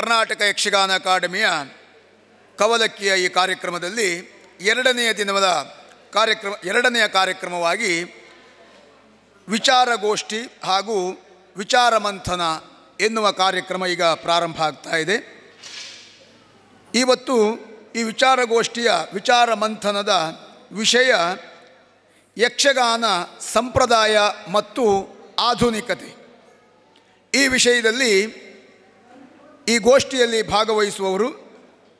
ಕರ್ನಾಟಕ ಯಕ್ಷಗಾನ ಅಕಾಡೆಮಿಯ ಕವಲಕ್ಕಿಯ ಈ ಕಾರ್ಯಕ್ರಮದಲ್ಲಿ ಎರಡನೆಯ ಕಾರ್ಯಕ್ರಮವಾಗಿ ವಿಚಾರಗೋಷ್ಠಿ ಹಾಗೂ ವಿಚಾರ ಮಂಥನ ಎನ್ನುವ ಕಾರ್ಯಕ್ರಮ ಈಗ ಪ್ರಾರಂಭ ಆಗ್ತಾ ಇದೆ. ಇವತ್ತು ಈ ವಿಚಾರಗೋಷ್ಠಿಯ ವಿಚಾರ ಮಂಥನದ ವಿಷಯ ಯಕ್ಷಗಾನ ಸಂಪ್ರದಾಯ ಮತ್ತು ಆಧುನಿಕತೆ. ಈ ವಿಷಯದಲ್ಲಿ ಈ ಗೋಷ್ಠಿಯಲ್ಲಿ ಭಾಗವಹಿಸುವವರು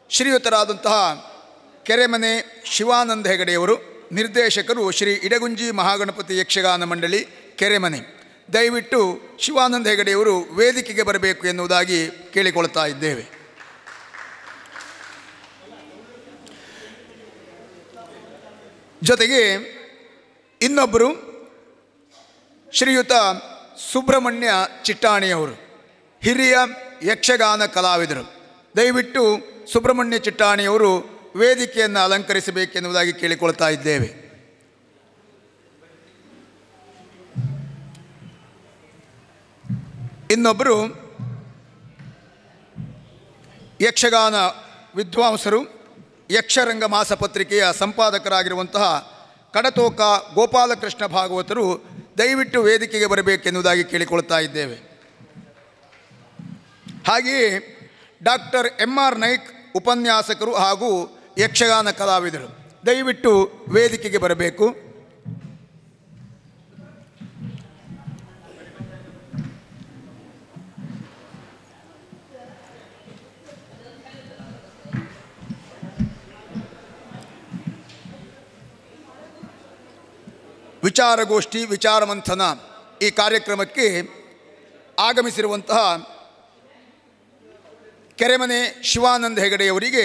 ಶ್ರೀಯುತರಾದಂತಹ ಕೆರೆಮನೆ ಶಿವಾನಂದ ಹೆಗಡೆಯವರು, ನಿರ್ದೇಶಕರು ಶ್ರೀ ಇಡಗುಂಜಿ ಮಹಾಗಣಪತಿ ಯಕ್ಷಗಾನ ಮಂಡಳಿ ಕೆರೆಮನೆ. ದಯವಿಟ್ಟು ಶಿವಾನಂದ ಹೆಗಡೆಯವರು ವೇದಿಕೆಗೆ ಬರಬೇಕು ಎನ್ನುವುದಾಗಿ ಕೇಳಿಕೊಳ್ತಾ ಇದ್ದೇವೆ. ಜೊತೆಗೆ ಇನ್ನೊಬ್ಬರು ಶ್ರೀಯುತ ಸುಬ್ರಹ್ಮಣ್ಯ ಚಿಟ್ಟಾಣಿಯವರು, ಹಿರಿಯ ಯಕ್ಷಗಾನ ಕಲಾವಿದರು. ದಯವಿಟ್ಟು ಸುಬ್ರಹ್ಮಣ್ಯ ಚಿಟ್ಟಾಣಿಯವರು ವೇದಿಕೆಯನ್ನು ಅಲಂಕರಿಸಬೇಕೆನ್ನುವುದಾಗಿ ಕೇಳಿಕೊಳ್ತಾ ಇದ್ದೇವೆ. ಇನ್ನೊಬ್ಬರು ಯಕ್ಷಗಾನ ವಿದ್ವಾಂಸರು, ಯಕ್ಷರಂಗ ಮಾಸಪತ್ರಿಕೆಯ ಸಂಪಾದಕರಾಗಿರುವಂತಹ ಕಡತೋಕ ಗೋಪಾಲಕೃಷ್ಣ ಭಾಗವತರು. ದಯವಿಟ್ಟು ವೇದಿಕೆಗೆ ಬರಬೇಕೆನ್ನುವುದಾಗಿ ಕೇಳಿಕೊಳ್ತಾ ಇದ್ದೇವೆ. ಹಾಗೆಯೇ ಡಾಕ್ಟರ್ MR ನಾಯ್ಕ್ ಉಪನ್ಯಾಸಕರು ಹಾಗೂ ಯಕ್ಷಗಾನ ಕಲಾವಿದರು. ದಯವಿಟ್ಟು ವೇದಿಕೆಗೆ ಬರಬೇಕು. ವಿಚಾರಗೋಷ್ಠಿ ವಿಚಾರ ಮಂಥನ ಈ ಕಾರ್ಯಕ್ರಮಕ್ಕೆ ಆಗಮಿಸಿರುವಂತಹ ಕೆರೆಮನೆ ಶಿವಾನಂದ ಹೆಗಡೆಯವರಿಗೆ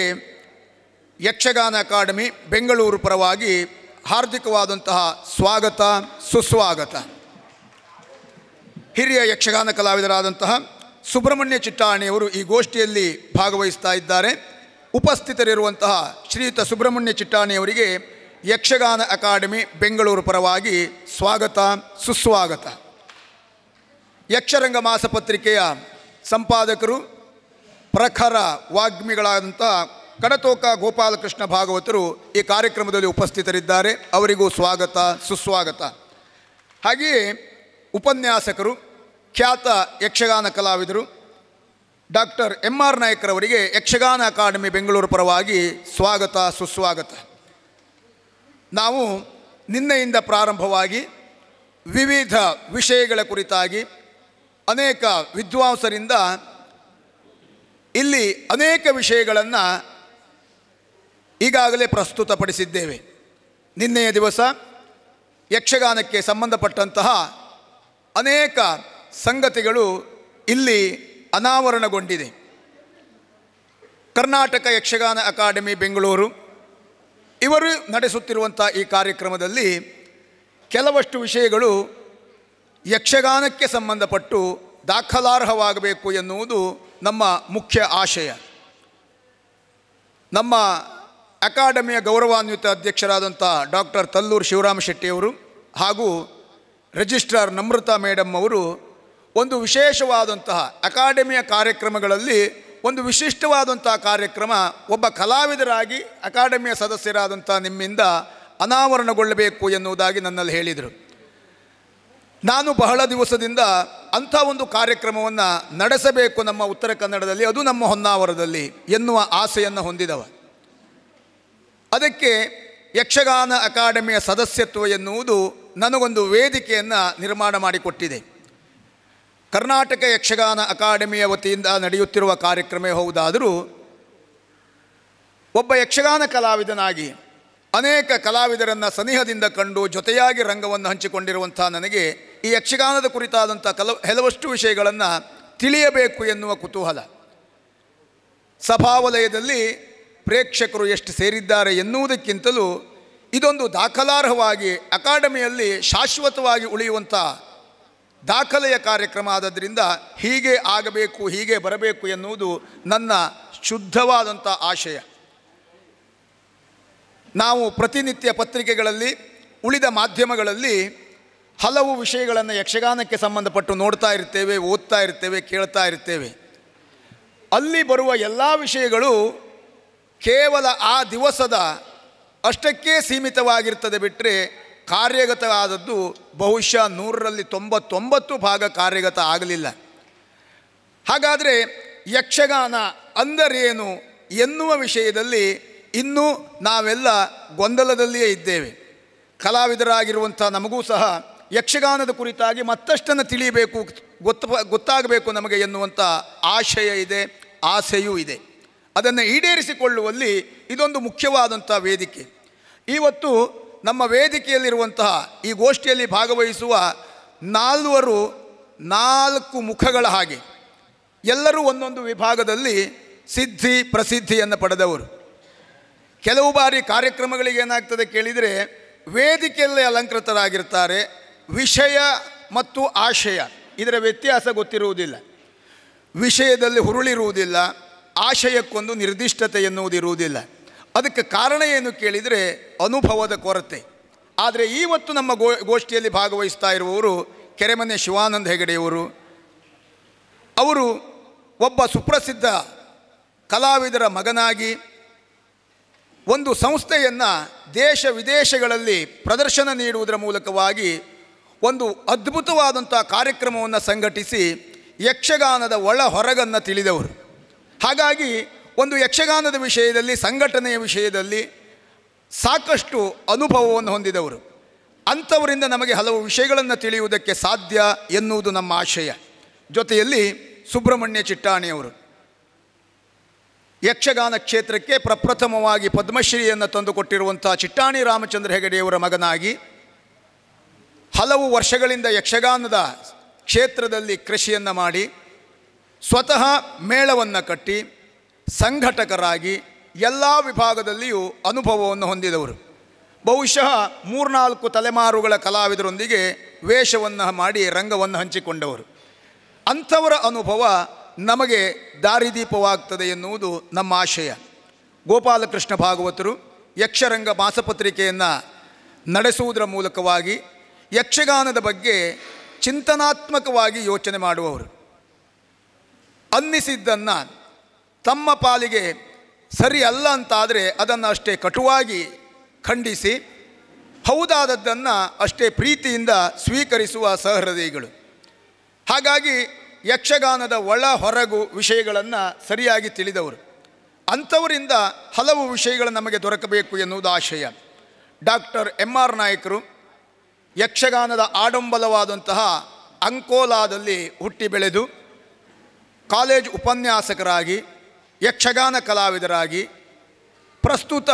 ಯಕ್ಷಗಾನ ಅಕಾಡೆಮಿ ಬೆಂಗಳೂರು ಪರವಾಗಿ ಹಾರ್ದಿಕವಾದಂತಹ ಸ್ವಾಗತ ಸುಸ್ವಾಗತ. ಹಿರಿಯ ಯಕ್ಷಗಾನ ಕಲಾವಿದರಾದಂತಹ ಸುಬ್ರಹ್ಮಣ್ಯ ಚಿಟ್ಟಾಣಿಯವರು ಈ ಗೋಷ್ಠಿಯಲ್ಲಿ ಭಾಗವಹಿಸ್ತಾ ಇದ್ದಾರೆ. ಉಪಸ್ಥಿತರಿರುವಂತಹ ಶ್ರೀಯುತ ಸುಬ್ರಹ್ಮಣ್ಯ ಚಿಟ್ಟಾಣಿಯವರಿಗೆ ಯಕ್ಷಗಾನ ಅಕಾಡೆಮಿ ಬೆಂಗಳೂರು ಪರವಾಗಿ ಸ್ವಾಗತ ಸುಸ್ವಾಗತ. ಯಕ್ಷರಂಗ ಮಾಸಪತ್ರಿಕೆಯ ಸಂಪಾದಕರು ಪ್ರಖರ ವಾಗ್ಮಿಗಳಾದಂಥ ಕಡತೋಕ ಗೋಪಾಲಕೃಷ್ಣ ಭಾಗವತರು ಈ ಕಾರ್ಯಕ್ರಮದಲ್ಲಿ ಉಪಸ್ಥಿತರಿದ್ದಾರೆ. ಅವರಿಗೂ ಸ್ವಾಗತ ಸುಸ್ವಾಗತ. ಹಾಗೆಯೇ ಉಪನ್ಯಾಸಕರು, ಖ್ಯಾತ ಯಕ್ಷಗಾನ ಕಲಾವಿದರು ಡಾಕ್ಟರ್ MR ನಾಯ್ಕರವರಿಗೆ ಯಕ್ಷಗಾನ ಅಕಾಡೆಮಿ ಬೆಂಗಳೂರು ಪರವಾಗಿ ಸ್ವಾಗತ ಸುಸ್ವಾಗತ. ನಾವು ನಿನ್ನೆಯಿಂದ ಪ್ರಾರಂಭವಾಗಿ ವಿವಿಧ ವಿಷಯಗಳ ಕುರಿತಾಗಿ ಅನೇಕ ವಿದ್ವಾಂಸರಿಂದ ಇಲ್ಲಿ ಅನೇಕ ವಿಷಯಗಳನ್ನು ಈಗಾಗಲೇ ಪ್ರಸ್ತುತಪಡಿಸಿದ್ದೇವೆ. ನಿನ್ನೆಯ ದಿವಸ ಯಕ್ಷಗಾನಕ್ಕೆ ಸಂಬಂಧಪಟ್ಟಂತಹ ಅನೇಕ ಸಂಗತಿಗಳು ಇಲ್ಲಿ ಅನಾವರಣಗೊಂಡಿದೆ. ಕರ್ನಾಟಕ ಯಕ್ಷಗಾನ ಅಕಾಡೆಮಿ ಬೆಂಗಳೂರು ಇವರು ನಡೆಸುತ್ತಿರುವಂಥ ಈ ಕಾರ್ಯಕ್ರಮದಲ್ಲಿ ಕೆಲವಷ್ಟು ವಿಷಯಗಳು ಯಕ್ಷಗಾನಕ್ಕೆ ಸಂಬಂಧಪಟ್ಟು ದಾಖಲಾರ್ಹವಾಗಬೇಕು ಎನ್ನುವುದು ನಮ್ಮ ಮುಖ್ಯ ಆಶಯ. ನಮ್ಮ ಅಕಾಡೆಮಿಯ ಗೌರವಾನ್ವಿತ ಅಧ್ಯಕ್ಷರಾದಂಥ ಡಾಕ್ಟರ್ ತಲ್ಲೂರು ಶಿವರಾಮ ಶೆಟ್ಟಿಯವರು ಹಾಗೂ ರಿಜಿಸ್ಟ್ರಾರ್ ನಮ್ರತಾ ಮೇಡಮ್ ಅವರು ಒಂದು ವಿಶೇಷವಾದಂತಹ ಅಕಾಡೆಮಿಯ ಕಾರ್ಯಕ್ರಮಗಳಲ್ಲಿ ಒಂದು ವಿಶಿಷ್ಟವಾದಂಥ ಕಾರ್ಯಕ್ರಮ ಒಬ್ಬ ಕಲಾವಿದರಾಗಿ ಅಕಾಡೆಮಿಯ ಸದಸ್ಯರಾದಂಥ ನಿಮ್ಮಿಂದ ಅನಾವರಣಗೊಳ್ಳಬೇಕು ಎನ್ನುವುದಾಗಿ ನನ್ನಲ್ಲಿ ಹೇಳಿದರು. ನಾನು ಬಹಳ ದಿವಸದಿಂದ ಅಂಥ ಒಂದು ಕಾರ್ಯಕ್ರಮವನ್ನು ನಡೆಸಬೇಕು ನಮ್ಮ ಉತ್ತರ ಕನ್ನಡದಲ್ಲಿ, ಅದು ನಮ್ಮ ಹೊನ್ನಾವರದಲ್ಲಿ ಎನ್ನುವ ಆಸೆಯನ್ನು ಹೊಂದಿದವ. ಅದಕ್ಕೆ ಯಕ್ಷಗಾನ ಅಕಾಡೆಮಿಯ ಸದಸ್ಯತ್ವ ಎನ್ನುವುದು ನನಗೊಂದು ವೇದಿಕೆಯನ್ನು ನಿರ್ಮಾಣ ಮಾಡಿಕೊಟ್ಟಿದೆ. ಕರ್ನಾಟಕ ಯಕ್ಷಗಾನ ಅಕಾಡೆಮಿಯ ವತಿಯಿಂದ ನಡೆಯುತ್ತಿರುವ ಕಾರ್ಯಕ್ರಮ ಹೌದಾದರೂ ಒಬ್ಬ ಯಕ್ಷಗಾನ ಕಲಾವಿದನಾಗಿ ಅನೇಕ ಕಲಾವಿದರನ್ನು ಸನಿಹದಿಂದ ಕಂಡು ಜೊತೆಯಾಗಿ ರಂಗವನ್ನು ಹಂಚಿಕೊಂಡಿರುವಂಥ ನನಗೆ ಈ ಯಕ್ಷಗಾನದ ಕುರಿತಾದಂಥ ಹಲವಷ್ಟು ವಿಷಯಗಳನ್ನು ತಿಳಿಯಬೇಕು ಎನ್ನುವ ಕುತೂಹಲ. ಸಭಾವಲಯದಲ್ಲಿ ಪ್ರೇಕ್ಷಕರು ಎಷ್ಟು ಸೇರಿದ್ದಾರೆ ಎನ್ನುವುದಕ್ಕಿಂತಲೂ ಇದೊಂದು ದಾಖಲಾರ್ಹವಾಗಿ ಅಕಾಡೆಮಿಯಲ್ಲಿ ಶಾಶ್ವತವಾಗಿ ಉಳಿಯುವಂಥ ದಾಖಲೆಯ ಕಾರ್ಯಕ್ರಮ ಆದದ್ದರಿಂದ ಹೀಗೆ ಆಗಬೇಕು, ಹೀಗೆ ಬರಬೇಕು ಎನ್ನುವುದು ನನ್ನ ಶುದ್ಧವಾದಂಥ ಆಶಯ. ನಾವು ಪ್ರತಿನಿತ್ಯ ಪತ್ರಿಕೆಗಳಲ್ಲಿ, ಉಳಿದ ಮಾಧ್ಯಮಗಳಲ್ಲಿ ಹಲವು ವಿಷಯಗಳನ್ನು ಯಕ್ಷಗಾನಕ್ಕೆ ಸಂಬಂಧಪಟ್ಟು ನೋಡ್ತಾ ಇರ್ತೇವೆ, ಓದ್ತಾ ಇರ್ತೇವೆ, ಕೇಳ್ತಾ ಇರ್ತೇವೆ. ಅಲ್ಲಿ ಬರುವ ಎಲ್ಲ ವಿಷಯಗಳು ಕೇವಲ ಆ ದಿವಸದ ಅಷ್ಟಕ್ಕೆ ಸೀಮಿತವಾಗಿರ್ತದೆ ಬಿಟ್ಟರೆ ಕಾರ್ಯಗತ ಆದದ್ದು ಬಹುಶಃ 100ರಲ್ಲಿ 99 ಭಾಗ ಕಾರ್ಯಗತ ಆಗಲಿಲ್ಲ. ಹಾಗಾದರೆ ಯಕ್ಷಗಾನ ಅಂದರೇನು ಎನ್ನುವ ವಿಷಯದಲ್ಲಿ ಇನ್ನೂ ನಾವೆಲ್ಲ ಗೊಂದಲದಲ್ಲಿಯೇ ಇದ್ದೇವೆ. ಕಲಾವಿದರಾಗಿರುವಂಥ ನಮಗೂ ಸಹ ಯಕ್ಷಗಾನದ ಕುರಿತಾಗಿ ಮತ್ತಷ್ಟನ್ನು ತಿಳಿಯಬೇಕು, ಗೊತ್ತಾಗಬೇಕು ನಮಗೆ ಎನ್ನುವಂಥ ಆಶಯ ಇದೆ, ಆಸೆಯೂ ಇದೆ. ಅದನ್ನು ಈಡೇರಿಸಿಕೊಳ್ಳುವಲ್ಲಿ ಇದೊಂದು ಮುಖ್ಯವಾದಂಥ ವೇದಿಕೆ. ಇವತ್ತು ನಮ್ಮ ವೇದಿಕೆಯಲ್ಲಿರುವಂತಹ ಈ ಗೋಷ್ಠಿಯಲ್ಲಿ ಭಾಗವಹಿಸುವ 4 ಮುಖಗಳ ಹಾಗೆ ಎಲ್ಲರೂ ಒಂದೊಂದು ವಿಭಾಗದಲ್ಲಿ ಸಿದ್ಧಿ ಪ್ರಸಿದ್ಧಿಯನ್ನು ಪಡೆದವರು. ಕೆಲವು ಬಾರಿ ಕಾರ್ಯಕ್ರಮಗಳಿಗೆ ಏನಾಗ್ತದೆ ಕೇಳಿದರೆ ವೇದಿಕೆಯಲ್ಲೇ ಅಲಂಕೃತರಾಗಿರ್ತಾರೆ, ವಿಷಯ ಮತ್ತು ಆಶಯ ಇದರ ವ್ಯತ್ಯಾಸ ಗೊತ್ತಿರುವುದಿಲ್ಲ, ವಿಷಯದಲ್ಲಿ ಹುರುಳಿರುವುದಿಲ್ಲ, ಆಶಯಕ್ಕೊಂದು ನಿರ್ದಿಷ್ಟತೆ ಎನ್ನುವುದಿರುವುದಿಲ್ಲ. ಅದಕ್ಕೆ ಕಾರಣ ಏನು ಕೇಳಿದರೆ ಅನುಭವದ ಕೊರತೆ. ಆದರೆ ಇವತ್ತು ನಮ್ಮ ಗೋಷ್ಠಿಯಲ್ಲಿ ಭಾಗವಹಿಸ್ತಾ ಇರುವವರು ಕೆರೆಮನೆ ಶಿವಾನಂದ ಹೆಗಡೆಯವರು. ಅವರು ಒಬ್ಬ ಸುಪ್ರಸಿದ್ಧ ಕಲಾವಿದರ ಮಗನಾಗಿ ಒಂದು ಸಂಸ್ಥೆಯನ್ನು ದೇಶ ವಿದೇಶಗಳಲ್ಲಿ ಪ್ರದರ್ಶನ ನೀಡುವುದರ ಮೂಲಕವಾಗಿ ಒಂದು ಅದ್ಭುತವಾದಂಥ ಕಾರ್ಯಕ್ರಮವನ್ನು ಸಂಘಟಿಸಿ ಯಕ್ಷಗಾನದ ಒಳ ಹೊರಗನ್ನು ತಿಳಿದವರು. ಹಾಗಾಗಿ ಒಂದು ಯಕ್ಷಗಾನದ ವಿಷಯದಲ್ಲಿ, ಸಂಘಟನೆಯ ವಿಷಯದಲ್ಲಿ ಸಾಕಷ್ಟು ಅನುಭವವನ್ನು ಹೊಂದಿದವರು. ಅಂಥವರಿಂದ ನಮಗೆ ಹಲವು ವಿಷಯಗಳನ್ನು ತಿಳಿಯುವುದಕ್ಕೆ ಸಾಧ್ಯ ಎನ್ನುವುದು ನಮ್ಮ ಆಶಯ. ಜೊತೆಯಲ್ಲಿ ಸುಬ್ರಹ್ಮಣ್ಯ ಚಿಟ್ಟಾಣಿಯವರು ಯಕ್ಷಗಾನ ಕ್ಷೇತ್ರಕ್ಕೆ ಪ್ರಪ್ರಥಮವಾಗಿ ಪದ್ಮಶ್ರೀಯನ್ನು ತಂದುಕೊಟ್ಟಿರುವಂಥ ಚಿಟ್ಟಾಣಿ ರಾಮಚಂದ್ರ ಹೆಗಡೆಯವರ ಮಗನಾಗಿ ಹಲವು ವರ್ಷಗಳಿಂದ ಯಕ್ಷಗಾನದ ಕ್ಷೇತ್ರದಲ್ಲಿ ಕೃಷಿಯನ್ನು ಮಾಡಿ ಸ್ವತಃ ಮೇಳವನ್ನು ಕಟ್ಟಿ ಸಂಘಟಕರಾಗಿ ಎಲ್ಲ ವಿಭಾಗದಲ್ಲಿಯೂ ಅನುಭವವನ್ನು ಹೊಂದಿದವರು. ಬಹುಶಃ 3-4 ತಲೆಮಾರುಗಳ ಕಲಾವಿದರೊಂದಿಗೆ ವೇಷವನ್ನು ಮಾಡಿ ರಂಗವನ್ನು ಹಂಚಿಕೊಂಡವರು. ಅಂಥವರ ಅನುಭವ ನಮಗೆ ದಾರಿದೀಪವಾಗ್ತದೆ ಎನ್ನುವುದು ನಮ್ಮ ಆಶಯ. ಗೋಪಾಲಕೃಷ್ಣ ಭಾಗವತರು ಯಕ್ಷರಂಗ ಮಾಸಪತ್ರಿಕೆಯನ್ನು ನಡೆಸುವುದರ ಮೂಲಕವಾಗಿ ಯಕ್ಷಗಾನದ ಬಗ್ಗೆ ಚಿಂತನಾತ್ಮಕವಾಗಿ ಯೋಚನೆ ಮಾಡುವವರು. ಅನ್ನಿಸಿದ್ದನ್ನು ತಮ್ಮ ಪಾಲಿಗೆ ಸರಿ ಅಲ್ಲ ಅಂತಾದರೆ ಅದನ್ನು ಅಷ್ಟೇ ಕಟುವಾಗಿ ಖಂಡಿಸಿ, ಹೌದಾದದ್ದನ್ನು ಅಷ್ಟೇ ಪ್ರೀತಿಯಿಂದ ಸ್ವೀಕರಿಸುವ ಸಹೃದಯಿಗಳು. ಹಾಗಾಗಿ ಯಕ್ಷಗಾನದ ಒಳ ಹೊರಗು ವಿಷಯಗಳನ್ನು ಸರಿಯಾಗಿ ತಿಳಿದವರು. ಅಂಥವರಿಂದ ಹಲವು ವಿಷಯಗಳು ನಮಗೆ ದೊರಕಬೇಕು ಎನ್ನುವುದು ಆಶಯ. ಡಾಕ್ಟರ್ MR ನಾಯಕರು ಯಕ್ಷಗಾನದ ಆಡಂಬಲವಾದಂತಹ ಅಂಕೋಲಾದಲ್ಲಿ ಹುಟ್ಟಿ ಬೆಳೆದು ಕಾಲೇಜ್ ಉಪನ್ಯಾಸಕರಾಗಿ, ಯಕ್ಷಗಾನ ಕಲಾವಿದರಾಗಿ, ಪ್ರಸ್ತುತ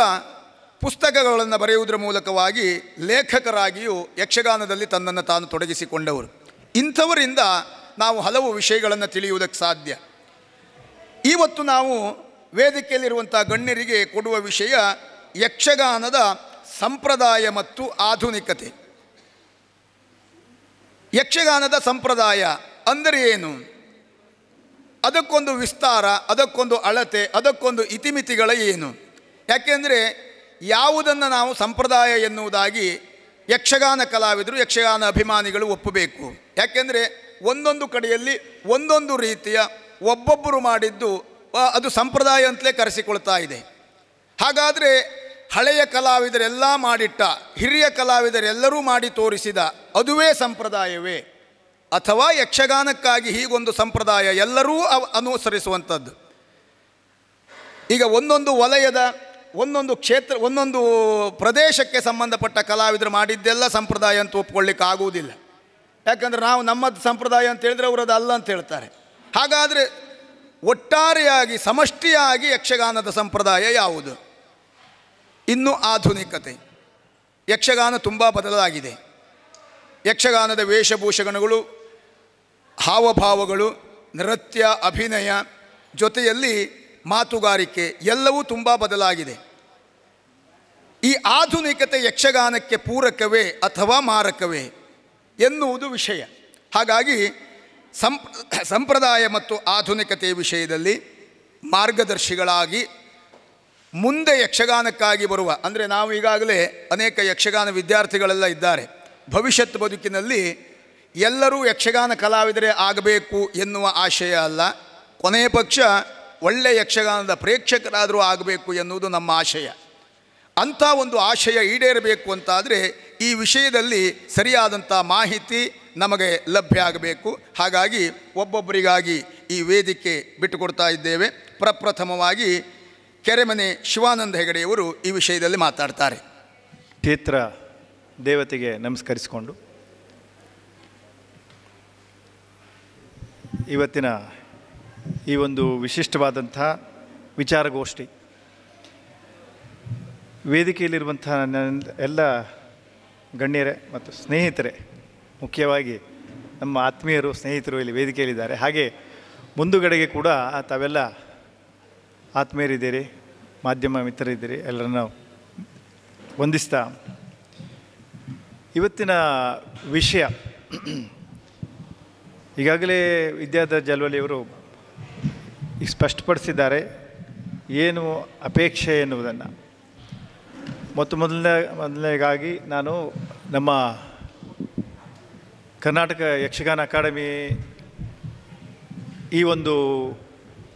ಪುಸ್ತಕಗಳನ್ನು ಬರೆಯುವುದರ ಮೂಲಕವಾಗಿ ಲೇಖಕರಾಗಿಯೂ ಯಕ್ಷಗಾನದಲ್ಲಿ ತನ್ನನ್ನು ತಾನು ತೊಡಗಿಸಿಕೊಂಡವರು. ಇಂಥವರಿಂದ ನಾವು ಹಲವು ವಿಷಯಗಳನ್ನು ತಿಳಿಯುವುದಕ್ಕೆ ಸಾಧ್ಯ. ಇವತ್ತು ನಾವು ವೇದಿಕೆಯಲ್ಲಿರುವಂಥ ಗಣ್ಯರಿಗೆ ಕೊಡುವ ವಿಷಯ ಯಕ್ಷಗಾನದ ಸಂಪ್ರದಾಯ ಮತ್ತು ಆಧುನಿಕತೆ. ಯಕ್ಷಗಾನದ ಸಂಪ್ರದಾಯ ಅಂದರೆ ಏನು? ಅದಕ್ಕೊಂದು ವಿಸ್ತಾರ, ಅದಕ್ಕೊಂದು ಅಳತೆ, ಅದಕ್ಕೊಂದು ಇತಿಮಿತಿಗಳ ಏನು? ಯಾಕೆಂದರೆ ಯಾವುದನ್ನು ನಾವು ಸಂಪ್ರದಾಯ ಎನ್ನುವುದಾಗಿ ಯಕ್ಷಗಾನ ಕಲಾವಿದರು, ಯಕ್ಷಗಾನ ಅಭಿಮಾನಿಗಳು ಒಪ್ಪಬೇಕು. ಯಾಕೆಂದರೆ ಒಂದೊಂದು ಕಡೆಯಲ್ಲಿ ಒಂದೊಂದು ರೀತಿಯ ಒಬ್ಬೊಬ್ಬರು ಮಾಡಿದ್ದು ಅದು ಸಂಪ್ರದಾಯ ಅಂತಲೇ ಕರೆಸಿಕೊಳ್ತಾ ಇದೆ. ಹಾಗಾದರೆ ಹಳೆಯ ಕಲಾವಿದರೆಲ್ಲ ಮಾಡಿಟ್ಟ, ಹಿರಿಯ ಕಲಾವಿದರೆಲ್ಲರೂ ಮಾಡಿ ತೋರಿಸಿದ ಅದುವೇ ಸಂಪ್ರದಾಯವೇ? ಅಥವಾ ಯಕ್ಷಗಾನಕ್ಕಾಗಿ ಹೀಗೊಂದು ಸಂಪ್ರದಾಯ ಎಲ್ಲರೂ ಅನುಸರಿಸುವಂಥದ್ದು? ಈಗ ಒಂದೊಂದು ವಲಯದ, ಒಂದೊಂದು ಕ್ಷೇತ್ರ, ಒಂದೊಂದು ಪ್ರದೇಶಕ್ಕೆ ಸಂಬಂಧಪಟ್ಟ ಕಲಾವಿದರು ಮಾಡಿದ್ದೆಲ್ಲ ಸಂಪ್ರದಾಯ ಅಂತ ಒಪ್ಕೊಳ್ಳಿಕ್ಕೆ ಆಗುವುದಿಲ್ಲ. ಯಾಕಂದರೆ ನಾವು ನಮ್ಮದು ಸಂಪ್ರದಾಯ ಅಂತ ಹೇಳಿದ್ರೆ ಅವರು ಅದು ಅಲ್ಲ ಅಂತ ಹೇಳ್ತಾರೆ. ಹಾಗಾದರೆ ಒಟ್ಟಾರೆಯಾಗಿ ಸಮಷ್ಟಿಯಾಗಿ ಯಕ್ಷಗಾನದ ಸಂಪ್ರದಾಯ ಯಾವುದು? ಇನ್ನು ಆಧುನಿಕತೆ. ಯಕ್ಷಗಾನ ತುಂಬ ಬದಲಾಗಿದೆ. ಯಕ್ಷಗಾನದ ವೇಷಭೂಷಣಗಳು, ಹಾವಭಾವಗಳು, ನೃತ್ಯ, ಅಭಿನಯ, ಜೊತೆಯಲ್ಲಿ ಮಾತುಗಾರಿಕೆ ಎಲ್ಲವೂ ತುಂಬ ಬದಲಾಗಿದೆ. ಈ ಆಧುನಿಕತೆ ಯಕ್ಷಗಾನಕ್ಕೆ ಪೂರಕವೇ ಅಥವಾ ಮಾರಕವೇ ಎನ್ನುವುದು ವಿಷಯ. ಹಾಗಾಗಿ ಸಂಪ್ರದಾಯ ಮತ್ತು ಆಧುನಿಕತೆಯ ವಿಷಯದಲ್ಲಿ ಮಾರ್ಗದರ್ಶಿಗಳಾಗಿ ಮುಂದೆ ಯಕ್ಷಗಾನಕ್ಕಾಗಿ ಬರುವ, ಅಂದರೆ ನಾವು ಈಗಾಗಲೇ ಅನೇಕ ಯಕ್ಷಗಾನ ವಿದ್ಯಾರ್ಥಿಗಳೆಲ್ಲ ಇದ್ದಾರೆ. ಭವಿಷ್ಯತ್ ಬದುಕಿನಲ್ಲಿ ಎಲ್ಲರೂ ಯಕ್ಷಗಾನ ಕಲಾವಿದರೇ ಆಗಬೇಕು ಎನ್ನುವ ಆಶಯ ಅಲ್ಲ. ಕೊನೆಯ ಪಕ್ಷ ಒಳ್ಳೆಯ ಯಕ್ಷಗಾನದ ಪ್ರೇಕ್ಷಕರಾದರೂ ಆಗಬೇಕು ಎನ್ನುವುದು ನಮ್ಮ ಆಶಯ. ಅಂಥ ಒಂದು ಆಶಯ ಈಡೇರಬೇಕು ಅಂತಾದರೆ ಈ ವಿಷಯದಲ್ಲಿ ಸರಿಯಾದಂಥ ಮಾಹಿತಿ ನಮಗೆ ಲಭ್ಯ ಆಗಬೇಕು. ಹಾಗಾಗಿ ಒಬ್ಬೊಬ್ಬರಿಗಾಗಿ ಈ ವೇದಿಕೆ ಬಿಟ್ಟುಕೊಡ್ತಾ ಇದ್ದೇವೆ. ಪ್ರಪ್ರಥಮವಾಗಿ ಕೆರೆಮನೆ ಶಿವಾನಂದ ಹೆಗಡೆಯವರು ಈ ವಿಷಯದಲ್ಲಿ ಮಾತಾಡ್ತಾರೆ. ಕ್ಷೇತ್ರ ದೇವತೆಗೆ ನಮಸ್ಕರಿಸಿಕೊಂಡು ಇವತ್ತಿನ ಈ ಒಂದು ವಿಶಿಷ್ಟವಾದಂಥ ವಿಚಾರಗೋಷ್ಠಿ ವೇದಿಕೆಯಲ್ಲಿರುವಂಥ ನನ್ನ ಎಲ್ಲ ಗಣ್ಯರೇ ಮತ್ತು ಸ್ನೇಹಿತರೆ, ಮುಖ್ಯವಾಗಿ ನಮ್ಮ ಆತ್ಮೀಯರು ಸ್ನೇಹಿತರು ಇಲ್ಲಿ ವೇದಿಕೆಯಲ್ಲಿದ್ದಾರೆ. ಹಾಗೆ ಮುಂದುಗಡೆಗೆ ಕೂಡ ತಾವೆಲ್ಲ ಆತ್ಮೀಯರಿದ್ದೀರಿ, ಮಾಧ್ಯಮ ಮಿತ್ರರಿದ್ದೀರಿ, ಎಲ್ಲರನ್ನು ವಂದಿಸ್ತಾ ಇವತ್ತಿನ ವಿಷಯ ಈಗಾಗಲೇ ವಿದ್ಯಾಧರ್ ಜಲ್ವಲಿಯವರು ಈಗ ಸ್ಪಷ್ಟಪಡಿಸಿದ್ದಾರೆ ಏನು ಅಪೇಕ್ಷೆ ಎನ್ನುವುದನ್ನು. ಮೊದಲನೇಗಾಗಿ ನಾನು ನಮ್ಮ ಕರ್ನಾಟಕ ಯಕ್ಷಗಾನ ಅಕಾಡೆಮಿ ಈ ಒಂದು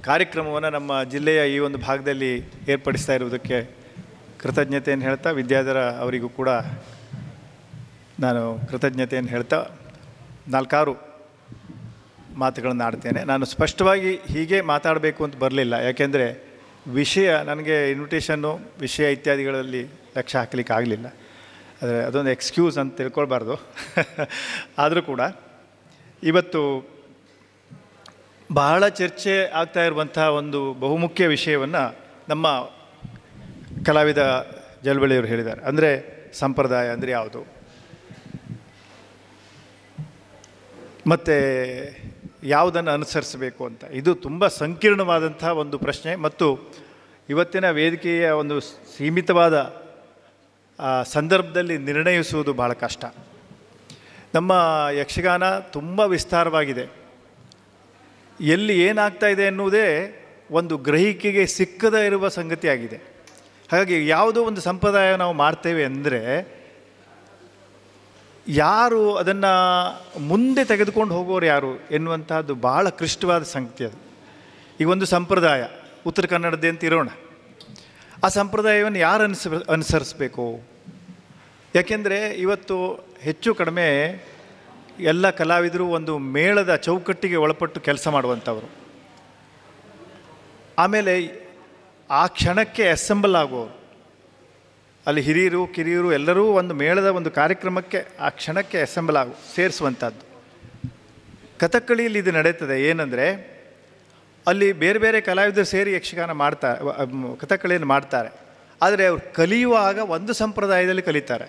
ಕಾರ್ಯಕ್ರಮವನ್ನು ನಮ್ಮ ಜಿಲ್ಲೆಯ ಈ ಒಂದು ಭಾಗದಲ್ಲಿ ಏರ್ಪಡಿಸ್ತಾ ಇರುವುದಕ್ಕೆ ಕೃತಜ್ಞತೆಯನ್ನು ಹೇಳ್ತಾ, ವಿದ್ಯಾಧರ ಅವರಿಗೂ ಕೂಡ ನಾನು ಕೃತಜ್ಞತೆಯನ್ನು ಹೇಳ್ತಾ 4 ಮಾತುಗಳನ್ನು ಆಡ್ತೇನೆ. ನಾನು ಸ್ಪಷ್ಟವಾಗಿ ಹೀಗೆ ಮಾತಾಡಬೇಕು ಅಂತ ಬರಲಿಲ್ಲ, ಯಾಕೆಂದರೆ ವಿಷಯ ನನಗೆ ಇನ್ವಿಟೇಷನ್ನು ವಿಷಯ ಇತ್ಯಾದಿಗಳಲ್ಲಿ ಲಕ್ಷ್ಯ ಹಾಕಲಿಕ್ಕೆ ಆಗಲಿಲ್ಲ. ಆದರೆ ಅದೊಂದು ಎಕ್ಸ್ಕ್ಯೂಸ್ ಅಂತ ತಿಳ್ಕೊಳ್ಬಾರ್ದು. ಆದರೂ ಕೂಡ ಇವತ್ತು ಬಹಳ ಚರ್ಚೆ ಆಗ್ತಾ ಇರುವಂಥ ಒಂದು ಬಹುಮುಖ್ಯ ವಿಷಯವನ್ನು ನಮ್ಮ ಕಲಾವಿದ ಜಲ್ವಳಿಯವರು ಹೇಳಿದ್ದಾರೆ. ಅಂದರೆ ಸಂಪ್ರದಾಯ ಅಂದರೆ ಯಾವುದು, ಮತ್ತು ಯಾವುದನ್ನು ಅನುಸರಿಸಬೇಕು ಅಂತ. ಇದು ತುಂಬ ಸಂಕೀರ್ಣವಾದಂಥ ಒಂದು ಪ್ರಶ್ನೆ ಮತ್ತು ಇವತ್ತಿನ ವೇದಿಕೆಯ ಒಂದು ಸೀಮಿತವಾದ ಸಂದರ್ಭದಲ್ಲಿ ನಿರ್ಣಯಿಸುವುದು ಭಾಳ ಕಷ್ಟ. ನಮ್ಮ ಯಕ್ಷಗಾನ ತುಂಬ ವಿಸ್ತಾರವಾಗಿದೆ. ಎಲ್ಲಿ ಏನಾಗ್ತಾ ಇದೆ ಎನ್ನುವುದೇ ಒಂದು ಗ್ರಹಿಕೆಗೆ ಸಿಕ್ಕದೇ ಇರುವ ಸಂಗತಿಯಾಗಿದೆ. ಹಾಗಾಗಿ ಯಾವುದೋ ಒಂದು ಸಂಪ್ರದಾಯ ನಾವು ಮಾಡ್ತೇವೆ ಅಂದರೆ ಯಾರು ಅದನ್ನು ಮುಂದೆ ತೆಗೆದುಕೊಂಡು ಹೋಗೋರು ಯಾರು ಎನ್ನುವಂತಹದ್ದು ಭಾಳ ಕ್ಲಿಷ್ಟವಾದ ಸಂಗತಿ. ಅದು ಈಗ ಒಂದು ಸಂಪ್ರದಾಯ ಉತ್ತರ ಕನ್ನಡದ್ದೇ ಅಂತ ಇರೋಣ, ಆ ಸಂಪ್ರದಾಯವನ್ನು ಯಾರು ಅನುಸರಿಸಬೇಕು? ಯಾಕೆಂದರೆ ಇವತ್ತು ಹೆಚ್ಚು ಕಡಿಮೆ ಎಲ್ಲ ಕಲಾವಿದರು ಒಂದು ಮೇಳದ ಚೌಕಟ್ಟಿಗೆ ಒಳಪಟ್ಟು ಕೆಲಸ ಮಾಡುವಂಥವರು. ಆಮೇಲೆ ಆ ಕ್ಷಣಕ್ಕೆ ಅಸೆಂಬಲ್ ಆಗುವವರು, ಅಲ್ಲಿ ಹಿರಿಯರು ಕಿರಿಯರು ಎಲ್ಲರೂ ಒಂದು ಮೇಳದ ಒಂದು ಕಾರ್ಯಕ್ರಮಕ್ಕೆ ಆ ಕ್ಷಣಕ್ಕೆ ಅಸೆಂಬಲ್ ಸೇರಿಸುವಂಥದ್ದು. ಕಥಕ್ಕಳಿಯಲ್ಲಿ ಇದು ನಡೀತದೆ. ಏನಂದರೆ ಅಲ್ಲಿ ಬೇರೆ ಬೇರೆ ಕಲಾವಿದರು ಸೇರಿ ಯಕ್ಷಗಾನ ಮಾಡ್ತಾರೆ, ಕಥಕ್ಕಳಿಯನ್ನು ಮಾಡ್ತಾರೆ. ಆದರೆ ಅವರು ಕಲಿಯುವಾಗ ಒಂದು ಸಂಪ್ರದಾಯದಲ್ಲಿ ಕಲಿತಾರೆ.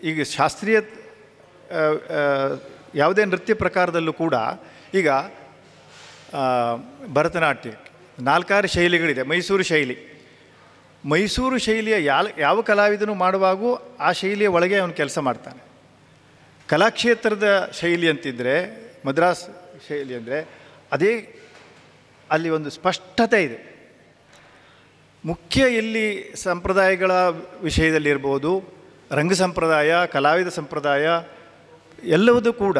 ಈಗ ಶಾಸ್ತ್ರೀಯ ಯಾವುದೇ ನೃತ್ಯ ಪ್ರಕಾರದಲ್ಲೂ ಕೂಡ ಈಗ ಭರತನಾಟ್ಯ 4 ಶೈಲಿಗಳಿದೆ. ಮೈಸೂರು ಶೈಲಿಯ ಯಾವ ಕಲಾವಿದನು ಮಾಡುವಾಗೂ ಆ ಶೈಲಿಯ ಒಳಗೆ ಅವನು ಕೆಲಸ ಮಾಡ್ತಾನೆ. ಕಲಾಕ್ಷೇತ್ರದ ಶೈಲಿ ಅಂತಿದ್ದರೆ, ಮದ್ರಾಸ್ ಶೈಲಿ ಅಂದರೆ ಅದೇ ಅಲ್ಲಿ ಒಂದು ಸ್ಪಷ್ಟತೆ ಇದೆ. ಮುಖ್ಯ ಇಲ್ಲಿ ಸಂಪ್ರದಾಯಗಳ ವಿಷಯದಲ್ಲಿರ್ಬೋದು, ರಂಗ ಸಂಪ್ರದಾಯ, ಕಲಾವಿದ ಸಂಪ್ರದಾಯ ಎಲ್ಲವೂ ಕೂಡ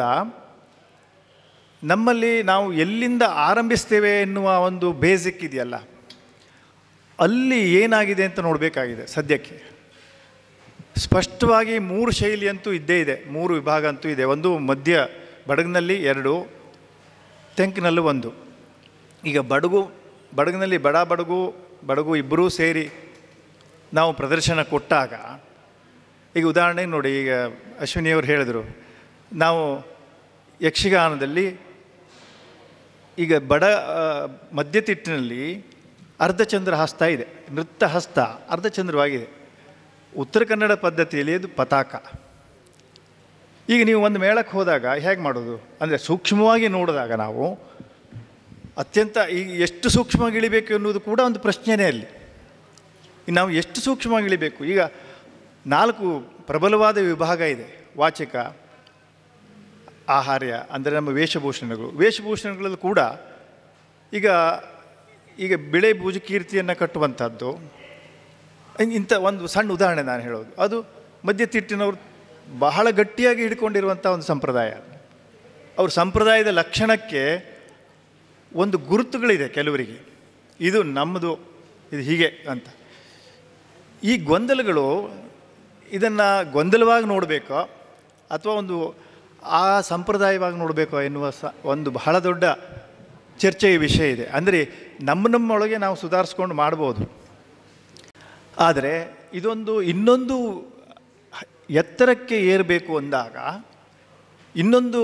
ನಮ್ಮಲ್ಲಿ ನಾವು ಎಲ್ಲಿಂದ ಆರಂಭಿಸ್ತೇವೆ ಎನ್ನುವ ಒಂದು ಬೇಸಿಕ್ ಇದೆಯಲ್ಲ, ಅಲ್ಲಿ ಏನಾಗಿದೆ ಅಂತ ನೋಡಬೇಕಾಗಿದೆ. ಸದ್ಯಕ್ಕೆ ಸ್ಪಷ್ಟವಾಗಿ 3 ಶೈಲಿ ಅಂತೂ ಇದ್ದೇ ಇದೆ, 3 ವಿಭಾಗ ಅಂತೂ ಇದೆ. ಒಂದು ಮಧ್ಯ ಬಡಗಿನಲ್ಲಿ 2, ತೆಂಕಿನಲ್ಲೂ 1. ಈಗ ಬಡಗಿನಲ್ಲಿ ಬಡಗು ಇಬ್ಬರೂ ಸೇರಿ ನಾವು ಪ್ರದರ್ಶನ ಕೊಟ್ಟಾಗ, ಈಗ ಉದಾಹರಣೆಗೆ ನೋಡಿ, ಈಗ ಅಶ್ವಿನಿಯವರು ಹೇಳಿದರು, ನಾವು ಯಕ್ಷಗಾನದಲ್ಲಿ ಈಗ ಮಧ್ಯತಿಟ್ಟಿನಲ್ಲಿ ಅರ್ಧಚಂದ್ರ ಹಸ್ತ ಇದೆ, ನೃತ್ಯ ಹಸ್ತ ಅರ್ಧಚಂದ್ರವಾಗಿದೆ. ಉತ್ತರ ಕನ್ನಡ ಪದ್ಧತಿಯಲ್ಲಿ ಅದು ಪತಾಕ. ಈಗ ನೀವು ಒಂದು ಮೇಳಕ್ಕೆ ಹೋದಾಗ ಹೇಗೆ ಮಾಡೋದು ಅಂದರೆ, ಸೂಕ್ಷ್ಮವಾಗಿ ನೋಡಿದಾಗ ನಾವು ಅತ್ಯಂತ ಈಗ ಎಷ್ಟು ಸೂಕ್ಷ್ಮವಾಗಿ ಇಳಿಬೇಕು ಎನ್ನುವುದು ಕೂಡ ಒಂದು ಪ್ರಶ್ನೆಯೇ ಅಲ್ಲಿ. ನಾವು ಎಷ್ಟು ಸೂಕ್ಷ್ಮವಾಗಿ ಇಳಿಬೇಕು? ಈಗ 4 ಪ್ರಬಲವಾದ ವಿಭಾಗ ಇದೆ. ವಾಚಕ, ಆಹಾರ್ಯ ಅಂದರೆ ನಮ್ಮ ವೇಷಭೂಷಣಗಳಲ್ಲಿ ಕೂಡ ಈಗ ಬಿಳೆ ಭುಜಕೀರ್ತಿಯನ್ನು ಕಟ್ಟುವಂಥದ್ದು. ಇಂಥ ಒಂದು ಸಣ್ಣ ಉದಾಹರಣೆ ನಾನು ಹೇಳೋದು, ಅದು ಮಧ್ಯತಿಟ್ಟಿನವರು ಬಹಳ ಗಟ್ಟಿಯಾಗಿ ಹಿಡ್ಕೊಂಡಿರುವಂಥ ಒಂದು ಸಂಪ್ರದಾಯ. ಅವ್ರ ಸಂಪ್ರದಾಯದ ಲಕ್ಷಣಕ್ಕೆ ಒಂದು ಗುರುತುಗಳಿದೆ ಕೆಲವರಿಗೆ, ಇದು ನಮ್ಮದು, ಇದು ಹೀಗೆ ಅಂತ. ಈ ಗೊಂದಲಗಳು ಇದನ್ನು ಗೊಂದಲವಾಗಿ ನೋಡಬೇಕೋ ಅಥವಾ ಒಂದು ಆ ಸಂಪ್ರದಾಯವಾಗಿ ನೋಡಬೇಕೋ ಎನ್ನುವ ಒಂದು ಬಹಳ ದೊಡ್ಡ ಚರ್ಚೆಯ ವಿಷಯ ಇದೆ. ಅಂದರೆ ನಮ್ಮೊಳಗೆ ನಾವು ಸುಧಾರಿಸ್ಕೊಂಡು ಮಾಡ್ಬೋದು. ಆದರೆ ಇದೊಂದು ಇನ್ನೊಂದು ಎತ್ತರಕ್ಕೆ ಏರಬೇಕು ಅಂದಾಗ, ಇನ್ನೊಂದು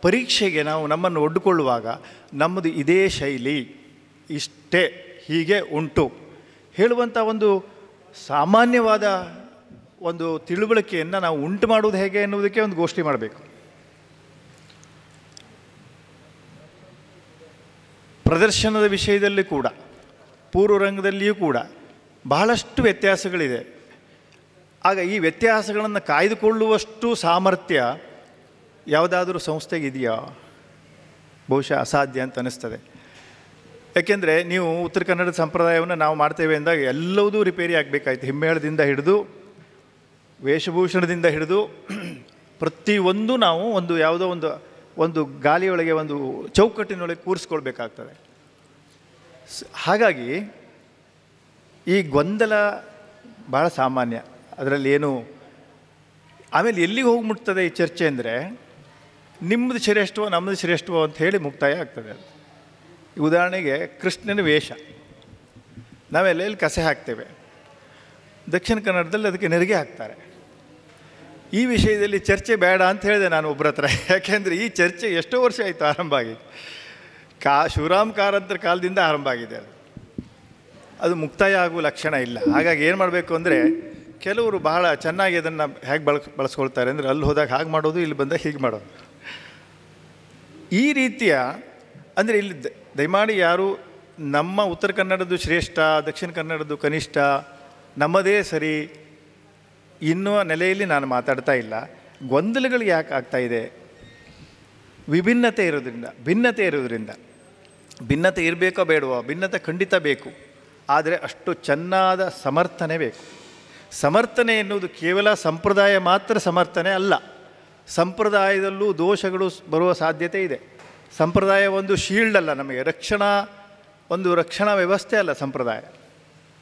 ಪರೀಕ್ಷೆಗೆ ನಾವು ನಮ್ಮನ್ನು ಒಡ್ಡಿಕೊಳ್ಳುವಾಗ ನಮ್ಮದು ಇದೇ ಶೈಲಿ, ಇಷ್ಟೇ, ಹೀಗೆ ಉಂಟು ಹೇಳುವಂಥ ಒಂದು ಸಾಮಾನ್ಯವಾದ ಒಂದು ತಿಳುವಳಿಕೆಯನ್ನು ನಾವು ಉಂಟು ಮಾಡುವುದು ಹೇಗೆ ಎನ್ನುವುದಕ್ಕೆ ಒಂದು ಗೋಷ್ಠಿ ಮಾಡಬೇಕು. ಪ್ರದರ್ಶನದ ವಿಷಯದಲ್ಲಿ ಕೂಡ, ಪೂರ್ವರಂಗದಲ್ಲಿಯೂ ಕೂಡ ಬಹಳಷ್ಟು ವ್ಯತ್ಯಾಸಗಳಿದೆ. ಆಗ ಈ ವ್ಯತ್ಯಾಸಗಳನ್ನು ಕಾಯ್ದುಕೊಳ್ಳುವಷ್ಟು ಸಾಮರ್ಥ್ಯ ಯಾವುದಾದ್ರೂ ಸಂಸ್ಥೆಗೆ ಇದೆಯಾ? ಬಹುಶಃ ಅಸಾಧ್ಯ ಅಂತ ಅನ್ನಿಸ್ತದೆ. ಯಾಕೆಂದರೆ ನೀವು ಉತ್ತರ ಕನ್ನಡದ ಸಂಪ್ರದಾಯವನ್ನು ನಾವು ಮಾಡ್ತೇವೆ ಅಂದಾಗ ಎಲ್ಲವೂ ರಿಪೇರಿ ಆಗಬೇಕಾಯ್ತು. ಹಿಮ್ಮೇಳದಿಂದ ಹಿಡಿದು ವೇಷಭೂಷಣದಿಂದ ಹಿಡಿದು ಪ್ರತಿಯೊಂದು ನಾವು ಒಂದು ಯಾವುದೋ ಒಂದು ಗಾಲಿಯೊಳಗೆ, ಒಂದು ಚೌಕಟ್ಟಿನೊಳಗೆ ಕೂರಿಸ್ಕೊಳ್ಬೇಕಾಗ್ತದೆ. ಹಾಗಾಗಿ ಈ ಗೊಂದಲ ಭಾಳ ಸಾಮಾನ್ಯ, ಅದರಲ್ಲಿ ಏನು. ಆಮೇಲೆ ಎಲ್ಲಿಗೆ ಹೋಗಿ ಮುಟ್ತದೆ ಈ ಚರ್ಚೆ ಅಂದರೆ, ನಿಮ್ಮದು ಶ್ರೇಷ್ಠವೋ ನಮ್ಮದು ಶ್ರೇಷ್ಠವೋ ಅಂತ ಹೇಳಿ ಮುಕ್ತಾಯ ಆಗ್ತದೆ ಅದು. ಉದಾಹರಣೆಗೆ ಕೃಷ್ಣನ ವೇಷ, ನಾವೆಲ್ಲ ಕಸೆ ಹಾಕ್ತೇವೆ, ದಕ್ಷಿಣ ಕನ್ನಡದಲ್ಲಿ ಅದಕ್ಕೆ ನೆರಿಗೆ ಹಾಕ್ತಾರೆ. ಈ ವಿಷಯದಲ್ಲಿ ಚರ್ಚೆ ಬೇಡ ಅಂತ ಹೇಳಿದೆ ನಾನು ಒಬ್ಬರ ಹತ್ರ. ಯಾಕೆಂದರೆ ಈ ಚರ್ಚೆ ಎಷ್ಟೋ ವರ್ಷ ಆಯಿತು ಆರಂಭ ಆಗಿ, ಶಿವರಾಮ್ ಕಾರಂತರ ಕಾಲದಿಂದ ಆರಂಭ ಆಗಿದೆ. ಅದು ಮುಕ್ತಾಯ ಆಗುವ ಲಕ್ಷಣ ಇಲ್ಲ. ಹಾಗಾಗಿ ಏನು ಮಾಡಬೇಕು ಅಂದರೆ, ಕೆಲವರು ಬಹಳ ಚೆನ್ನಾಗಿ ಅದನ್ನು ಹೇಗೆ ಬಳಸ್ಕೊಳ್ತಾರೆ ಅಂದರೆ, ಅಲ್ಲಿ ಹೋದಾಗ ಹಾಗೆ ಮಾಡೋದು, ಇಲ್ಲಿ ಬಂದಾಗ ಹೀಗೆ ಮಾಡೋದು. ಈ ರೀತಿಯ ಅಂದರೆ ಇಲ್ಲಿ ದಯಮಾಡಿ ಯಾರು ನಮ್ಮ ಉತ್ತರ ಕನ್ನಡದ್ದು ಶ್ರೇಷ್ಠ, ದಕ್ಷಿಣ ಕನ್ನಡದ್ದು ಕನಿಷ್ಠ, ನಮ್ಮದೇ ಸರಿ ಎನ್ನುವ ನೆಲೆಯಲ್ಲಿ ನಾನು ಮಾತಾಡ್ತಾ ಇಲ್ಲ. ಗೊಂದಲಗಳು ಯಾಕೆ ಆಗ್ತಾಯಿದೆ? ವಿಭಿನ್ನತೆ ಇರೋದ್ರಿಂದ, ಭಿನ್ನತೆ ಇರೋದ್ರಿಂದ. ಭಿನ್ನತೆ ಇರಬೇಕೋ ಬೇಡವೋ? ಭಿನ್ನತೆ ಖಂಡಿತ ಬೇಕು, ಆದರೆ ಅಷ್ಟು ಚೆನ್ನಾದ ಸಮರ್ಥನೆ ಬೇಕು. ಸಮರ್ಥನೆ ಎನ್ನುವುದು ಕೇವಲ ಸಂಪ್ರದಾಯ ಮಾತ್ರ ಸಮರ್ಥನೆ ಅಲ್ಲ. ಸಂಪ್ರದಾಯದಲ್ಲೂ ದೋಷಗಳು ಬರುವ ಸಾಧ್ಯತೆ ಇದೆ. ಸಂಪ್ರದಾಯ ಒಂದು ಶೀಲ್ಡ್ ಅಲ್ಲ, ನಮಗೆ ರಕ್ಷಣಾ ವ್ಯವಸ್ಥೆ ಅಲ್ಲ ಸಂಪ್ರದಾಯ.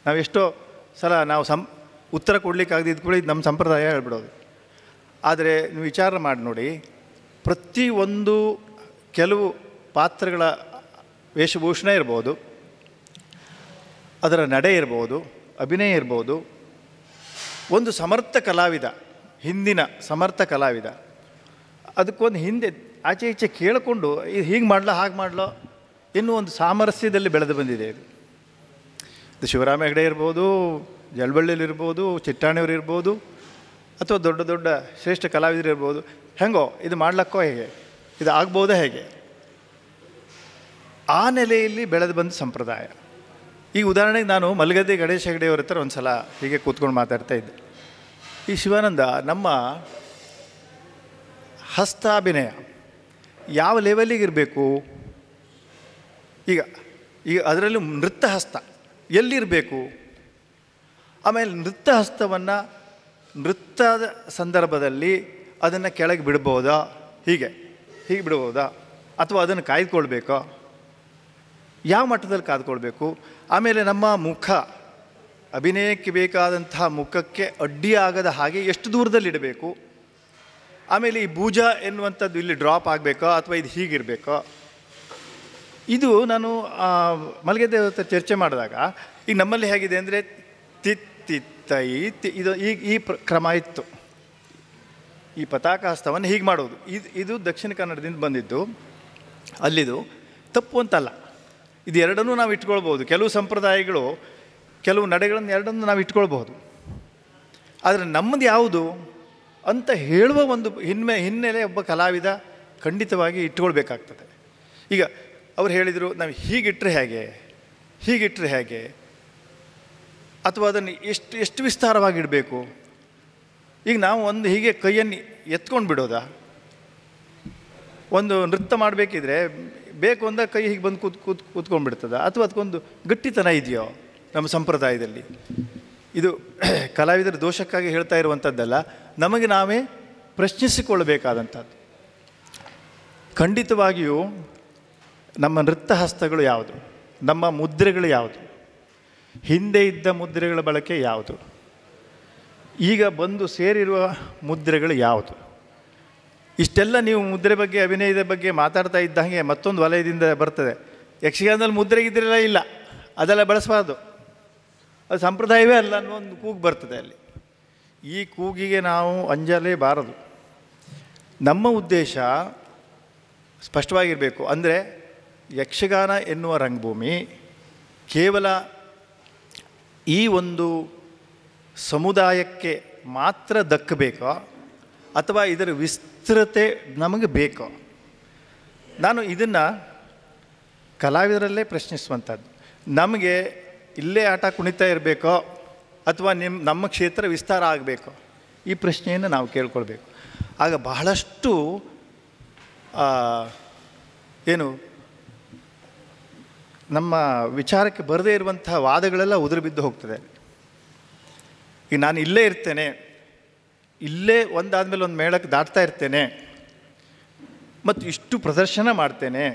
ನಾವೆಷ್ಟೋ ಸಲ ನಾವು ಉತ್ತರ ಕೊಡಲಿಕ್ಕಾಗದಿದ್ದು ಕೂಡ ಇದು ನಮ್ಮ ಸಂಪ್ರದಾಯ ಹೇಳ್ಬಿಡೋದು. ಆದರೆ ನೀವು ವಿಚಾರ ಮಾಡಿ ನೋಡಿ, ಪ್ರತಿಯೊಂದು ಕೆಲವು ಪಾತ್ರಗಳ ವೇಷಭೂಷಣ ಇರ್ಬೋದು, ಅದರ ನಡೆ ಇರ್ಬೋದು, ಅಭಿನಯ ಇರ್ಬೋದು. ಒಂದು ಸಮರ್ಥ ಕಲಾವಿದ, ಹಿಂದಿನ ಸಮರ್ಥ ಕಲಾವಿದ, ಅದಕ್ಕೊಂದು ಹಿಂದೆ ಆಚೆ ಈಚೆ ಕೇಳಿಕೊಂಡು ಇದು ಹೀಗೆ ಮಾಡಲೋ ಹಾಗೆ ಮಾಡಲೋ ಎನ್ನುವ ಒಂದು ಸಾಮರಸ್ಯದಲ್ಲಿ ಬೆಳೆದು ಬಂದಿದೆ ಇದು ಶಿವರಾಮ ಹೆಗಡೆ ಇರ್ಬೋದು, ಜಲಬಳ್ಳಿಲಿರ್ಬೋದು, ಚಿಟ್ಟಾಣಿಯವರು ಇರ್ಬೋದು, ಅಥವಾ ದೊಡ್ಡ ದೊಡ್ಡ ಶ್ರೇಷ್ಠ ಕಲಾವಿದರು ಇರ್ಬೋದು. ಹೆಂಗೋ ಇದು ಮಾಡ್ಲಕ್ಕೋ ಹೇಗೆ, ಇದು ಆಗ್ಬೋದಾ ಹೇಗೆ, ಆ ನೆಲೆಯಲ್ಲಿ ಬೆಳೆದು ಬಂದ ಸಂಪ್ರದಾಯ. ಈ ಉದಾಹರಣೆಗೆ ನಾನು ಮಲಗದ್ದೆ ಗಣೇಶ ಹೆಗಡೆಯವ್ರ ಹತ್ರ ಒಂದು ಸಲ ಹೀಗೆ ಕೂತ್ಕೊಂಡು ಮಾತಾಡ್ತಾ ಇದ್ದೆ. ಈ ಶಿವಾನಂದ, ನಮ್ಮ ಹಸ್ತಾಭಿನಯ ಯಾವ ಲೆವೆಲಿಗೆ ಇರಬೇಕು? ಈಗ ಅದರಲ್ಲಿ ನೃತ್ಯ ಹಸ್ತ ಎಲ್ಲಿರಬೇಕು? ಆಮೇಲೆ ನೃತ್ಯ ಹಸ್ತವನ್ನು ನೃತ್ಯದ ಸಂದರ್ಭದಲ್ಲಿ ಅದನ್ನು ಕೆಳಗೆ ಬಿಡ್ಬೋದಾ, ಹೀಗೆ ಬಿಡ್ಬೋದಾ, ಅಥವಾ ಅದನ್ನು ಕಾಯ್ದುಕೊಳ್ಬೇಕೋ? ಯಾವ ಮಟ್ಟದಲ್ಲಿ ಕಾದ್ಕೊಳ್ಬೇಕು? ಆಮೇಲೆ ನಮ್ಮ ಮುಖ, ಅಭಿನಯಕ್ಕೆ ಬೇಕಾದಂತಹ ಮುಖಕ್ಕೆ ಅಡ್ಡಿಯಾಗದ ಹಾಗೆ ಎಷ್ಟು ದೂರದಲ್ಲಿಡಬೇಕು? ಆಮೇಲೆ ಈ ಭುಜ ಎನ್ನುವಂಥದ್ದು ಇಲ್ಲಿ ಡ್ರಾಪ್ ಆಗಬೇಕೋ ಅಥವಾ ಇದು ಹೀಗಿರಬೇಕೋ? ಇದು ನಾನು ಮಲಗಿದ್ದೆ ಚರ್ಚೆ ಮಾಡಿದಾಗ, ಈಗ ನಮ್ಮಲ್ಲಿ ಹೇಗಿದೆ ಅಂದರೆ ತಿತ್ತೈ ಇದು ಈ ಕ್ರಮ ಇತ್ತು. ಈ ಪತಾಕ ಹಸ್ತವನ್ನು ಹೀಗೆ ಮಾಡೋದು, ಇದು ದಕ್ಷಿಣ ಕನ್ನಡದಿಂದ ಬಂದಿದ್ದು, ಅಲ್ಲಿದು ತಪ್ಪು ಅಂತಲ್ಲ. ಇದು ಎರಡನ್ನೂ ನಾವು ಇಟ್ಕೊಳ್ಬೋದು. ಕೆಲವು ಸಂಪ್ರದಾಯಗಳು, ಕೆಲವು ನಡೆಗಳನ್ನು ಎರಡನ್ನೂ ನಾವು ಇಟ್ಕೊಳ್ಬೋದು. ಆದರೆ ನಮ್ಮದು ಯಾವುದು ಅಂತ ಹೇಳುವ ಒಂದು ಹಿನ್ನೆಲೆ ಒಬ್ಬ ಕಲಾವಿದ ಖಂಡಿತವಾಗಿ ಇಟ್ಕೊಳ್ಬೇಕಾಗ್ತದೆ. ಈಗ ಅವ್ರು ಹೇಳಿದರು, ನಾವು ಹೀಗಿಟ್ಟರೆ ಹೇಗೆ, ಅಥವಾ ಅದನ್ನು ಎಷ್ಟು ವಿಸ್ತಾರವಾಗಿಡಬೇಕು? ಈಗ ನಾವು ಒಂದು ಹೀಗೆ ಕೈಯನ್ನು ಎತ್ಕೊಂಡು ಬಿಡೋದಾ? ಒಂದು ನೃತ್ಯ ಮಾಡಬೇಕಿದ್ರೆ ಬೇಕು ಅಂದಾಗ ಕೈ ಹೀಗೆ ಬಂದು ಕೂತ್ಕೊಂಡ್ಬಿಡ್ತದ, ಅಥವಾ ಅದಕ್ಕೊಂದು ಗಟ್ಟಿತನ ಇದೆಯೋ ನಮ್ಮ ಸಂಪ್ರದಾಯದಲ್ಲಿ? ಇದು ಕಲಾವಿದರ ದೋಷಕ್ಕಾಗಿ ಹೇಳ್ತಾ ಇರುವಂಥದ್ದಲ್ಲ, ನಮಗೆ ನಾವೇ ಪ್ರಶ್ನಿಸಿಕೊಳ್ಳಬೇಕಾದಂಥದ್ದು. ಖಂಡಿತವಾಗಿಯೂ ನಮ್ಮ ನೃತ್ಯ ಹಸ್ತಗಳು ಯಾವುದು, ನಮ್ಮ ಮುದ್ರೆಗಳು ಯಾವುದು, ಹಿಂದೆ ಇದ್ದ ಮುದ್ರೆಗಳ ಬಳಕೆ ಯಾವುದು, ಈಗ ಬಂದು ಸೇರಿರುವ ಮುದ್ರೆಗಳು ಯಾವುದು. ಇಷ್ಟೆಲ್ಲ ನೀವು ಮುದ್ರೆ ಬಗ್ಗೆ, ಅಭಿನಯದ ಬಗ್ಗೆ ಮಾತಾಡ್ತಾ ಇದ್ದಂಗೆ ಮತ್ತೊಂದು ವಲಯದಿಂದ ಬರ್ತದೆ. ಯಕ್ಷಗಾನದಲ್ಲಿ ಮುದ್ರೆಗಿದ್ರೆಲ್ಲ ಇಲ್ಲ, ಅದೆಲ್ಲ ಬಳಸಬಾರ್ದು, ಅದು ಸಂಪ್ರದಾಯವೇ ಅಲ್ಲ ಅನ್ನೋ ಒಂದು ಕೂಗು ಬರ್ತದೆ ಅಲ್ಲಿ. ಈ ಕೂಗಿಗೆ ನಾವು ಅಂಜಲೇಬಾರದು. ನಮ್ಮ ಉದ್ದೇಶ ಸ್ಪಷ್ಟವಾಗಿರಬೇಕು. ಅಂದರೆ ಯಕ್ಷಗಾನ ಎನ್ನುವ ರಂಗಭೂಮಿ ಕೇವಲ ಈ ಒಂದು ಸಮುದಾಯಕ್ಕೆ ಮಾತ್ರ ದಕ್ಕಬೇಕೋ ಅಥವಾ ಇದರ ವಿಸ್ತೃತೆ ನಮಗೆ ಬೇಕೋ? ನಾನು ಇದನ್ನು ಕಲಾವಿದರಲ್ಲೇ ಪ್ರಶ್ನಿಸುವಂಥದ್ದು. ನಮಗೆ ಇಲ್ಲೇ ಆಟ ಕುಣಿತಾ ಇರಬೇಕೋ ಅಥವಾ ನಮ್ಮ ಕ್ಷೇತ್ರ ವಿಸ್ತಾರ ಆಗಬೇಕೋ? ಈ ಪ್ರಶ್ನೆಯನ್ನು ನಾವು ಕೇಳ್ಕೊಳ್ಬೇಕು. ಆಗ ಬಹಳಷ್ಟು ನಮ್ಮ ವಿಚಾರಕ್ಕೆ ಬರದೇ ಇರುವಂತಹ ವಾದಗಳೆಲ್ಲ ಉದುರು ಬಿದ್ದು ಹೋಗ್ತದೆ. ಈಗ ನಾನು ಇಲ್ಲೇ ಇರ್ತೇನೆ, ಇಲ್ಲೇ ಒಂದಾದಮೇಲೆ ಒಂದು ಮೇಳಕ್ಕೆ ದಾಟ್ತಾ ಇರ್ತೇನೆ ಮತ್ತು ಇಷ್ಟು ಪ್ರದರ್ಶನ ಮಾಡ್ತೇನೆ.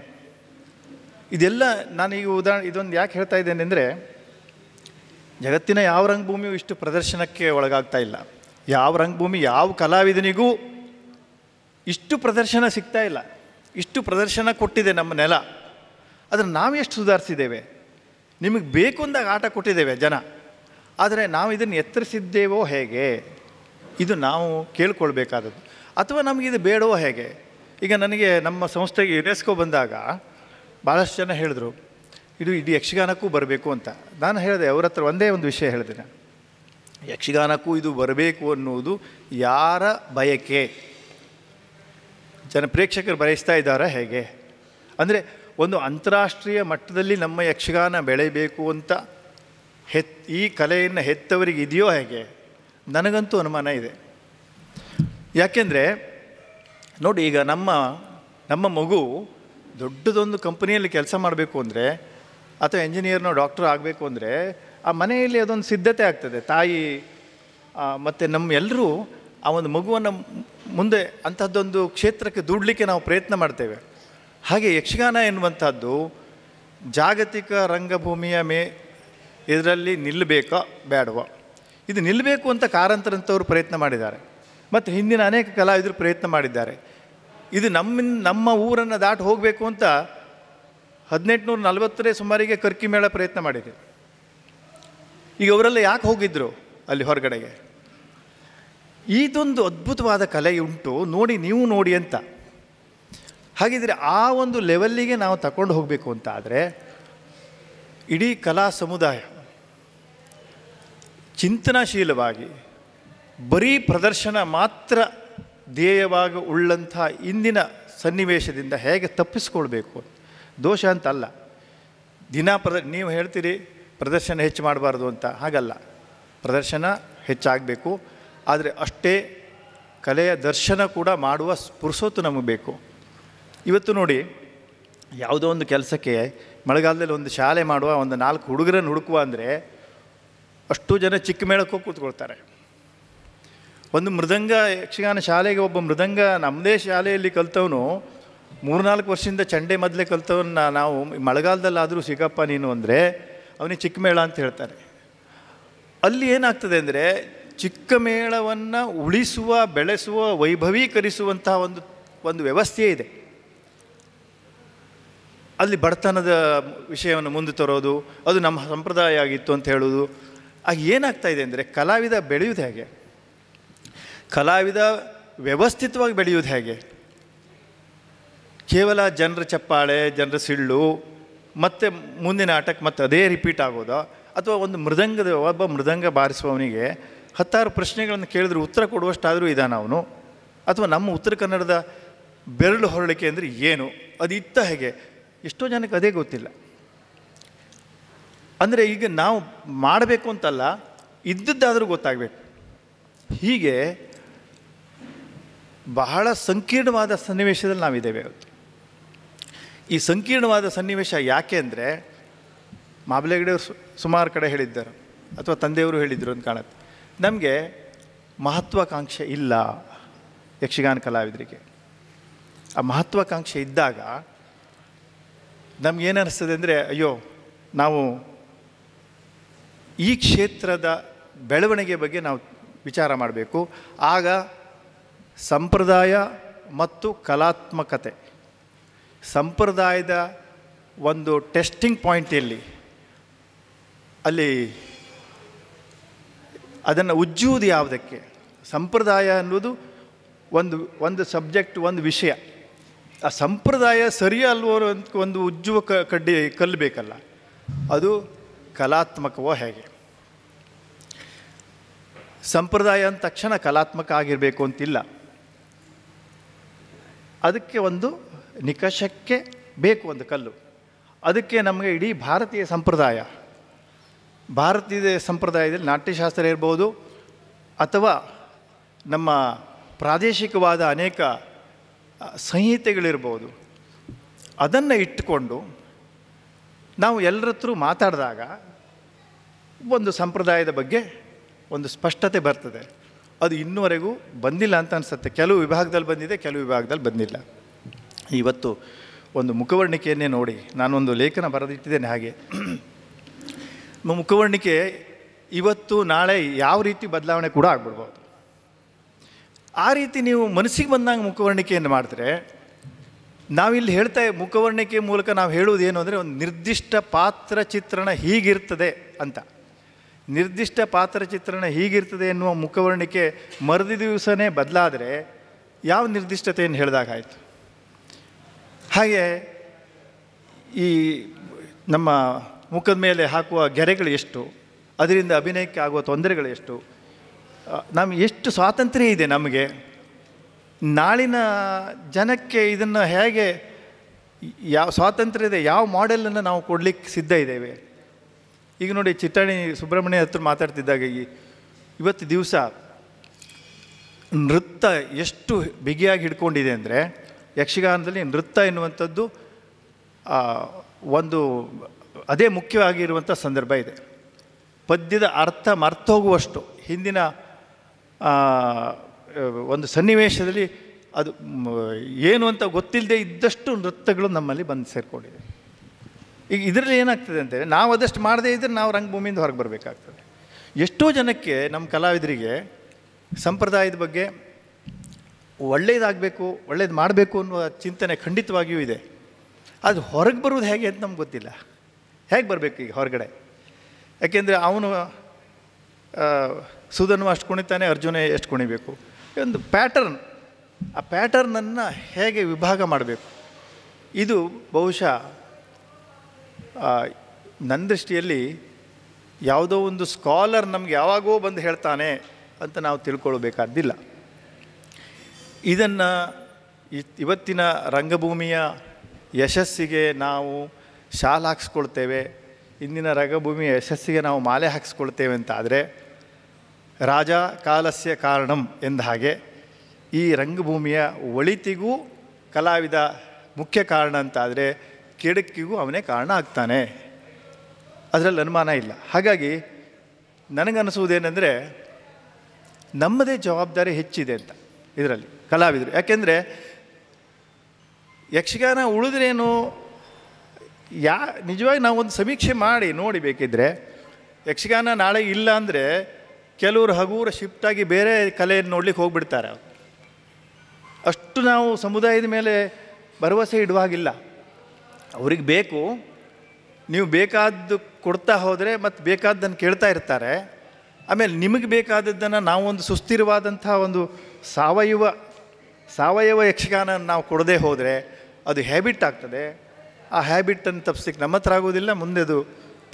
ಇದೆಲ್ಲ ನಾನೀಗ ಇದೊಂದು ಯಾಕೆ ಹೇಳ್ತಾ ಇದ್ದೇನೆ ಅಂದರೆ, ಜಗತ್ತಿನ ಯಾವ ರಂಗಭೂಮಿಯೂ ಇಷ್ಟು ಪ್ರದರ್ಶನಕ್ಕೆ ಒಳಗಾಗ್ತಾ ಇಲ್ಲ. ಯಾವ ರಂಗಭೂಮಿ, ಯಾವ ಕಲಾವಿದನಿಗೂ ಇಷ್ಟು ಪ್ರದರ್ಶನ ಸಿಗ್ತಾ ಇಲ್ಲ. ಇಷ್ಟು ಪ್ರದರ್ಶನ ಕೊಟ್ಟಿದೆ ನಮ್ಮ ನೆಲ. ಆದರೆ ನಾವು ಎಷ್ಟು ಸುಧಾರಿಸಿದ್ದೇವೆ? ನಿಮಗೆ ಬೇಕು ಅಂದಾಗ ಆಟ ಕೊಟ್ಟಿದ್ದೇವೆ ಜನ, ಆದರೆ ನಾವು ಇದನ್ನು ಎತ್ತರಿಸಿದ್ದೇವೋ ಹೇಗೆ? ಇದು ನಾವು ಕೇಳ್ಕೊಳ್ಬೇಕಾದದ್ದು. ಅಥವಾ ನಮಗಿದು ಬೇಡವೋ ಹೇಗೆ? ಈಗ ನನಗೆ ನಮ್ಮ ಸಂಸ್ಥೆಗೆ ಯುನೆಸ್ಕೋ ಬಂದಾಗ ಭಾಳಷ್ಟು ಜನ ಹೇಳಿದ್ರು ಇದು ಇಡೀ ಯಕ್ಷಗಾನಕ್ಕೂ ಬರಬೇಕು ಅಂತ. ನಾನು ಹೇಳಿದೆ, ಅವ್ರ ಹತ್ರ ಒಂದೇ ಒಂದು ವಿಷಯ ಹೇಳಿದೆ, ಯಕ್ಷಗಾನಕ್ಕೂ ಇದು ಬರಬೇಕು ಅನ್ನುವುದು ಯಾರ ಬಯಕೆ? ಪ್ರೇಕ್ಷಕರು ಬಯಸ್ತಾ ಇದ್ದಾರಾ ಹೇಗೆ? ಅಂದರೆ ಒಂದು ಅಂತಾರಾಷ್ಟ್ರೀಯ ಮಟ್ಟದಲ್ಲಿ ನಮ್ಮ ಯಕ್ಷಗಾನ ಬೆಳೆಯಬೇಕು ಅಂತ ಈ ಕಲೆಯನ್ನು ಹೆತ್ತವರಿಗೆ ಇದೆಯೋ ಹೇಗೆ? ನನಗಂತೂ ಅನುಮಾನ ಇದೆ. ಯಾಕೆಂದರೆ ನೋಡಿ, ಈಗ ನಮ್ಮ ಮಗು ದೊಡ್ಡದೊಂದು ಕಂಪನಿಯಲ್ಲಿ ಕೆಲಸ ಮಾಡಬೇಕು ಅಂದರೆ ಅಥವಾ ಇಂಜಿನಿಯರ್ನೋ ಡಾಕ್ಟ್ರು ಆಗಬೇಕು ಅಂದರೆ ಆ ಮನೆಯಲ್ಲಿ ಅದೊಂದು ಸಿದ್ಧತೆ ಆಗ್ತದೆ. ತಾಯಿ ಮತ್ತು ಎಲ್ಲರೂ ಆ ಒಂದು ಮಗುವನ್ನು ಮುಂದೆ ಅಂಥದ್ದೊಂದು ಕ್ಷೇತ್ರಕ್ಕೆ ದುಡ್ಲಿಕ್ಕೆ ನಾವು ಪ್ರಯತ್ನ ಮಾಡ್ತೇವೆ. ಹಾಗೆ ಯಕ್ಷಗಾನ ಎನ್ನುವಂಥದ್ದು ಜಾಗತಿಕ ರಂಗಭೂಮಿಯ ಇದರಲ್ಲಿ ನಿಲ್ಲಬೇಕೋ ಬೇಡವೋ? ಇದು ನಿಲ್ಲಬೇಕು ಅಂತ ಕಾರಂತರಂಥವ್ರು ಪ್ರಯತ್ನ ಮಾಡಿದ್ದಾರೆ ಮತ್ತು ಹಿಂದಿನ ಅನೇಕ ಕಲಾವಿದರು ಪ್ರಯತ್ನ ಮಾಡಿದ್ದಾರೆ. ಇದು ನಮ್ಮ ಊರನ್ನು ದಾಟಿ ಹೋಗಬೇಕು ಅಂತ 1840 ಸುಮಾರಿಗೆ ಕರ್ಕಿ ಮೇಳ ಪ್ರಯತ್ನ ಮಾಡಿದೆ. ಈಗ ಅವರೆಲ್ಲ ಯಾಕೆ ಹೋಗಿದ್ರು ಅಲ್ಲಿ ಹೊರಗಡೆಗೆ? ಇದೊಂದು ಅದ್ಭುತವಾದ ಕಲೆ ಉಂಟು, ನೀವು ನೋಡಿ ಅಂತ. ಹಾಗಿದ್ರೆ ಆ ಒಂದು ಲೆವೆಲ್ಲಿಗೆ ನಾವು ತಗೊಂಡು ಹೋಗಬೇಕು ಅಂತ ಆದರೆ ಇಡೀ ಕಲಾ ಸಮುದಾಯ ಚಿಂತನಾಶೀಲವಾಗಿ ಬರೀ ಪ್ರದರ್ಶನ ಮಾತ್ರ ಧ್ಯೇಯವಾಗಿ ಉಳ್ಳಂಥ ಇಂದಿನ ಸನ್ನಿವೇಶದಿಂದ ಹೇಗೆ ತಪ್ಪಿಸ್ಕೊಳ್ಬೇಕು? ದೋಷ ಅಂತಲ್ಲ. ನೀವು ಹೇಳ್ತೀರಿ ಪ್ರದರ್ಶನ ಹೆಚ್ಚು ಮಾಡಬಾರ್ದು ಅಂತ. ಹಾಗಲ್ಲ, ಪ್ರದರ್ಶನ ಹೆಚ್ಚಾಗಬೇಕು, ಆದರೆ ಅಷ್ಟೇ ಕಲೆಯ ದರ್ಶನ ಕೂಡ ಮಾಡುವ ಪುರುಸೊತ್ತು ನಮಗೆ ಬೇಕು. ಇವತ್ತು ನೋಡಿ, ಯಾವುದೋ ಒಂದು ಕೆಲಸಕ್ಕೆ ಮಳೆಗಾಲದಲ್ಲಿ ಒಂದು ಶಾಲೆ ಮಾಡುವ, ಒಂದು 4 ಹುಡುಗರನ್ನು ಹುಡುಕುವ ಅಂದರೆ ಅಷ್ಟು ಜನ ಚಿಕ್ಕ ಮೇಳಕ್ಕೆ ಹೋಗಿ ಕೂತ್ಕೊಳ್ತಾರೆ. ಒಂದು ಮೃದಂಗ ಯಕ್ಷಗಾನ ಶಾಲೆಗೆ ಒಬ್ಬ ಮೃದಂಗ ನಮ್ಮದೇ ಶಾಲೆಯಲ್ಲಿ ಕಲಿತವನು 3-4 ವರ್ಷದಿಂದ ಚಂಡೆ ಮೊದಲೇ ಕಲಿತವನ್ನ ನಾವು ಮಳೆಗಾಲದಲ್ಲಾದರೂ ಸಿಗಪ್ಪ ನೀನು ಅಂದರೆ ಅವನಿಗೆ ಚಿಕ್ಕ ಮೇಳ ಅಂತ ಹೇಳ್ತಾರೆ. ಅಲ್ಲಿ ಏನಾಗ್ತದೆ ಅಂದರೆ ಚಿಕ್ಕ ಮೇಳವನ್ನು ಉಳಿಸುವ, ಬೆಳೆಸುವ, ವೈಭವೀಕರಿಸುವಂಥ ಒಂದು ವ್ಯವಸ್ಥೆ ಇದೆ. ಅಲ್ಲಿ ಬಡತನದ ವಿಷಯವನ್ನು ಮುಂದೆ ತರೋದು, ಅದು ನಮ್ಮ ಸಂಪ್ರದಾಯ ಆಗಿತ್ತು ಅಂತ ಹೇಳೋದು. ಆಗ ಏನಾಗ್ತಾ ಇದೆ ಅಂದರೆ ಕಲಾವಿದ ಬೆಳೆಯೋದು ಹೇಗೆ? ಕಲಾವಿದ ವ್ಯವಸ್ಥಿತವಾಗಿ ಬೆಳೆಯೋದು ಹೇಗೆ? ಕೇವಲ ಜನರ ಚಪ್ಪಾಳೆ, ಜನರ ಸಿಳ್ಳು, ಮತ್ತು ಮುಂದಿನ ಆಟಕ್ಕೆ ಮತ್ತೆ ಅದೇ ರಿಪೀಟ್ ಆಗೋದು? ಅಥವಾ ಒಬ್ಬ ಮೃದಂಗ ಬಾರಿಸುವವನಿಗೆ 10 ಪ್ರಶ್ನೆಗಳನ್ನು ಕೇಳಿದ್ರೆ ಉತ್ತರ ಕೊಡುವಷ್ಟಾದರೂ ಇದ್ದಾನೆ ಅವನು? ಅಥವಾ ನಮ್ಮ ಉತ್ತರ ಕನ್ನಡದ ಬೆರಳು ಹೊರಳಿಕೆ ಅಂದರೆ ಏನು, ಅದು ಇತ್ತ ಹೇಗೆ? ಎಷ್ಟೋ ಜನಕ್ಕೆ ಅದೇ ಗೊತ್ತಿಲ್ಲ. ಅಂದರೆ ಈಗ ನಾವು ಮಾಡಬೇಕು ಅಂತಲ್ಲ, ಇದ್ದದ್ದಾದರೂ ಗೊತ್ತಾಗಬೇಕು. ಹೀಗೆ ಬಹಳ ಸಂಕೀರ್ಣವಾದ ಸನ್ನಿವೇಶದಲ್ಲಿ ನಾವಿದ್ದೇವೆ ಇವತ್ತು. ಈ ಸಂಕೀರ್ಣವಾದ ಸನ್ನಿವೇಶ ಯಾಕೆ ಅಂದರೆ ಮಾಬಲೇಗಡೆಯವರು ಸುಮಾರು ಕಡೆ ಹೇಳಿದ್ದಾರೆ, ಅಥವಾ ತಂದೆಯವರು ಹೇಳಿದರು ಅಂತ ಕಾಣುತ್ತೆ. ನಮಗೆ ಮಹತ್ವಾಕಾಂಕ್ಷೆ ಇಲ್ಲ ಯಕ್ಷಗಾನ ಕಲಾವಿದರಿಗೆ. ಆ ಮಹತ್ವಾಕಾಂಕ್ಷೆ ಇದ್ದಾಗ ನಮಗೇನು ಅನ್ನಿಸ್ತದೆ ಅಂದರೆ, ಅಯ್ಯೋ ನಾವು ಈ ಕ್ಷೇತ್ರದ ಬೆಳವಣಿಗೆ ಬಗ್ಗೆ ನಾವು ವಿಚಾರ ಮಾಡಬೇಕು. ಆಗ ಸಂಪ್ರದಾಯ ಮತ್ತು ಕಲಾತ್ಮಕತೆ, ಸಂಪ್ರದಾಯದ ಒಂದು ಟೆಸ್ಟಿಂಗ್ ಪಾಯಿಂಟ್ ಎಲ್ಲಿ, ಅಲ್ಲಿ ಅದನ್ನು ಉಜ್ಜುವುದು ಯಾವುದಕ್ಕೆ? ಸಂಪ್ರದಾಯ ಅನ್ನೋದು ಒಂದು ಸಬ್ಜೆಕ್ಟ್, ಒಂದು ವಿಷಯ. ಆ ಸಂಪ್ರದಾಯ ಸರಿ ಅಲ್ವೋ ಅಂತ ಒಂದು ಉಜ್ಜುವ ಕಲ್ಲು ಬೇಕಲ್ಲ, ಅದು ಕಲಾತ್ಮಕವೋ ಹೇಗೆ? ಸಂಪ್ರದಾಯ ಅಂದ ತಕ್ಷಣ ಕಲಾತ್ಮಕ ಆಗಿರಬೇಕು ಅಂತಿಲ್ಲ. ಅದಕ್ಕೆ ಒಂದು ನಿಕಷಕ್ಕೆ ಬೇಕು ಒಂದು ಕಲ್ಲು. ಅದಕ್ಕೆ ನಮಗೆ ಇಡೀ ಭಾರತೀಯ ಸಂಪ್ರದಾಯದಲ್ಲಿ ನಾಟ್ಯಶಾಸ್ತ್ರ ಇರ್ಬೋದು, ಅಥವಾ ನಮ್ಮ ಪ್ರಾದೇಶಿಕವಾದ ಅನೇಕ ಸಂಹಿತೆಗಳಿರ್ಬೋದು, ಅದನ್ನು ಇಟ್ಟುಕೊಂಡು ನಾವು ಎಲ್ಲರ ಹತ್ರ ಮಾತಾಡಿದಾಗ ಒಂದು ಸಂಪ್ರದಾಯದ ಬಗ್ಗೆ ಒಂದು ಸ್ಪಷ್ಟತೆ ಬರ್ತದೆ. ಅದು ಇನ್ನೂವರೆಗೂ ಬಂದಿಲ್ಲ ಅಂತ ಅನಿಸುತ್ತೆ. ಕೆಲವು ವಿಭಾಗದಲ್ಲಿ ಬಂದಿದೆ, ಕೆಲವು ವಿಭಾಗದಲ್ಲಿ ಬಂದಿಲ್ಲ. ಇವತ್ತು ಒಂದು ಮುಖವರ್ಣಿಕೆಯನ್ನೇ ನೋಡಿ, ನಾನೊಂದು ಲೇಖನ ಬರೆದಿಟ್ಟಿದ್ದೇನೆ. ಹಾಗೆ ಮುಖವರ್ಣಿಕೆ ಇವತ್ತು ನಾಳೆ ಯಾವ ರೀತಿ ಬದಲಾವಣೆ ಕೂಡ ಆಗ್ಬಿಡ್ಬೋದು. ಆ ರೀತಿ ನೀವು ಮನಸ್ಸಿಗೆ ಬಂದಾಗ ಮುಖವರ್ಣಿಕೆಯನ್ನು ಮಾಡಿದ್ರೆ, ನಾವಿಲ್ಲಿ ಮುಖವರ್ಣಿಕೆ ಮೂಲಕ ನಾವು ಹೇಳುವುದೇನು ಅಂದರೆ, ಒಂದು ನಿರ್ದಿಷ್ಟ ಪಾತ್ರ ಚಿತ್ರಣ ಹೀಗಿರ್ತದೆ ಅಂತ. ನಿರ್ದಿಷ್ಟ ಪಾತ್ರ ಚಿತ್ರಣ ಹೀಗಿರ್ತದೆ ಎನ್ನುವ ಮುಖವರ್ಣಿಕೆ ಮರುದಿ ದಿವಸನೇ ಬದಲಾದರೆ ಯಾವ ನಿರ್ದಿಷ್ಟತೆಯನ್ನು ಹೇಳಿದಾಗಾಯಿತು? ಹಾಗೆ ಈ ನಮ್ಮ ಮುಖದ ಮೇಲೆ ಹಾಕುವ ಗೆರೆಗಳು ಎಷ್ಟು, ಅದರಿಂದ ಅಭಿನಯಕ್ಕೆ ಆಗುವ ತೊಂದರೆಗಳು ಎಷ್ಟು, ನಮಗೆ ಎಷ್ಟು ಸ್ವಾತಂತ್ರ್ಯ ಇದೆ ನಮಗೆ, ನಾಳಿನ ಜನಕ್ಕೆ ಇದನ್ನು ಹೇಗೆ ಯಾವ ಸ್ವಾತಂತ್ರ್ಯ ಇದೆ, ಯಾವ ಮಾಡೆಲನ್ನು ನಾವು ಕೊಡಲಿಕ್ಕೆ ಸಿದ್ಧ ಇದ್ದೇವೆ. ಈಗ ನೋಡಿ, ಚಿಟ್ಟಾಣಿ ಸುಬ್ರಹ್ಮಣ್ಯ ಹತ್ರ ಮಾತಾಡ್ತಿದ್ದಾಗ ಇವತ್ತು ದಿವಸ ನೃತ್ಯ ಎಷ್ಟು ಬಿಗಿಯಾಗಿ ಹಿಡ್ಕೊಂಡಿದೆ ಅಂದರೆ, ಯಕ್ಷಗಾನದಲ್ಲಿ ನೃತ್ಯ ಎನ್ನುವಂಥದ್ದು ಒಂದು ಅದೇ ಮುಖ್ಯವಾಗಿರುವಂಥ ಸಂದರ್ಭ ಇದೆ. ಪದ್ಯದ ಅರ್ಥ ಮರ್ತೋಗುವಷ್ಟು ಹಿಂದಿನ ಒಂದು ಸನ್ನಿವೇಶದಲ್ಲಿ ಅದು ಏನು ಅಂತ ಗೊತ್ತಿಲ್ಲದೆ ಇದ್ದಷ್ಟು ನೃತ್ಯಗಳು ನಮ್ಮಲ್ಲಿ ಬಂದು ಸೇರಿಕೊಂಡಿದೆ. ಈಗ ಇದರಲ್ಲಿ ಏನಾಗ್ತದೆ ಅಂತೇಳಿ, ನಾವು ಅದಷ್ಟು ಮಾಡದೇ ಇದ್ದರೆ ನಾವು ರಂಗಭೂಮಿಯಿಂದ ಹೊರಗೆ ಬರಬೇಕಾಗ್ತದೆ. ಎಷ್ಟೋ ಜನಕ್ಕೆ, ನಮ್ಮ ಕಲಾವಿದರಿಗೆ ಸಂಪ್ರದಾಯದ ಬಗ್ಗೆ ಒಳ್ಳೆಯದಾಗಬೇಕು, ಒಳ್ಳೇದು ಮಾಡಬೇಕು ಅನ್ನುವ ಚಿಂತನೆ ಖಂಡಿತವಾಗಿಯೂ ಇದೆ. ಅದು ಹೊರಗೆ ಬರೋದು ಹೇಗೆ ಅಂತ ನಮ್ಗೆ ಗೊತ್ತಿಲ್ಲ. ಹೇಗೆ ಬರಬೇಕು ಈಗ ಹೊರಗಡೆ? ಯಾಕೆಂದರೆ ಅವನು ಸುಧನು ಅಷ್ಟು ಕುಣಿತಾನೆ, ಅರ್ಜುನ ಎಷ್ಟು ಕುಣಿಬೇಕು, ಒಂದು ಪ್ಯಾಟರ್ನ್. ಆ ಪ್ಯಾಟರ್ನನ್ನು ಹೇಗೆ ವಿಭಾಗ ಮಾಡಬೇಕು, ಇದು ಬಹುಶಃ ನನ್ನ ದೃಷ್ಟಿಯಲ್ಲಿ ಯಾವುದೋ ಒಂದು ಸ್ಕಾಲರ್ ನಮ್ಗೆ ಯಾವಾಗೋ ಬಂದು ಹೇಳ್ತಾನೆ ಅಂತ ನಾವು ತಿಳ್ಕೊಳ್ಬೇಕಾದ್ದಿಲ್ಲ. ಇದನ್ನು ಇವತ್ತಿನ ರಂಗಭೂಮಿಯ ಯಶಸ್ಸಿಗೆ ನಾವು ಶಾಲ್ ಹಾಕ್ಸ್ಕೊಳ್ತೇವೆ, ಇಂದಿನ ರಂಗಭೂಮಿಯ ಯಶಸ್ಸಿಗೆ ನಾವು ಮಾಲೆ ಹಾಕ್ಸ್ಕೊಳ್ತೇವೆ ಅಂತ ಆದರೆ, ರಾಜ ಕಾಲಸ್ಯ ಕಾರಣಂ ಎಂದ ಹಾಗೆ ಈ ರಂಗಭೂಮಿಯ ಒಳಿತಿಗೂ ಕಲಾವಿದ ಮುಖ್ಯ ಕಾರಣ ಅಂತಾದರೆ, ಕೆಡಕಿಗೂ ಅವನೇ ಕಾರಣ ಆಗ್ತಾನೆ, ಅದರಲ್ಲಿ ಅನುಮಾನ ಇಲ್ಲ. ಹಾಗಾಗಿ ನನಗನ್ನಿಸುವುದೇನೆಂದರೆ, ನಮ್ಮದೇ ಜವಾಬ್ದಾರಿ ಹೆಚ್ಚಿದೆ ಅಂತ ಇದರಲ್ಲಿ ಕಲಾವಿದರು. ಯಾಕೆಂದರೆ ಯಕ್ಷಗಾನ ಉಳಿದ್ರೇನು, ನಿಜವಾಗಿ ನಾವು ಒಂದು ಸಮೀಕ್ಷೆ ಮಾಡಿ ನೋಡಿ ಬೇಕಿದ್ದರೆ, ಯಕ್ಷಗಾನ ನಾಳೆ ಇಲ್ಲ ಅಂದರೆ ಕೆಲವರು ಹಗೂರ ಶಿಫ್ಟಾಗಿ ಬೇರೆ ಕಲೆಯನ್ನು ನೋಡ್ಲಿಕ್ಕೆ ಹೋಗ್ಬಿಡ್ತಾರೆ. ಅಷ್ಟು ನಾವು ಸಮುದಾಯದ ಮೇಲೆ ಭರವಸೆ ಇಡುವಾಗಿಲ್ಲ. ಅವ್ರಿಗೆ ಬೇಕು, ನೀವು ಬೇಕಾದ್ದು ಕೊಡ್ತಾ ಹೋದರೆ ಮತ್ತು ಬೇಕಾದ್ದನ್ನು ಕೇಳ್ತಾ ಇರ್ತಾರೆ. ಆಮೇಲೆ ನಿಮಗೆ ಬೇಕಾದದ್ದನ್ನು ನಾವೊಂದು ಸುಸ್ಥಿರವಾದಂಥ ಒಂದು ಸಾವಯವ ಯಕ್ಷಗಾನ ನಾವು ಕೊಡದೇ ಹೋದರೆ ಅದು ಹ್ಯಾಬಿಟ್ ಆಗ್ತದೆ. ಆ ಹ್ಯಾಬಿಟನ್ನು ತಪ್ಪಿಸ್ಲಿಕ್ಕೆ ನಮ್ಮ ಹತ್ರ ಆಗೋದಿಲ್ಲ, ಮುಂದೆ ಅದು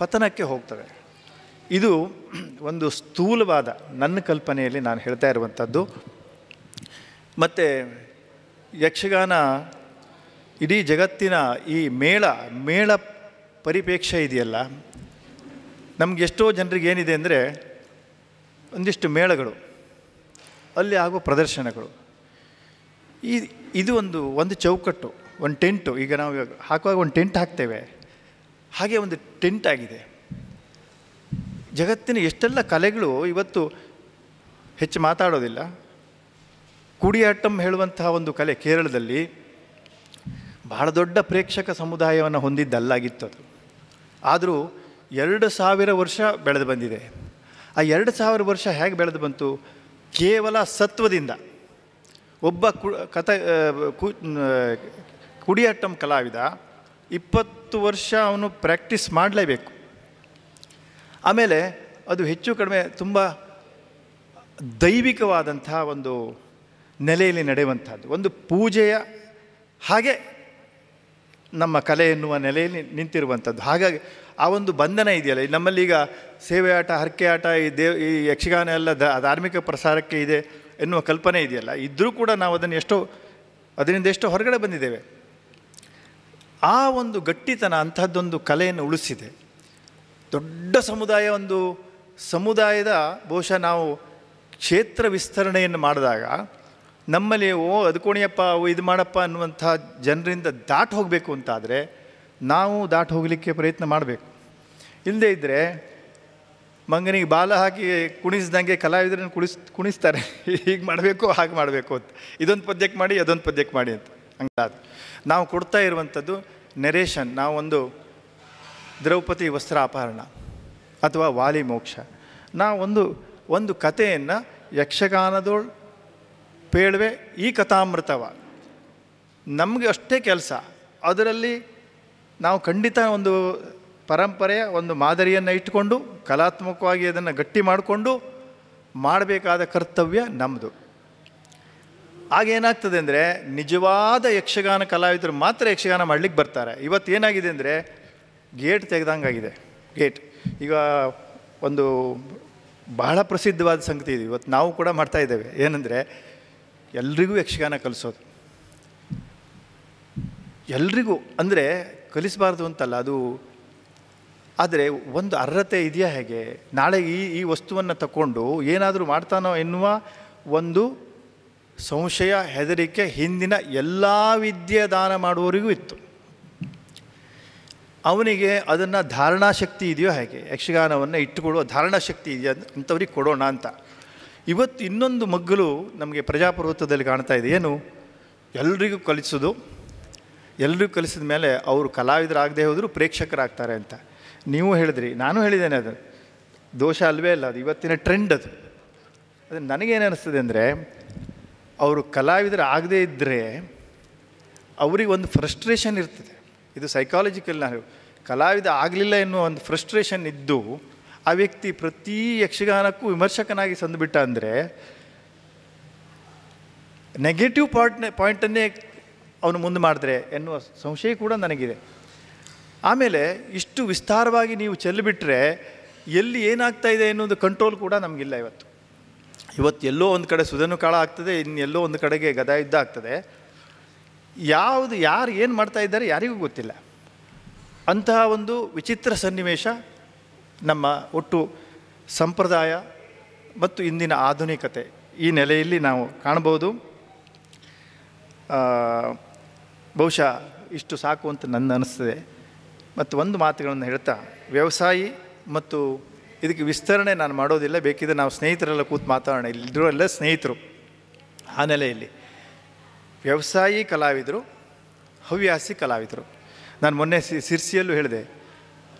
ಪತನಕ್ಕೆ ಹೋಗ್ತದೆ. ಇದು ಒಂದು ಸ್ಥೂಲವಾದ ನನ್ನ ಕಲ್ಪನೆಯಲ್ಲಿ ನಾನು ಹೇಳ್ತಾ ಇರುವಂಥದ್ದು. ಮತ್ತು ಯಕ್ಷಗಾನ ಇಡೀ ಜಗತ್ತಿನ ಈ ಮೇಳ ಪರಿಪೇಕ್ಷೆ ಇದೆಯಲ್ಲ, ನಮ್ಗೆ ಎಷ್ಟೋ ಜನರಿಗೆ ಏನಿದೆ ಅಂದರೆ, ಒಂದಿಷ್ಟು ಮೇಳಗಳು, ಅಲ್ಲಿ ಆಗುವ ಪ್ರದರ್ಶನಗಳು, ಇದು ಒಂದು ಚೌಕಟ್ಟು, ಒಂದು ಟೆಂಟು. ಈಗ ನಾವು ಹಾಕುವಾಗ ಒಂದು ಟೆಂಟ್ ಹಾಕ್ತೇವೆ, ಹಾಗೆ ಒಂದು ಟೆಂಟ್ ಆಗಿದೆ. ಜಗತ್ತಿನ ಎಷ್ಟೆಲ್ಲ ಕಲೆಗಳು ಇವತ್ತು ಹೆಚ್ಚು ಮಾತಾಡೋದಿಲ್ಲ. ಕುಡಿಯಾಟ್ಟಂ ಹೇಳುವಂತಹ ಒಂದು ಕಲೆ ಕೇರಳದಲ್ಲಿ ಬಹಳ ದೊಡ್ಡ ಪ್ರೇಕ್ಷಕ ಸಮುದಾಯವನ್ನು ಹೊಂದಿದ್ದಲ್ಲಾಗಿತ್ತು ಅದು. ಆದರೂ 2000 ವರ್ಷ ಬೆಳೆದು ಬಂದಿದೆ. ಆ 2000 ವರ್ಷ ಹೇಗೆ ಬೆಳೆದು ಬಂತು? ಕೇವಲ ಸತ್ವದಿಂದ. ಒಬ್ಬ ಕುಡಿಯಾಟ್ಟಂ ಕಲಾವಿದ 20 ವರ್ಷ ಅವನು ಪ್ರಾಕ್ಟೀಸ್ ಮಾಡಲೇಬೇಕು. ಆಮೇಲೆ ಅದು ಹೆಚ್ಚು ಕಡಿಮೆ ತುಂಬ ದೈವಿಕವಾದಂತಹ ಒಂದು ನೆಲೆಯಲ್ಲಿ ನಡೆಯುವಂಥದ್ದು, ಒಂದು ಪೂಜೆಯ ಹಾಗೆ ನಮ್ಮ ಕಲೆ ಎನ್ನುವ ನೆಲೆಯಲ್ಲಿ ನಿಂತಿರುವಂಥದ್ದು. ಹಾಗಾಗಿ ಆ ಒಂದು ಬಂಧನ ಇದೆಯಲ್ಲ, ನಮ್ಮಲ್ಲೀಗ ಸೇವೆ ಆಟ, ಹರಕೆ ಆಟ, ಈ ಯಕ್ಷಗಾನ ಎಲ್ಲ ಧಾರ್ಮಿಕ ಪ್ರಸಾರಕ್ಕೆ ಇದೆ ಎನ್ನುವ ಕಲ್ಪನೆ ಇದೆಯಲ್ಲ, ಇದ್ದರೂ ಕೂಡ ನಾವು ಅದರಿಂದ ಎಷ್ಟೋ ಹೊರಗಡೆ ಬಂದಿದ್ದೇವೆ. ಆ ಒಂದು ಗಟ್ಟಿತನ ಅಂಥದ್ದೊಂದು ಕಲೆಯನ್ನು ಉಳಿಸಿದೆ. ದೊಡ್ಡ ಸಮುದಾಯ, ಒಂದು ಸಮುದಾಯದ ಬಹುಶಃ ನಾವು ಕ್ಷೇತ್ರ ವಿಸ್ತರಣೆಯನ್ನು ಮಾಡಿದಾಗ ನಮ್ಮಲ್ಲಿ ಅದು ಕೋಣಿಯಪ್ಪ, ಇದು ಮಾಡಪ್ಪ ಅನ್ನುವಂಥ ಜನರಿಂದ ದಾಟಿ ಹೋಗಬೇಕು ಅಂತಾದರೆ ನಾವು ದಾಟಿ ಹೋಗಲಿಕ್ಕೆ ಪ್ರಯತ್ನ ಮಾಡಬೇಕು. ಇಲ್ಲದೇ ಇದ್ದರೆ ಮಂಗನಿಗೆ ಬಾಲ ಹಾಕಿ ಕುಣಿಸ್ದಂಗೆ ಕಲಾವಿದರನ್ನು ಕುಣಿಸ್ತಾರೆ, ಹೀಗೆ ಮಾಡಬೇಕು ಹಾಗೆ ಮಾಡಬೇಕು ಅಂತ, ಇದೊಂದು ಪದ್ಯಕ್ಕೆ ಮಾಡಿ ಅದೊಂದು ಪದ್ಯಕ್ಕೆ ಮಾಡಿ ಅಂತ. ಹಂಗಾದ ನಾವು ಕೊಡ್ತಾ ಇರುವಂಥದ್ದು ನೆರೇಷನ್. ನಾವು ಒಂದು ದ್ರೌಪದಿ ವಸ್ತ್ರ ಅಪಹರಣ ಅಥವಾ ವಾಲಿ ಮೋಕ್ಷ, ನಾವು ಒಂದು ಕಥೆಯನ್ನು ಯಕ್ಷಗಾನದೋಳು ಪೇಳುವೆ ಈ ಕಥಾಮೃತವ ನಮಗೆ ಅಷ್ಟೇ ಕೆಲಸ. ಅದರಲ್ಲಿ ನಾವು ಖಂಡಿತ ಒಂದು ಪರಂಪರೆಯ ಒಂದು ಮಾದರಿಯನ್ನು ಇಟ್ಟುಕೊಂಡು ಕಲಾತ್ಮಕವಾಗಿ ಅದನ್ನು ಗಟ್ಟಿ ಮಾಡಿಕೊಂಡು ಮಾಡಬೇಕಾದ ಕರ್ತವ್ಯ ನಮ್ಮದು. ಆಗೇನಾಗ್ತದೆ ಅಂದರೆ ನಿಜವಾದ ಯಕ್ಷಗಾನ ಕಲಾವಿದರು ಮಾತ್ರ ಯಕ್ಷಗಾನ ಮಾಡಲಿಕ್ಕೆ ಬರ್ತಾರೆ. ಇವತ್ತು ಏನಾಗಿದೆ ಅಂದರೆ ಗೇಟ್ ತೆಗೆದಂಗಾಗಿದೆ. ಗೇಟ್ ಈಗ ಒಂದು ಬಹಳ ಪ್ರಸಿದ್ಧವಾದ ಸಂಗತಿ ಇದೆ, ಇವತ್ತು ನಾವು ಕೂಡ ಮಾಡ್ತಾಯಿದ್ದೇವೆ. ಏನಂದರೆ ಎಲ್ರಿಗೂ ಯಕ್ಷಗಾನ ಕಲಿಸೋದು. ಎಲ್ರಿಗೂ ಅಂದರೆ ಕಲಿಸಬಾರ್ದು ಅಂತಲ್ಲ ಅದು, ಆದರೆ ಒಂದು ಅರ್ಹತೆ ಇದೆಯಾ ಹೇಗೆ, ನಾಳೆ ಈ ವಸ್ತುವನ್ನು ತಗೊಂಡು ಏನಾದರೂ ಮಾಡ್ತಾನೋ ಎನ್ನುವ ಒಂದು ಸಂಶಯ, ಹೆದರಿಕೆ ಹಿಂದಿನ ಎಲ್ಲ ವಿದ್ಯೆ ದಾನ ಮಾಡುವವರಿಗೂ ಇತ್ತು. ಅವನಿಗೆ ಅದನ್ನು ಧಾರಣಾಶಕ್ತಿ ಇದೆಯೋ ಹೇಗೆ, ಯಕ್ಷಗಾನವನ್ನು ಇಟ್ಟುಕೊಡುವ ಧಾರಣಾಶಕ್ತಿ ಇದೆಯಾ ಅಂಥವ್ರಿಗೆ ಕೊಡೋಣ ಅಂತ. ಇವತ್ತು ಇನ್ನೊಂದು ಮಗ್ಗಲು ನಮಗೆ ಪ್ರಜಾಪ್ರಭುತ್ವದಲ್ಲಿ ಕಾಣ್ತಾ ಇದೆ. ಏನು? ಎಲ್ರಿಗೂ ಕಲಿಸೋದು, ಎಲ್ರಿಗೂ ಕಲಿಸಿದ ಮೇಲೆ ಅವರು ಕಲಾವಿದರಾಗದೇ ಹೋದರೂ ಪ್ರೇಕ್ಷಕರಾಗ್ತಾರೆ ಅಂತ ನೀವು ಹೇಳಿದ್ರಿ, ನಾನು ಹೇಳಿದ್ದೇನೆ. ಅದು ದೋಷ ಅಲ್ವೇ ಅಲ್ಲ, ಅದು ಇವತ್ತಿನ ಟ್ರೆಂಡ್. ಅದು ನನಗೇನು ಅನ್ನಿಸ್ತದೆ ಅಂದರೆ, ಅವರು ಕಲಾವಿದರಾಗದೇ ಇದ್ದರೆ ಅವ್ರಿಗೆ ಒಂದು ಫ್ರಸ್ಟ್ರೇಷನ್ ಇರ್ತದೆ. ಇದು ಸೈಕಾಲಜಿಕಲ್. ನಾನು ಕಲಾವಿದ ಆಗಲಿಲ್ಲ ಎನ್ನುವ ಒಂದು ಫ್ರಸ್ಟ್ರೇಷನ್ ಇದ್ದು ಆ ವ್ಯಕ್ತಿ ಪ್ರತಿ ಯಕ್ಷಗಾನಕ್ಕೂ ವಿಮರ್ಶಕನಾಗಿ ಸಂದುಬಿಟ್ಟ ಅಂದರೆ ನೆಗೆಟಿವ್ ಪಾಯಿಂಟನ್ನೇ ಅವನು ಮುಂದೆ ಮಾಡಿದ್ರೆ ಎನ್ನುವ ಸಂಶಯ ಕೂಡ ನನಗಿದೆ. ಆಮೇಲೆ ಇಷ್ಟು ವಿಸ್ತಾರವಾಗಿ ನೀವು ಚೆಲ್ಲಿಬಿಟ್ರೆ ಎಲ್ಲಿ ಏನಾಗ್ತಾ ಇದೆ ಎನ್ನುವುದು ಕಂಟ್ರೋಲ್ ಕೂಡ ನಮಗಿಲ್ಲ. ಇವತ್ತು ಎಲ್ಲೋ ಒಂದು ಕಡೆ ಸುಧನು ಕಾಳ ಆಗ್ತದೆ, ಇನ್ನೆಲ್ಲೋ ಒಂದು ಕಡೆಗೆ ಗದಾ ಯುದ್ಧ ಆಗ್ತದೆ. ಯಾರು ಏನು ಮಾಡ್ತಾ ಇದ್ದಾರೆ ಯಾರಿಗೂ ಗೊತ್ತಿಲ್ಲ. ಅಂತಹ ಒಂದು ವಿಚಿತ್ರ ಸನ್ನಿವೇಶ ನಮ್ಮ ಒಟ್ಟು ಸಂಪ್ರದಾಯ ಮತ್ತು ಇಂದಿನ ಆಧುನಿಕತೆ ಈ ನೆಲೆಯಲ್ಲಿ ನಾವು ಕಾಣ್ಬೋದು. ಬಹುಶಃ ಇಷ್ಟು ಸಾಕು ಅಂತ ನನ್ನ ಅನ್ನಿಸ್ತದೆ. ಮತ್ತು ಒಂದು ಮಾತುಗಳನ್ನು ಹೇಳ್ತಾ, ವ್ಯವಸಾಯಿ ಮತ್ತು ಇದಕ್ಕೆ ವಿಸ್ತರಣೆ ನಾನು ಮಾಡೋದಿಲ್ಲ, ಬೇಕಿದ್ರೆ ನಾವು ಸ್ನೇಹಿತರೆಲ್ಲ ಕೂತು ಮಾತಾಡೋಣ, ಇಲ್ಲಿರೋಲ್ಲ ಸ್ನೇಹಿತರು. ಆ ನೆಲೆಯಲ್ಲಿ ವ್ಯವಸಾಯಿ ಕಲಾವಿದರು, ಹವ್ಯಾಸಿ ಕಲಾವಿದರು. ನಾನು ಮೊನ್ನೆ ಸಿರ್ಸಿಯಲ್ಲೂ ಹೇಳಿದೆ,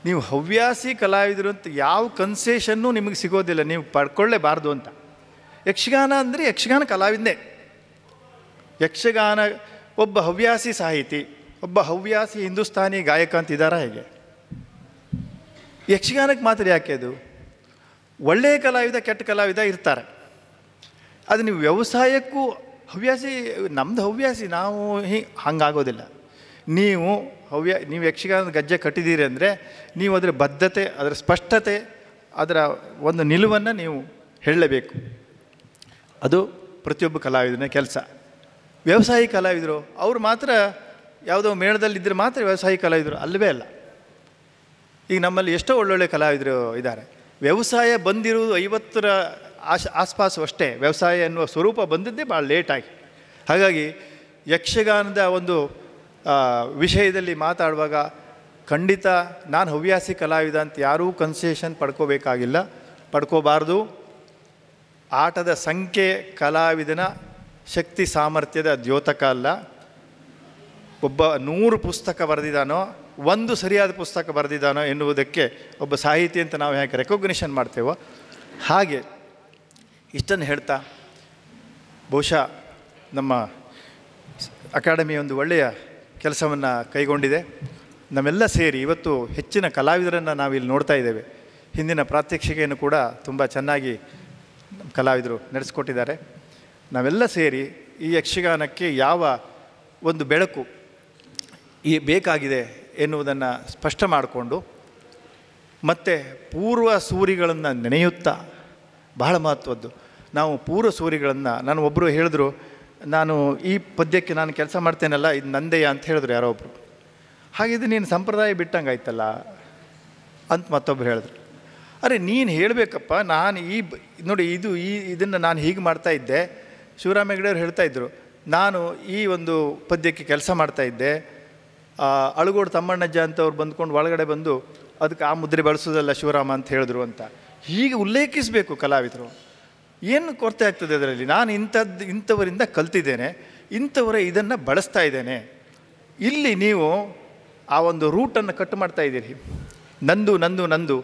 ನೀವು ಹವ್ಯಾಸಿ ಕಲಾವಿದರು ಅಂತ ಯಾವ ಕನ್ಸೇಷನ್ನೂ ನಿಮಗೆ ಸಿಗೋದಿಲ್ಲ, ನೀವು ಪಡ್ಕೊಳ್ಳೇಬಾರ್ದು ಅಂತ. ಯಕ್ಷಗಾನ ಅಂದರೆ ಯಕ್ಷಗಾನ ಕಲಾವಿದನೇ. ಯಕ್ಷಗಾನ ಒಬ್ಬ ಹವ್ಯಾಸಿ ಸಾಹಿತಿ, ಒಬ್ಬ ಹವ್ಯಾಸಿ ಹಿಂದೂಸ್ತಾನಿ ಗಾಯಕ ಅಂತ ಇದ್ದಾರಾ ಹೇಗೆ? ಯಕ್ಷಗಾನಕ್ಕೆ ಮಾತ್ರ ಯಾಕೆ ಅದು? ಒಳ್ಳೆಯ ಕಲಾವಿದ, ಕೆಟ್ಟ ಕಲಾವಿದ ಇರ್ತಾರೆ. ಅದು ನೀವು ವ್ಯವಸಾಯಕ್ಕೂ ಹವ್ಯಾಸಿ, ನಮ್ಮದು ಹವ್ಯಾಸಿ, ನಾವು ಹಂಗಾಗೋದಿಲ್ಲ. ನೀವು ಯಕ್ಷಗಾನದ ಗಜ್ಜೆ ಕಟ್ಟಿದ್ದೀರಿ ಅಂದರೆ ನೀವು ಅದರ ಬದ್ಧತೆ, ಅದರ ಸ್ಪಷ್ಟತೆ, ಅದರ ಒಂದು ನಿಲುವನ್ನು ನೀವು ಹೇಳಲೇಬೇಕು. ಅದು ಪ್ರತಿಯೊಬ್ಬ ಕಲಾವಿದನ ಕೆಲಸ. ವ್ಯವಸಾಯಿ ಕಲಾವಿದರು ಅವರು ಮಾತ್ರ ಯಾವುದೋ ಮೇಳದಲ್ಲಿದ್ದರೆ ಮಾತ್ರ ವ್ಯವಸಾಯಿ ಕಲಾವಿದರು ಅಲ್ಲವೇ ಅಲ್ಲ. ಈಗ ನಮ್ಮಲ್ಲಿ ಎಷ್ಟೋ ಒಳ್ಳೊಳ್ಳೆ ಕಲಾವಿದರು ಇದ್ದಾರೆ. ವ್ಯವಸಾಯ ಬಂದಿರುವುದು 50ರ ಆಸ್ಪಾಸು ಅಷ್ಟೇ. ವ್ಯವಸಾಯ ಎನ್ನುವ ಸ್ವರೂಪ ಬಂದಿದ್ದೇ ಭಾಳ ಲೇಟಾಗಿ. ಹಾಗಾಗಿ ಯಕ್ಷಗಾನದ ಒಂದು ವಿಷಯದಲ್ಲಿ ಮಾತಾಡುವಾಗ ಖಂಡಿತ ನಾನು ಹವ್ಯಾಸಿ ಕಲಾವಿದ ಅಂತ ಯಾರೂ ಕನ್ಸೆಷನ್ ಪಡ್ಕೋಬೇಕಾಗಿಲ್ಲ, ಪಡ್ಕೋಬಾರ್ದು. ಆಟದ ಸಂಖ್ಯೆ ಕಲಾವಿದನ ಶಕ್ತಿ ಸಾಮರ್ಥ್ಯದ ದ್ಯೋತಕ ಅಲ್ಲ. ಒಬ್ಬ 100 ಪುಸ್ತಕ ಬರೆದಿದ್ದಾನೋ, ಒಂದು ಸರಿಯಾದ ಪುಸ್ತಕ ಬರೆದಿದ್ದಾನೋ ಎನ್ನುವುದಕ್ಕೆ ಒಬ್ಬ ಸಾಹಿತಿ ಅಂತ ನಾವು ಹೇಗೆ ರೆಕಗ್ನಿಷನ್ ಮಾಡ್ತೇವೋ ಹಾಗೆ ಇಷ್ಟನ್ನು ಹೇಳ್ತಾ, ಬಹುಶಃ ನಮ್ಮ ಅಕಾಡೆಮಿ ಒಂದು ಒಳ್ಳೆಯ ಕೆಲಸವನ್ನು ಕೈಗೊಂಡಿದೆ. ನಾವೆಲ್ಲ ಸೇರಿ ಇವತ್ತು ಹೆಚ್ಚಿನ ಕಲಾವಿದರನ್ನು ನಾವಿಲ್ಲಿ ನೋಡ್ತಾ ಇದ್ದೇವೆ. ಹಿಂದಿನ ಪ್ರಾತ್ಯಕ್ಷಿಕೆಯನ್ನು ಕೂಡ ತುಂಬ ಚೆನ್ನಾಗಿ ಕಲಾವಿದರು ನಡೆಸಿಕೊಟ್ಟಿದ್ದಾರೆ. ನಾವೆಲ್ಲ ಸೇರಿ ಈ ಯಕ್ಷಗಾನಕ್ಕೆ ಯಾವ ಒಂದು ಬೆಳಕು ಬೇಕಾಗಿದೆ ಎನ್ನುವುದನ್ನು ಸ್ಪಷ್ಟ ಮಾಡಿಕೊಂಡು, ಮತ್ತು ಪೂರ್ವ ಸೂರಿಗಳನ್ನು ನೆನೆಯುತ್ತಾ, ಬಹಳ ಮಹತ್ವದ್ದು, ನಾವು ಪೂರ್ವ ಸೂರಿಗಳನ್ನು, ನಾನು ಒಬ್ಬರು ಹೇಳಿದ್ರು, ನಾನು ಈ ಪದ್ಯಕ್ಕೆ ನಾನು ಕೆಲಸ ಮಾಡ್ತೇನಲ್ಲ, ಇದು ನಂದೆಯ ಅಂತ ಹೇಳಿದ್ರು ಯಾರೋ ಒಬ್ಬರು. ಹಾಗಿದ್ರೆ ನೀನು ಸಂಪ್ರದಾಯ ಬಿಟ್ಟಂಗೆ ಆಯ್ತಲ್ಲ ಅಂತ ಮತ್ತೊಬ್ಬರು ಹೇಳಿದ್ರು. ಅರೆ ನೀನು ಹೇಳಬೇಕಪ್ಪ, ನಾನು ನೋಡಿ ಇದನ್ನು ನಾನು ಹೀಗೆ ಮಾಡ್ತಾ ಇದ್ದೆ. ಶಿವರಾಮ ಹೆಗ್ಡೆಯವರು ಹೇಳ್ತಾ ಇದ್ದರು, ನಾನು ಈ ಒಂದು ಪದ್ಯಕ್ಕೆ ಕೆಲಸ ಮಾಡ್ತಾಯಿದ್ದೆ, ಅಳುಗೋಡು ತಮ್ಮಣ್ಣಜ್ಜ ಅಂತವ್ರು ಬಂದ್ಕೊಂಡು ಒಳಗಡೆ ಬಂದು ಅದಕ್ಕೆ ಆ ಮುದ್ರೆ ಬಳಸೋದಲ್ಲ ಶಿವರಾಮ ಅಂತ ಹೇಳಿದ್ರು ಅಂತ ಹೀಗೆ ಉಲ್ಲೇಖಿಸಬೇಕು ಕಲಾವಿದರು. ಏನು ಕೊರತೆ ಆಗ್ತದೆ ಅದರಲ್ಲಿ? ನಾನು ಇಂಥವರಿಂದ ಕಲ್ತಿದ್ದೇನೆ, ಇಂಥವರೇ ಇದನ್ನು ಬಳಸ್ತಾ ಇದ್ದೇನೆ. ಇಲ್ಲಿ ನೀವು ಆ ಒಂದು ರೂಟನ್ನು ಕಟ್ ಮಾಡ್ತಾ ಇದ್ದೀರಿ. ನಂದು ನಂದು ನಂದು,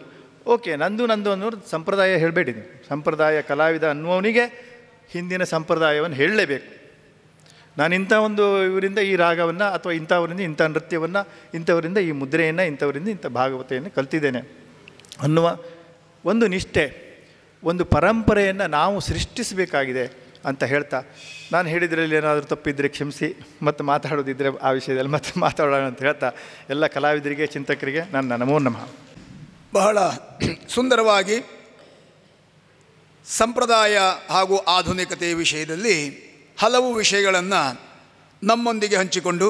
ಓಕೆ, ನಂದು ನಂದು ಅನ್ನೋರು ಸಂಪ್ರದಾಯ ಹೇಳಬೇಡಿ. ಸಂಪ್ರದಾಯ ಕಲಾವಿದ ಅನ್ನುವವನಿಗೆ ಹಿಂದಿನ ಸಂಪ್ರದಾಯವನ್ನು ಹೇಳಲೇಬೇಕು. ನಾನು ಇಂಥ ಒಂದು ಇವರಿಂದ ಈ ರಾಗವನ್ನು, ಅಥವಾ ಇಂಥವರಿಂದ ಇಂಥ ನೃತ್ಯವನ್ನು, ಇಂಥವರಿಂದ ಈ ಮುದ್ರೆಯನ್ನು, ಇಂಥವರಿಂದ ಇಂಥ ಭಾಗವತೆಯನ್ನು ಕಲ್ತಿದ್ದೇನೆ ಅನ್ನುವ ಒಂದು ನಿಷ್ಠೆ, ಒಂದು ಪರಂಪರೆಯನ್ನು ನಾವು ಸೃಷ್ಟಿಸಬೇಕಾಗಿದೆ ಅಂತ ಹೇಳ್ತಾ, ನಾನು ಹೇಳಿದ್ರಲ್ಲಿ ಏನಾದರೂ ತಪ್ಪಿದ್ದರೆ ಕ್ಷಮಿಸಿ, ಮತ್ತು ಮಾತಾಡೋದಿದ್ದರೆ ಆ ವಿಷಯದಲ್ಲಿ ಮತ್ತೆ ಮಾತಾಡೋಣ ಅಂತ ಹೇಳ್ತಾ, ಎಲ್ಲ ಕಲಾವಿದರಿಗೆ, ಚಿಂತಕರಿಗೆ ನನ್ನ ನಮೋ ನಮಃ. ಬಹಳ ಸುಂದರವಾಗಿ ಸಂಪ್ರದಾಯ ಹಾಗೂ ಆಧುನಿಕತೆಯ ವಿಷಯದಲ್ಲಿ ಹಲವು ವಿಷಯಗಳನ್ನು ನಮ್ಮೊಂದಿಗೆ ಹಂಚಿಕೊಂಡು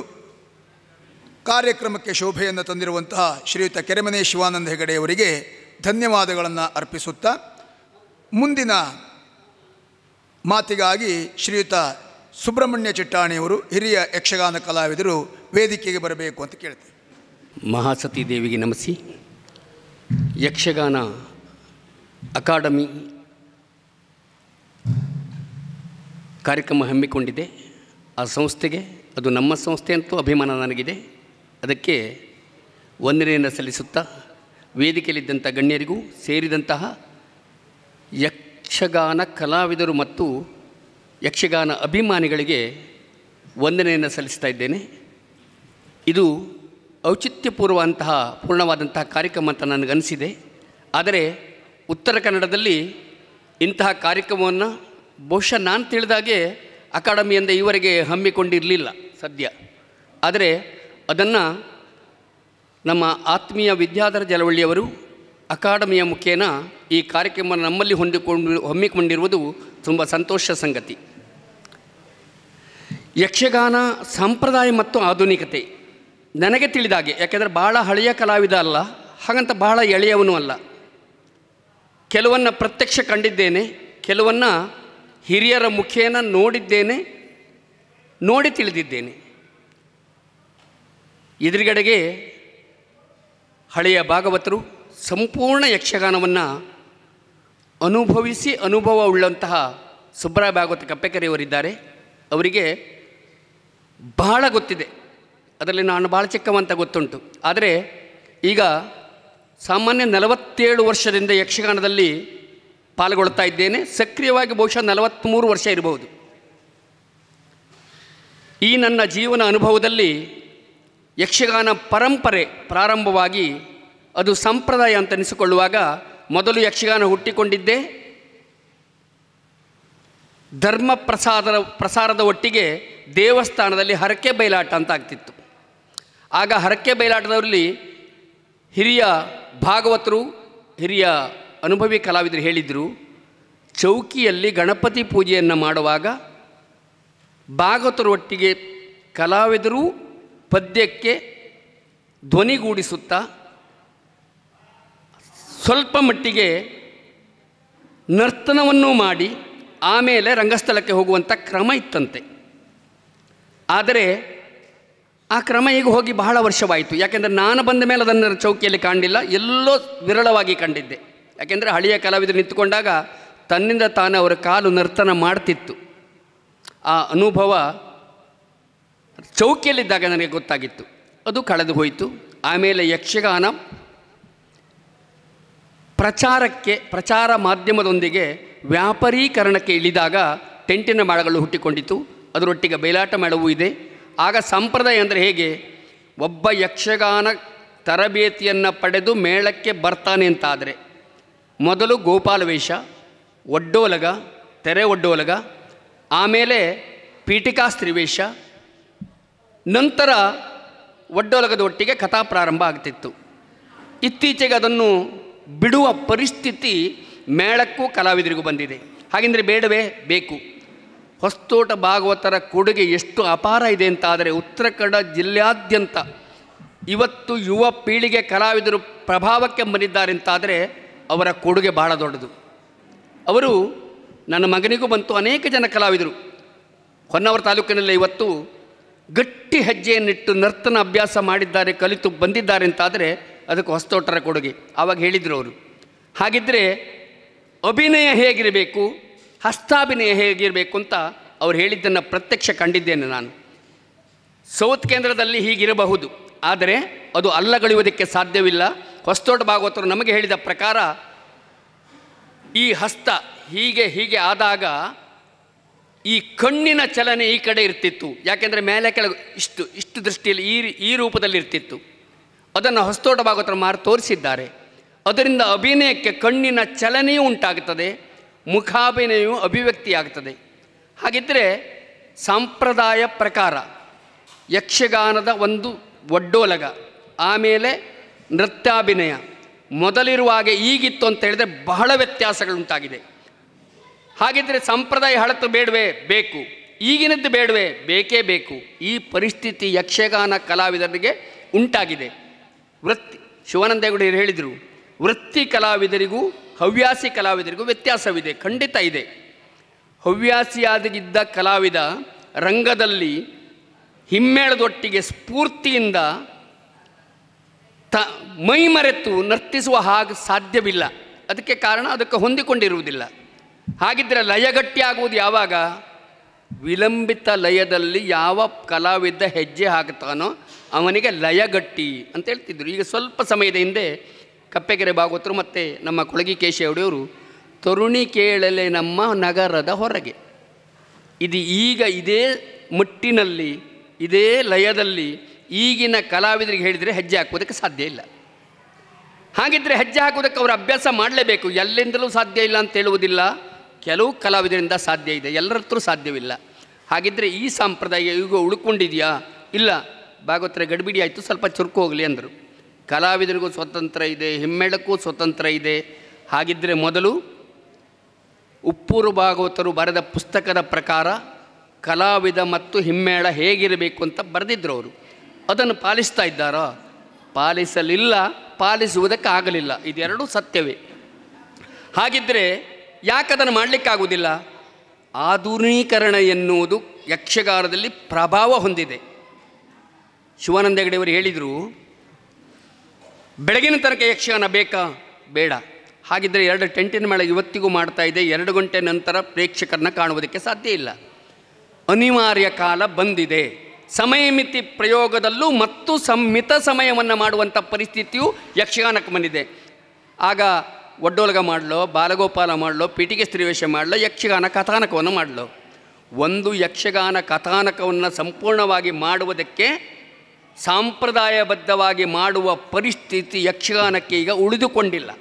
ಕಾರ್ಯಕ್ರಮಕ್ಕೆ ಶೋಭೆಯನ್ನು ತಂದಿರುವಂತಹ ಶ್ರೀಯುತ ಕೆರೆಮನೆ ಶಿವಾನಂದ ಹೆಗಡೆಯವರಿಗೆ ಧನ್ಯವಾದಗಳನ್ನು ಅರ್ಪಿಸುತ್ತಾ, ಮುಂದಿನ ಮಾತಿಗಾಗಿ ಶ್ರೀಯುತ ಸುಬ್ರಹ್ಮಣ್ಯ ಚಿಟ್ಟಾಣಿಯವರು, ಹಿರಿಯ ಯಕ್ಷಗಾನ ಕಲಾವಿದರು, ವೇದಿಕೆಗೆ ಬರಬೇಕು ಅಂತ ಕೇಳ್ತೀವಿ. ಮಹಾಸತಿ ದೇವಿಗೆ ನಮಸಿ. ಯಕ್ಷಗಾನ ಅಕಾಡೆಮಿ ಕಾರ್ಯಕ್ರಮ ಹಮ್ಮಿಕೊಂಡಿದೆ. ಆ ಸಂಸ್ಥೆಗೆ, ಅದು ನಮ್ಮ ಸಂಸ್ಥೆ ಅಂತೂ ಅಭಿಮಾನ ನನಗಿದೆ, ಅದಕ್ಕೆ ವಂದನೆಯನ್ನು ಸಲ್ಲಿಸುತ್ತಾ, ವೇದಿಕೆಯಲ್ಲಿದ್ದಂಥ ಗಣ್ಯರಿಗೂ ಸೇರಿದಂತಹ ಯಕ್ಷಗಾನ ಕಲಾವಿದರು ಮತ್ತು ಯಕ್ಷಗಾನ ಅಭಿಮಾನಿಗಳಿಗೆ ವಂದನೆಯನ್ನು ಸಲ್ಲಿಸ್ತಾ ಇದ್ದೇನೆ. ಇದು ಔಚಿತ್ಯಪೂರ್ವಂತಹ ಪೂರ್ಣವಾದಂತಹ ಕಾರ್ಯಕ್ರಮ ಅಂತ ನನಗನ್ನಿಸಿದೆ. ಆದರೆ ಉತ್ತರ ಕನ್ನಡದಲ್ಲಿ ಇಂತಹ ಕಾರ್ಯಕ್ರಮವನ್ನು ಬಹುಶಃ ನಾನು ತಿಳಿದಾಗೆ ಅಕಾಡೆಮಿಯಿಂದ ಈವರೆಗೆ ಹಮ್ಮಿಕೊಂಡಿರಲಿಲ್ಲ ಸದ್ಯ. ಆದರೆ ಅದನ್ನು ನಮ್ಮ ಆತ್ಮೀಯ ವಿದ್ಯಾಧರ ಜಲವಳ್ಳಿಯವರು ಅಕಾಡೆಮಿಯ ಮುಖೇನ ಈ ಕಾರ್ಯಕ್ರಮ ನಮ್ಮಲ್ಲಿ ಹಮ್ಮಿಕೊಂಡಿರುವುದು ತುಂಬ ಸಂತೋಷ ಸಂಗತಿ. ಯಕ್ಷಗಾನ ಸಂಪ್ರದಾಯ ಮತ್ತು ಆಧುನಿಕತೆ ನನಗೆ ತಿಳಿದಾಗೆ, ಯಾಕೆಂದರೆ ಭಾಳ ಹಳೆಯ ಕಲಾವಿದ ಅಲ್ಲ, ಹಾಗಂತ ಭಾಳ ಎಳೆಯವನೂ ಅಲ್ಲ. ಕೆಲವನ್ನು ಪ್ರತ್ಯಕ್ಷ ಕಂಡಿದ್ದೇನೆ, ಕೆಲವನ್ನು ಹಿರಿಯರ ಮುಖೇನ ನೋಡಿದ್ದೇನೆ, ನೋಡಿ ತಿಳಿದಿದ್ದೇನೆ. ಎದುರುಗಡೆಗೆ ಹಳೆಯ ಭಾಗವತರು ಸಂಪೂರ್ಣ ಯಕ್ಷಗಾನವನ್ನು ಅನುಭವಿಸಿ ಅನುಭವ ಉಳ್ಳಂತಹ ಸುಬ್ರಾಯ ಭಾಗವತ ಕಪ್ಪೆಕೆರೆಯವರಿದ್ದಾರೆ. ಅವರಿಗೆ ಬಹಳ ಗೊತ್ತಿದೆ, ಅದರಲ್ಲಿ ನಾನು ಭಾಳ ಚಿಕ್ಕವಂತ ಗೊತ್ತುಂಟು. ಆದರೆ ಈಗ ಸಾಮಾನ್ಯ 47 ವರ್ಷದಿಂದ ಯಕ್ಷಗಾನದಲ್ಲಿ ಪಾಲ್ಗೊಳ್ತಾ ಇದ್ದೇನೆ. ಸಕ್ರಿಯವಾಗಿ ಬಹುಶಃ 43 ವರ್ಷ ಇರಬಹುದು. ಈ ನನ್ನ ಜೀವನ ಅನುಭವದಲ್ಲಿ ಯಕ್ಷಗಾನ ಪರಂಪರೆ ಪ್ರಾರಂಭವಾಗಿ ಅದು ಸಂಪ್ರದಾಯ ಅಂತ ಅನಿಸಿಕೊಳ್ಳುವಾಗ, ಮೊದಲು ಯಕ್ಷಗಾನ ಹುಟ್ಟಿಕೊಂಡಿದ್ದೇ ಧರ್ಮ ಪ್ರಸಾರದ ಒಟ್ಟಿಗೆ ದೇವಸ್ಥಾನದಲ್ಲಿ ಹರಕೆ ಬಯಲಾಟ ಅಂತ ಆಗ್ತಿತ್ತು. ಆಗ ಹರಕೆ ಬಯಲಾಟದಲ್ಲಿ ಹಿರಿಯ ಭಾಗವತರು, ಹಿರಿಯ ಅನುಭವಿ ಕಲಾವಿದರು ಹೇಳಿದರು, ಚೌಕಿಯಲ್ಲಿ ಗಣಪತಿ ಪೂಜೆಯನ್ನು ಮಾಡುವಾಗ ಭಾಗವತರೊಟ್ಟಿಗೆ ಕಲಾವಿದರು ಪದ್ಯಕ್ಕೆ ಧ್ವನಿಗೂಡಿಸುತ್ತಾ ಸ್ವಲ್ಪ ಮಟ್ಟಿಗೆ ನರ್ತನವನ್ನು ಮಾಡಿ ಆಮೇಲೆ ರಂಗಸ್ಥಳಕ್ಕೆ ಹೋಗುವಂಥ ಕ್ರಮ ಇತ್ತಂತೆ. ಆದರೆ ಆ ಕ್ರಮ ಈಗ ಹೋಗಿ ಬಹಳ ವರ್ಷವಾಯಿತು. ಯಾಕೆಂದರೆ ನಾನು ಬಂದ ಮೇಲೆ ಅದನ್ನು ಚೌಕಿಯಲ್ಲಿ ಕಾಣಲಿಲ್ಲ, ಎಲ್ಲೋ ವಿರಳವಾಗಿ ಕಂಡಿದ್ದೆ. ಯಾಕೆಂದರೆ ಹಳೆಯ ಕಲಾವಿದರು ನಿಂತುಕೊಂಡಾಗ ತನ್ನಿಂದ ತಾನೇ ಅವರ ಕಾಲು ನರ್ತನ ಮಾಡ್ತಿತ್ತು. ಆ ಅನುಭವ ಚೌಕಿಯಲ್ಲಿದ್ದಾಗ ನನಗೆ ಗೊತ್ತಾಗಿತ್ತು, ಅದು ಕಳೆದು ಹೋಯಿತು. ಆಮೇಲೆ ಯಕ್ಷಗಾನ ಪ್ರಚಾರ ಮಾಧ್ಯಮದೊಂದಿಗೆ ವ್ಯಾಪಾರೀಕರಣಕ್ಕೆ ಇಳಿದಾಗ ಟೆಂಟಿನ ಮೇಳಗಳು ಹುಟ್ಟಿಕೊಂಡಿತು. ಅದರೊಟ್ಟಿಗೆ ಬಯಲಾಟ ಮೇಳವೂ ಇದೆ. ಆಗ ಸಂಪ್ರದಾಯ ಅಂದರೆ ಹೇಗೆ, ಒಬ್ಬ ಯಕ್ಷಗಾನ ತರಬೇತಿಯನ್ನು ಪಡೆದು ಮೇಳಕ್ಕೆ ಬರ್ತಾನೆ ಅಂತಾದರೆ ಮೊದಲು ಗೋಪಾಲ ವೇಷ, ಒಡ್ಡೋಲಗ, ತೆರೆ ಒಡ್ಡೋಲಗ, ಆಮೇಲೆ ಪೀಠಿಕಾಸ್ತ್ರಿ ವೇಷ, ನಂತರ ಒಡ್ಡೋಲಗದ ಒಟ್ಟಿಗೆ ಕಥಾ ಪ್ರಾರಂಭ ಆಗ್ತಿತ್ತು. ಇತ್ತೀಚೆಗೆ ಅದನ್ನು ಬಿಡುವ ಪರಿಸ್ಥಿತಿ ಮೇಳಕ್ಕೂ ಕಲಾವಿದರಿಗೂ ಬಂದಿದೆ. ಹಾಗೆಂದರೆ ಬೇಡವೇ? ಬೇಕು. ಹೊಸತೋಟ ಭಾಗವತರ ಕೊಡುಗೆ ಎಷ್ಟು ಅಪಾರ ಇದೆ ಅಂತಾದರೆ ಉತ್ತರ ಕನ್ನಡ ಜಿಲ್ಲೆಯಾದ್ಯಂತ ಇವತ್ತು ಯುವ ಪೀಳಿಗೆ ಕಲಾವಿದರು ಪ್ರಭಾವಕ್ಕೆ ಬಂದಿದ್ದಾರೆ ಅಂತಾದರೆ ಅವರ ಕೊಡುಗೆ ಬಹಳ ದೊಡ್ಡದು. ಅವರು ನನ್ನ ಮಗನಿಗೂ ಬಂತು. ಅನೇಕ ಜನ ಕಲಾವಿದರು ಹೊನ್ನಾವರ ತಾಲೂಕಿನಲ್ಲಿ ಇವತ್ತು ಗಟ್ಟಿ ಹೆಜ್ಜೆಯನ್ನಿಟ್ಟು ನರ್ತನ ಅಭ್ಯಾಸ ಮಾಡಿದ್ದಾರೆ, ಕಲಿತು ಬಂದಿದ್ದಾರೆ ಅಂತಾದರೆ ಅದಕ್ಕೆ ಹೊಸತೋಟರ ಕೊಡುಗೆ. ಆವಾಗ ಹೇಳಿದರು ಅವರು. ಹಾಗಿದ್ದರೆ ಅಭಿನಯ ಹೇಗಿರಬೇಕು, ಹಸ್ತಾಭಿನಯ ಹೇಗಿರಬೇಕು ಅಂತ ಅವ್ರು ಹೇಳಿದ್ದನ್ನು ಪ್ರತ್ಯಕ್ಷ ಕಂಡಿದ್ದೇನೆ ನಾನು. ಸೌತ್ ಕೇಂದ್ರದಲ್ಲಿ ಹೀಗಿರಬಹುದು, ಆದರೆ ಅದು ಅಲ್ಲಗಳೆಯುವುದಕ್ಕೆ ಸಾಧ್ಯವಿಲ್ಲ. ಹೊಸತೋಟ ಭಾಗವತರು ನಮಗೆ ಹೇಳಿದ ಪ್ರಕಾರ ಈ ಹಸ್ತ ಹೀಗೆ ಆದಾಗ ಈ ಕಣ್ಣಿನ ಚಲನೆ ಈ ಕಡೆ ಇರ್ತಿತ್ತು. ಯಾಕೆಂದರೆ ಮೇಲೆ ಕೆಳಗೆ ಇಷ್ಟು ದೃಷ್ಟಿಯಲ್ಲಿ ಈ ರೂಪದಲ್ಲಿ ಇರ್ತಿತ್ತು. ಅದನ್ನು ಹೊಸತೋಟ ಭಾಗವತರು ಮಾರು ತೋರಿಸಿದ್ದಾರೆ. ಅದರಿಂದ ಅಭಿನಯಕ್ಕೆ ಕಣ್ಣಿನ ಚಲನೆಯೂ ಉಂಟಾಗುತ್ತದೆ, ಮುಖಾಭಿನಯವೂ ಅಭಿವ್ಯಕ್ತಿಯಾಗುತ್ತದೆ. ಹಾಗಿದ್ದರೆ ಸಂಪ್ರದಾಯ ಪ್ರಕಾರ ಯಕ್ಷಗಾನದ ಒಂದು ಒಡ್ಡೋಲಗ, ಆಮೇಲೆ ನೃತ್ಯಾಭಿನಯ ಮೊದಲಿರುವಾಗೆ ಈಗಿತ್ತು ಅಂತ ಹೇಳಿದರೆ ಬಹಳ ವ್ಯತ್ಯಾಸಗಳುಂಟಾಗಿದೆ. ಹಾಗಿದ್ದರೆ ಸಂಪ್ರದಾಯ ಹಳತು ಬೇಡವೇ? ಬೇಕು. ಈಗಿನದ್ದು ಬೇಡವೇ? ಬೇಕೇ ಬೇಕು. ಈ ಪರಿಸ್ಥಿತಿ ಯಕ್ಷಗಾನ ಕಲಾವಿದರಿಗೆ ಉಂಟಾಗಿದೆ. ಶಿವಾನಂದೇಗೌಡರು ಹೇಳಿದರು, ವೃತ್ತಿ ಕಲಾವಿದರಿಗೂ ಹವ್ಯಾಸಿ ಕಲಾವಿದರಿಗೂ ವ್ಯತ್ಯಾಸವಿದೆ. ಖಂಡಿತ ಇದೆ. ಹವ್ಯಾಸಿಯಾಗಿದ್ದ ಕಲಾವಿದ ರಂಗದಲ್ಲಿ ಹಿಮ್ಮೇಳದೊಟ್ಟಿಗೆ ಸ್ಫೂರ್ತಿಯಿಂದ ಮೈ ಮರೆತು ನರ್ತಿಸುವ ಹಾಗೆ ಸಾಧ್ಯವಿಲ್ಲ. ಅದಕ್ಕೆ ಕಾರಣ ಅದಕ್ಕೆ ಹೊಂದಿಕೊಂಡಿರುವುದಿಲ್ಲ. ಹಾಗಿದ್ದರೆ ಲಯಗಟ್ಟಿಯಾಗುವುದು ಯಾವಾಗ? ವಿಲಂಬಿತ ಲಯದಲ್ಲಿ ಯಾವ ಕಲಾವಿದ ಹೆಜ್ಜೆ ಹಾಕ್ತಾನೋ ಅವನಿಗೆ ಲಯಗಟ್ಟಿ ಅಂತ ಹೇಳ್ತಿದ್ರು. ಈಗ ಸ್ವಲ್ಪ ಸಮಯದ ಹಿಂದೆ ಕಪ್ಪೆಗೆರೆ ಭಾಗವತರು ಮತ್ತು ನಮ್ಮ ಕೊಳಗಿ ಕೇಶವಡಿಯವರು ತರುಣಿ ಕೇಳಲೆ ನಮ್ಮ ನಗರದ ಹೊರಗೆ, ಇದು ಈಗ ಇದೇ ಮಟ್ಟಿನಲ್ಲಿ ಇದೇ ಲಯದಲ್ಲಿ ಈಗಿನ ಕಲಾವಿದರಿಗೆ ಹೇಳಿದರೆ ಹೆಜ್ಜೆ ಹಾಕುವುದಕ್ಕೆ ಸಾಧ್ಯ ಇಲ್ಲ. ಹಾಗಿದ್ದರೆ ಹೆಜ್ಜೆ ಹಾಕುವುದಕ್ಕೆ ಅವರು ಅಭ್ಯಾಸ ಮಾಡಲೇಬೇಕು. ಎಲ್ಲಿಂದಲೂ ಸಾಧ್ಯ ಇಲ್ಲ ಅಂತ ಹೇಳುವುದಿಲ್ಲ. ಕೆಲವು ಕಲಾವಿದರಿಂದ ಸಾಧ್ಯ ಇದೆ, ಎಲ್ಲರ ಹತ್ರ ಸಾಧ್ಯವಿಲ್ಲ. ಹಾಗಿದ್ದರೆ ಈ ಸಂಪ್ರದಾಯ ಈಗ ಉಳ್ಕೊಂಡಿದೆಯಾ? ಇಲ್ಲ. ಭಾಗವತರ ಗಡಿಬಿಡಿ ಆಯಿತು, ಸ್ವಲ್ಪ ಚುರುಕು ಹೋಗಲಿ ಅಂದರು. ಕಲಾವಿದರಿಗೂ ಸ್ವತಂತ್ರ ಇದೆ, ಹಿಮ್ಮೇಳಕ್ಕೂ ಸ್ವತಂತ್ರ ಇದೆ. ಹಾಗಿದ್ದರೆ ಮೊದಲು ಉಪ್ಪೂರು ಭಾಗವತರು ಬರೆದ ಪುಸ್ತಕದ ಪ್ರಕಾರ ಕಲಾವಿದ ಮತ್ತು ಹಿಮ್ಮೇಳ ಹೇಗಿರಬೇಕು ಅಂತ ಬರೆದಿದ್ದರು ಅವರು. ಅದನ್ನು ಪಾಲಿಸ್ತಾ ಇದ್ದಾರಾ? ಪಾಲಿಸಲಿಲ್ಲ, ಪಾಲಿಸುವುದಕ್ಕಾಗಲಿಲ್ಲ. ಇದೆರಡೂ ಸತ್ಯವೇ. ಹಾಗಿದ್ದರೆ ಯಾಕೆ ಅದನ್ನು ಮಾಡಲಿಕ್ಕಾಗುವುದಿಲ್ಲ? ಆಧುನೀಕರಣ ಎನ್ನುವುದು ಯಕ್ಷಗಾನದಲ್ಲಿ ಪ್ರಭಾವ ಹೊಂದಿದೆ. ಶಿವಾನಂದ ಹೆಗಡೆಯವರು ಹೇಳಿದರು, ಬೆಳಗಿನ ತನಕ ಯಕ್ಷಗಾನ ಬೇಕಾ? ಬೇಡ. ಹಾಗಿದ್ದರೆ 2 ಟೆಂಟಿನ ಮೇಳ ಇವತ್ತಿಗೂ ಮಾಡ್ತಾ ಇದೆ. 2 ಗಂಟೆ ನಂತರ ಪ್ರೇಕ್ಷಕರನ್ನ ಕಾಣುವುದಕ್ಕೆ ಸಾಧ್ಯ ಇಲ್ಲ. ಅನಿವಾರ್ಯ ಕಾಲ ಬಂದಿದೆ. ಸಮಯ ಮಿತಿ ಪ್ರಯೋಗದಲ್ಲೂ ಮತ್ತು ಮಿತ ಸಮಯವನ್ನು ಮಾಡುವಂಥ ಪರಿಸ್ಥಿತಿಯು ಯಕ್ಷಗಾನಕ್ಕೆ ಬಂದಿದೆ. ಆಗ ಒಡ್ಡೋಲಗ ಮಾಡಲೋ, ಬಾಲಗೋಪಾಲ ಮಾಡಲೋ, ಪೀಠಿಗೆ ಸ್ತ್ರೀವೇಷ ಮಾಡಲೋ, ಯಕ್ಷಗಾನ ಕಥಾನಕವನ್ನು ಮಾಡಲೋ, ಒಂದು ಯಕ್ಷಗಾನ ಕಥಾನಕವನ್ನು ಸಂಪೂರ್ಣವಾಗಿ ಮಾಡುವುದಕ್ಕೆ ಸಾಂಪ್ರದಾಯಬದ್ಧವಾಗಿ ಮಾಡುವ ಪರಿಸ್ಥಿತಿ ಯಕ್ಷಗಾನಕ್ಕೆ ಈಗ ಉಳಿದುಕೊಂಡಿಲ್ಲ.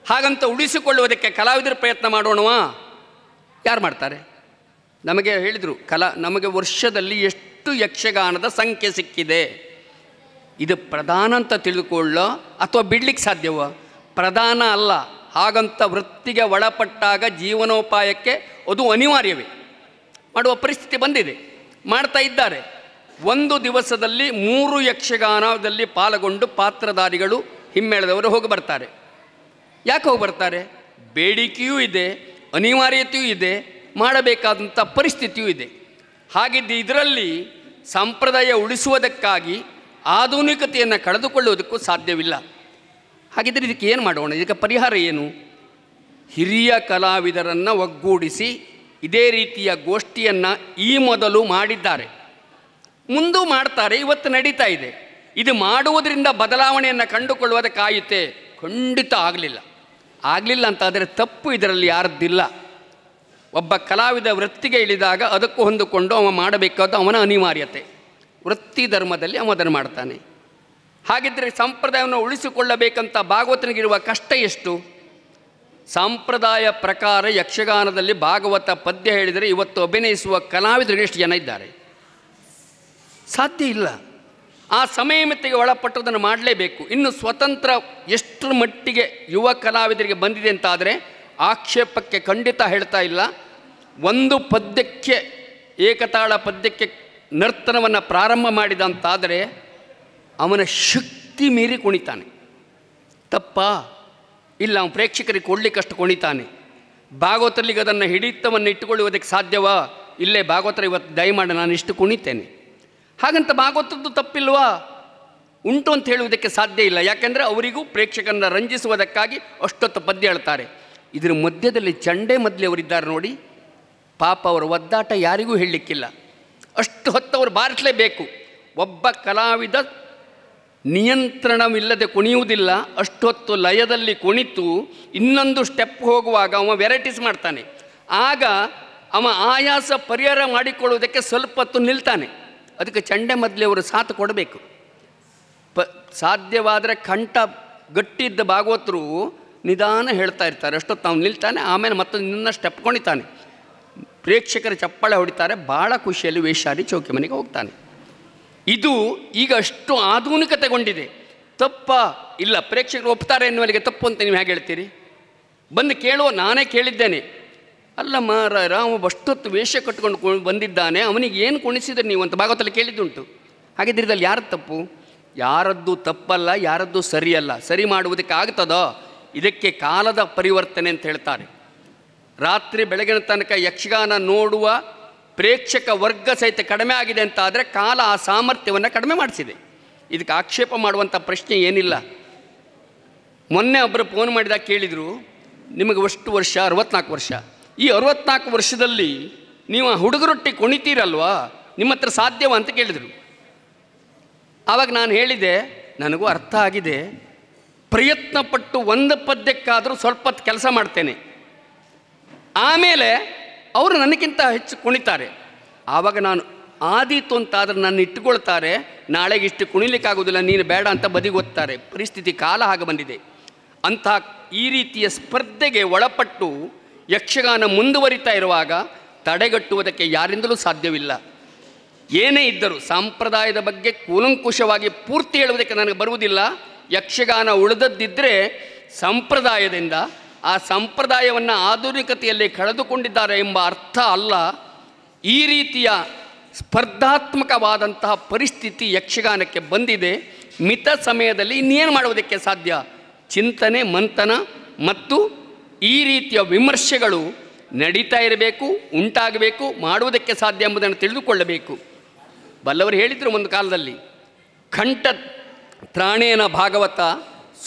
ಹಾಗಂತ ಉಳಿಸಿಕೊಳ್ಳುವುದಕ್ಕೆ ಕಲಾವಿದರು ಪ್ರಯತ್ನ ಮಾಡೋಣವಾ? ಯಾರು ಮಾಡ್ತಾರೆ? ನಮಗೆ ಹೇಳಿದರು, ನಮಗೆ ವರ್ಷದಲ್ಲಿ ಎಷ್ಟು ಯಕ್ಷಗಾನದ ಸಂಖ್ಯೆ ಸಿಕ್ಕಿದೆ, ಇದು ಪ್ರಧಾನ ಅಂತ ತಿಳಿದುಕೊಳ್ಳೋ ಅಥವಾ ಬಿಡ್ಲಿಕ್ಕೆ ಸಾಧ್ಯವೋ? ಪ್ರಧಾನ ಅಲ್ಲ. ಹಾಗಂತ ವೃತ್ತಿಗೆ ಒಳಪಟ್ಟಾಗ ಜೀವನೋಪಾಯಕ್ಕೆ ಅದು ಅನಿವಾರ್ಯವೇ. ಮಾಡುವ ಪರಿಸ್ಥಿತಿ ಬಂದಿದೆ, ಮಾಡ್ತಾ ಇದ್ದಾರೆ. ಒಂದು ದಿವಸದಲ್ಲಿ 3 ಯಕ್ಷಗಾನದಲ್ಲಿ ಪಾಲ್ಗೊಂಡು ಪಾತ್ರಧಾರಿಗಳು ಹಿಮ್ಮೇಳದವರು ಹೋಗಿ ಬರ್ತಾರೆ. ಯಾಕೆ ಹೋಗಿ ಬರ್ತಾರೆ? ಬೇಡಿಕೆಯೂ ಇದೆ, ಅನಿವಾರ್ಯತೆಯೂ ಇದೆ, ಮಾಡಬೇಕಾದಂಥ ಪರಿಸ್ಥಿತಿಯೂ ಇದೆ. ಹಾಗಿದ್ದು ಇದರಲ್ಲಿ ಸಂಪ್ರದಾಯ ಉಳಿಸುವುದಕ್ಕಾಗಿ ಆಧುನಿಕತೆಯನ್ನು ಕಳೆದುಕೊಳ್ಳುವುದಕ್ಕೂ ಸಾಧ್ಯವಿಲ್ಲ. ಹಾಗಿದ್ದರೆ ಇದಕ್ಕೆ ಏನು ಮಾಡೋಣ? ಇದಕ್ಕೆ ಪರಿಹಾರ ಏನು? ಹಿರಿಯ ಕಲಾವಿದರನ್ನು ಒಗ್ಗೂಡಿಸಿ ಇದೇ ರೀತಿಯ ಗೋಷ್ಠಿಯನ್ನು ಈ ಮೊದಲು ಮಾಡಿದ್ದಾರೆ. ಮುಂದೂ ಮಾಡ್ತಾರೆ, ಇವತ್ತು ನಡೀತಾ ಇದೆ. ಇದು ಮಾಡುವುದರಿಂದ ಬದಲಾವಣೆಯನ್ನು ಕಂಡುಕೊಳ್ಳುವುದಕ್ಕಾಯುತ್ತೆ? ಖಂಡಿತ ಆಗಲಿಲ್ಲ ಅಂತಾದರೆ ತಪ್ಪು ಇದರಲ್ಲಿ ಯಾರದ್ದಿಲ್ಲ. ಒಬ್ಬ ಕಲಾವಿದ ವೃತ್ತಿಗೆ ಇಳಿದಾಗ ಅದಕ್ಕೂ ಹೊಂದಿಕೊಂಡು ಅವ ಮಾಡಬೇಕಾದ ಅವನ ಅನಿವಾರ್ಯತೆ. ವೃತ್ತಿ ಧರ್ಮದಲ್ಲಿ ಅವ ಅದನ್ನು ಮಾಡ್ತಾನೆ. ಹಾಗಿದ್ದರೆ ಸಂಪ್ರದಾಯವನ್ನು ಉಳಿಸಿಕೊಳ್ಳಬೇಕಂತ ಭಾಗವತನಿಗಿರುವ ಕಷ್ಟ ಎಷ್ಟು? ಸಂಪ್ರದಾಯ ಪ್ರಕಾರ ಯಕ್ಷಗಾನದಲ್ಲಿ ಭಾಗವತ ಪದ್ಯ ಹೇಳಿದರೆ ಇವತ್ತು ಅಭಿನಯಿಸುವ ಕಲಾವಿದರು ಎಷ್ಟು ಜನ ಇದ್ದಾರೆ? ಸಾಧ್ಯ ಇಲ್ಲ. ಆ ಸಮಯಮಿತಿಗೆ ಒಳಪಟ್ಟದನ್ನು ಮಾಡಲೇಬೇಕು. ಇನ್ನು ಸ್ವತಂತ್ರ ಎಷ್ಟರ ಮಟ್ಟಿಗೆ ಯುವ ಕಲಾವಿದರಿಗೆ ಬಂದಿದೆ ಅಂತಾದರೆ ಆಕ್ಷೇಪಕ್ಕೆ ಖಂಡಿತ ಹೇಳ್ತಾ ಇಲ್ಲ. ಒಂದು ಪದ್ಯಕ್ಕೆ, ಏಕತಾಳ ಪದ್ಯಕ್ಕೆ ನರ್ತನವನ್ನು ಪ್ರಾರಂಭ ಮಾಡಿದ ಅಂತಾದರೆ ಅವನ ಶಕ್ತಿ ಮೀರಿ ಕುಣಿತಾನೆ. ತಪ್ಪಾ? ಇಲ್ಲ, ಅವನು ಪ್ರೇಕ್ಷಕರಿಗೆ ಕೊಡಲಿಕ್ಕಷ್ಟು ಕುಣಿತಾನೆ. ಭಾಗವತರಿಗೆ ಅದನ್ನು ಹಿಡಿತವನ್ನು ಇಟ್ಟುಕೊಳ್ಳುವುದಕ್ಕೆ ಸಾಧ್ಯವಾ? ಇಲ್ಲೇ ಭಾಗವತರ ಇವತ್ತು ದಯಮಾಡಿ ನಾನು ಇಷ್ಟು ಕುಣಿತೇನೆ ಹಾಗಂತ ಭಾಗವತದ್ದು ತಪ್ಪಿಲ್ವಾ? ಉಂಟು ಅಂತ ಹೇಳುವುದಕ್ಕೆ ಸಾಧ್ಯ ಇಲ್ಲ. ಯಾಕೆಂದರೆ ಅವರಿಗೂ ಪ್ರೇಕ್ಷಕರನ್ನು ರಂಜಿಸುವುದಕ್ಕಾಗಿ ಅಷ್ಟೊತ್ತು ಪದ್ಯ ಹೇಳ್ತಾರೆ. ಇದರ ಮಧ್ಯದಲ್ಲಿ ಚಂಡೆ ಮದ್ಲಿ ಅವರಿದ್ದಾರೆ ನೋಡಿ, ಪಾಪ ಅವರ ಒದ್ದಾಟ ಯಾರಿಗೂ ಹೇಳಲಿಕ್ಕಿಲ್ಲ. ಅಷ್ಟು ಹೊತ್ತು ಅವರು ಬಾರಿಸಲೇಬೇಕು. ಒಬ್ಬ ಕಲಾವಿದ ನಿಯಂತ್ರಣವಿಲ್ಲದೆ ಕುಣಿಯುವುದಿಲ್ಲ. ಅಷ್ಟೊತ್ತು ಲಯದಲ್ಲಿ ಕುಣಿತು ಇನ್ನೊಂದು ಸ್ಟೆಪ್ ಹೋಗುವಾಗ ಅವ ವೆರೈಟೀಸ್ ಮಾಡ್ತಾನೆ. ಆಗ ಅವ ಆಯಾಸ ಪರಿಹಾರ ಮಾಡಿಕೊಳ್ಳುವುದಕ್ಕೆ ಸ್ವಲ್ಪ ಹೊತ್ತು ನಿಲ್ತಾನೆ. ಅದಕ್ಕೆ ಚಂಡೆ ಮದ್ಲಿ ಅವರು ಸಾಥ್ ಕೊಡಬೇಕು. ಸಾಧ್ಯವಾದರೆ ಕಂಠ ಗಟ್ಟಿದ್ದ ಭಾಗವತರು ನಿಧಾನ ಹೇಳ್ತಾ ಇರ್ತಾರೆ. ಅಷ್ಟೊತ್ತು ನಾವು ನಿಲ್ತಾನೆ, ಆಮೇಲೆ ಮತ್ತೊಂದು ನಿನ್ನ ಸ್ಟೆಪ್ ಕುಣಿತಾನೆ. ಪ್ರೇಕ್ಷಕರ ಚಪ್ಪಾಳೆ ಹೊಡಿತಾರೆ. ಭಾಳ ಖುಷಿಯಲ್ಲಿ ವೇಷಾರಿ ಚೌಕಿ ಮನೆಗೆ ಹೋಗ್ತಾನೆ. ಇದು ಈಗ ಅಷ್ಟು ಆಧುನಿಕತೆಗೊಂಡಿದೆ. ತಪ್ಪ ಇಲ್ಲ, ಪ್ರೇಕ್ಷಕರು ಒಪ್ತಾರೆ ಎನ್ನುವಲ್ಲಿಗೆ ತಪ್ಪು ಅಂತ ನೀವು ಹೇಗೆ ಹೇಳ್ತೀರಿ? ಬಂದು ಕೇಳುವ, ನಾನೇ ಕೇಳಿದ್ದೇನೆ. ಅಲ್ಲ ಮಾರಾಯ, ಅವ ಅಷ್ಟೊತ್ತು ವೇಷ ಕಟ್ಕೊಂಡು ಬಂದಿದ್ದಾನೆ, ಅವನಿಗೆ ಏನು ಕುಣಿಸಿದ್ರೆ ನೀವು ಅಂತ ಭಾಗವತಲ್ಲಿ ಕೇಳಿದ್ದುಂಟು. ಹಾಗಿದ್ರೆ ಇದ್ರಲ್ಲಿ ಯಾರದ್ದು ತಪ್ಪು? ಯಾರದ್ದು ತಪ್ಪಲ್ಲ, ಯಾರದ್ದು ಸರಿಯಲ್ಲ. ಸರಿ ಮಾಡುವುದಕ್ಕೆ ಆಗ್ತದೋ? ಇದಕ್ಕೆ ಕಾಲದ ಪರಿವರ್ತನೆ ಅಂತ ಹೇಳ್ತಾರೆ. ರಾತ್ರಿ ಬೆಳಗಿನ ತನಕ ಯಕ್ಷಗಾನ ನೋಡುವ ಪ್ರೇಕ್ಷಕ ವರ್ಗ ಸಹಿತ ಕಡಿಮೆ ಆಗಿದೆ ಅಂತ ಆದರೆ ಕಾಲ ಆ ಸಾಮರ್ಥ್ಯವನ್ನು ಕಡಿಮೆ ಮಾಡಿಸಿದೆ. ಇದಕ್ಕೆ ಆಕ್ಷೇಪ ಮಾಡುವಂಥ ಪ್ರಶ್ನೆ ಏನಿಲ್ಲ. ಮೊನ್ನೆ ಒಬ್ಬರು ಫೋನ್ ಮಾಡಿದಾಗ ಕೇಳಿದರು, ನಿಮಗೆ ಅಷ್ಟು ವರ್ಷ, 64 ವರ್ಷ. ಈ 64 ವರ್ಷದಲ್ಲಿ ನೀವು ಹುಡುಗರೊಟ್ಟಿ ಕುಣಿತೀರಲ್ವಾ, ನಿಮ್ಮ ಹತ್ರ ಸಾಧ್ಯವ ಅಂತ ಕೇಳಿದರು. ಆವಾಗ ನಾನು ಹೇಳಿದೆ, ನನಗೂ ಅರ್ಥ ಆಗಿದೆ, ಪ್ರಯತ್ನಪಟ್ಟು ಒಂದು ಪದ್ಯಕ್ಕಾದರೂ ಸ್ವಲ್ಪ ಹೊತ್ತು ಕೆಲಸ ಮಾಡ್ತೇನೆ, ಆಮೇಲೆ ಅವರು ನನಗಿಂತ ಹೆಚ್ಚು ಕುಣಿತಾರೆ. ಆವಾಗ ನಾನು ಆದೀತು ಅಂತಾದರೆ ನನ್ನ ಇಟ್ಟುಕೊಳ್ತಾರೆ, ನಾಳೆಗೆ ಇಷ್ಟು ಕುಣಿಲಿಕ್ಕಾಗೋದಿಲ್ಲ, ನೀನು ಬೇಡ ಅಂತ ಬದಿಗೊತ್ತಾರೆ. ಪರಿಸ್ಥಿತಿ ಕಾಲ ಹಾಗೆ ಬಂದಿದೆ. ಅಂಥ ಈ ರೀತಿಯ ಸ್ಪರ್ಧೆಗೆ ಒಳಪಟ್ಟು ಯಕ್ಷಗಾನ ಮುಂದುವರಿತಾ ಇರುವಾಗ ತಡೆಗಟ್ಟುವುದಕ್ಕೆ ಯಾರಿಂದಲೂ ಸಾಧ್ಯವಿಲ್ಲ. ಏನೇ ಇದ್ದರೂ ಸಂಪ್ರದಾಯದ ಬಗ್ಗೆ ಕೂಲಂಕುಷವಾಗಿ ಪೂರ್ತಿ ಹೇಳುವುದಕ್ಕೆ ನನಗೆ ಬರುವುದಿಲ್ಲ. ಯಕ್ಷಗಾನ ಉಳಿದದ್ದಿದ್ದರೆ ಸಂಪ್ರದಾಯದಿಂದ, ಆ ಸಂಪ್ರದಾಯವನ್ನು ಆಧುನಿಕತೆಯಲ್ಲಿ ಕಳೆದುಕೊಂಡಿದ್ದಾರೆ ಎಂಬ ಅರ್ಥ ಅಲ್ಲ. ಈ ರೀತಿಯ ಸ್ಪರ್ಧಾತ್ಮಕವಾದಂತಹ ಪರಿಸ್ಥಿತಿ ಯಕ್ಷಗಾನಕ್ಕೆ ಬಂದಿದೆ. ಮಿತ ಸಮಯದಲ್ಲಿ ಇನ್ನೇನು ಮಾಡುವುದಕ್ಕೆ ಸಾಧ್ಯ? ಚಿಂತನೆ, ಮಂಥನ ಮತ್ತು ಈ ರೀತಿಯ ವಿಮರ್ಶೆಗಳು ನಡೀತಾ ಇರಬೇಕು, ಉಂಟಾಗಬೇಕು, ಮಾಡುವುದಕ್ಕೆ ಸಾಧ್ಯ ಎಂಬುದನ್ನು ತಿಳಿದುಕೊಳ್ಳಬೇಕು. ಬಲ್ಲವರು ಹೇಳಿದರು ಒಂದು ಕಾಲದಲ್ಲಿ, ಕಂಠ ತ್ರಾಣೇನ ಭಾಗವತ,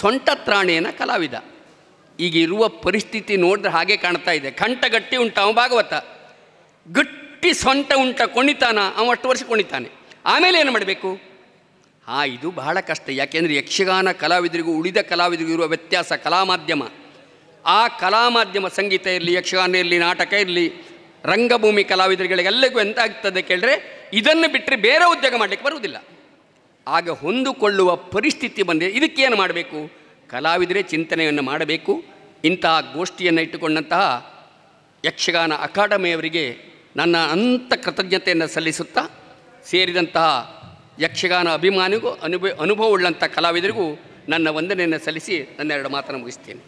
ಸೊಂಟ ತ್ರಾಣೇನ ಕಲಾವಿದ. ಈಗ ಇರುವ ಪರಿಸ್ಥಿತಿ ನೋಡಿದ್ರೆ ಹಾಗೆ ಕಾಣ್ತಾ ಇದೆ. ಕಂಠ ಗಟ್ಟಿ ಉಂಟ ಅವ ಭಾಗವತ, ಗಟ್ಟಿ ಸೊಂಟ ಉಂಟ ಕುಣಿತಾನ ಅವ ಅಷ್ಟು ವರ್ಷ ಕುಣಿತಾನೆ. ಆಮೇಲೆ ಏನು ಮಾಡಬೇಕು? ಇದು ಬಹಳ ಕಷ್ಟ. ಯಾಕೆಂದರೆ ಯಕ್ಷಗಾನ ಕಲಾವಿದರಿಗೂ ಉಳಿದ ಕಲಾವಿದರಿಗೂ ಇರುವ ವ್ಯತ್ಯಾಸ ಕಲಾ ಮಾಧ್ಯಮ. ಆ ಕಲಾ ಮಾಧ್ಯಮ, ಸಂಗೀತ ಇರಲಿ, ಯಕ್ಷಗಾನ ಇರಲಿ, ನಾಟಕ ಇರಲಿ, ರಂಗಭೂಮಿ ಕಲಾವಿದರಿಗೆಲ್ಲರಿಗೂ ಎಂತ ಆಗ್ತದೆ ಕೇಳಿದ್ರೆ, ಇದನ್ನು ಬಿಟ್ಟರೆ ಬೇರೆ ಉದ್ಯೋಗ ಮಾಡಲಿಕ್ಕೆ ಬರುವುದಿಲ್ಲ. ಆಗ ಹೊಂದಿಕೊಳ್ಳುವ ಪರಿಸ್ಥಿತಿ ಬಂದಿದೆ. ಇದಕ್ಕೇನು ಮಾಡಬೇಕು? ಕಲಾವಿದರೇ ಚಿಂತನೆಯನ್ನು ಮಾಡಬೇಕು. ಇಂತಹ ಗೋಷ್ಠಿಯನ್ನು ಇಟ್ಟುಕೊಂಡಂತಹ ಯಕ್ಷಗಾನ ಅಕಾಡೆಮಿಯವರಿಗೆ ನನ್ನ ಅನಂತ ಕೃತಜ್ಞತೆಯನ್ನು ಸಲ್ಲಿಸುತ್ತಾ, ಸೇರಿದಂತಹ ಯಕ್ಷಗಾನ ಅಭಿಮಾನಿಗೂ ಅನುಭವವುಳ್ಳಂಥ ಕಲಾವಿದರಿಗೂ ನನ್ನ ವಂದನೆಯನ್ನು ಸಲ್ಲಿಸಿ ನನ್ನ 2 ಮಾತನ್ನು ಮುಗಿಸ್ತೇನೆ.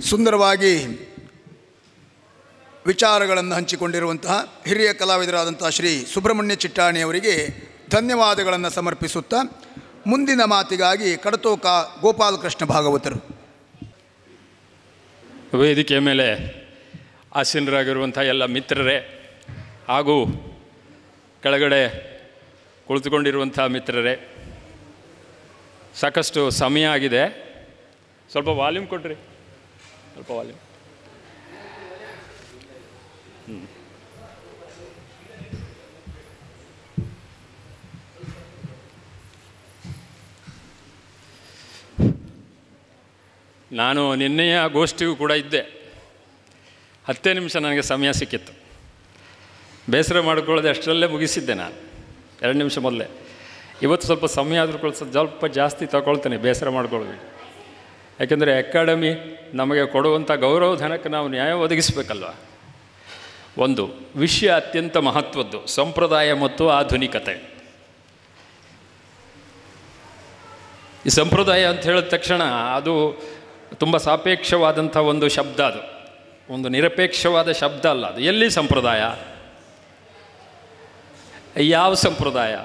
ಸುಂದರವಾಗಿ ವಿಚಾರಗಳನ್ನು ಹಂಚಿಕೊಂಡಿರುವಂತಹ ಹಿರಿಯ ಕಲಾವಿದರಾದಂತಹ ಶ್ರೀ ಸುಬ್ರಹ್ಮಣ್ಯ ಚಿಟ್ಟಾಣಿಯವರಿಗೆ ಧನ್ಯವಾದಗಳನ್ನು ಸಮರ್ಪಿಸುತ್ತಾ, ಮುಂದಿನ ಮಾತಿಗಾಗಿ ಕಡತೋಕ ಗೋಪಾಲಕೃಷ್ಣ ಭಾಗವತರು. ವೇದಿಕೆಯ ಮೇಲೆ ಆಸೀನರಾಗಿರುವಂಥ ಎಲ್ಲ ಮಿತ್ರರೇ ಹಾಗೂ ಕೆಳಗಡೆ ಕುಳಿತುಕೊಂಡಿರುವಂಥ ಮಿತ್ರರೇ, ಸಾಕಷ್ಟು ಸಮಯ ಆಗಿದೆ. ಸ್ವಲ್ಪ ವಾಲ್ಯೂಮ್ ಕೊಡ್ರಿ, ಸ್ವಲ್ಪ ವಾಲ್ಯೂಮ್. ನಾನು ನಿನ್ನೆಯ ಗೋಷ್ಠಿಗೂ ಕೂಡ ಇದ್ದೆ. 10 ನಿಮಿಷ ನನಗೆ ಸಮಯ ಸಿಕ್ಕಿತ್ತು. ಬೇಸರ ಮಾಡಿಕೊಳ್ಳದೆ ಅಷ್ಟರಲ್ಲೇ ಮುಗಿಸಿದ್ದೆ ನಾನು 2 ನಿಮಿಷ ಮೊದಲೇ. ಇವತ್ತು ಸ್ವಲ್ಪ ಸಮಯ ಆದರೂ ಸ್ವಲ್ಪ ಜಾಸ್ತಿ ತಗೊಳ್ತೇನೆ, ಬೇಸರ ಮಾಡ್ಕೊಳ್ಬೇಕು. ಯಾಕೆಂದರೆ ಅಕಾಡೆಮಿ ನಮಗೆ ಕೊಡುವಂಥ ಗೌರವಧನಕ್ಕೆ ನಾವು ನ್ಯಾಯ ಒದಗಿಸಬೇಕಲ್ವ. ಒಂದು ವಿಷಯ ಅತ್ಯಂತ ಮಹತ್ವದ್ದು, ಸಂಪ್ರದಾಯ ಮತ್ತು ಆಧುನಿಕತೆ. ಈ ಸಂಪ್ರದಾಯ ಅಂತ ಹೇಳಿದ ತಕ್ಷಣ ಅದು ತುಂಬ ಸಾಪೇಕ್ಷವಾದಂಥ ಒಂದು ಶಬ್ದ, ಅದು ಒಂದು ನಿರಪೇಕ್ಷವಾದ ಶಬ್ದ ಅಲ್ಲ. ಅದು ಎಲ್ಲಿ ಸಂಪ್ರದಾಯ, ಯಾವ ಸಂಪ್ರದಾಯ,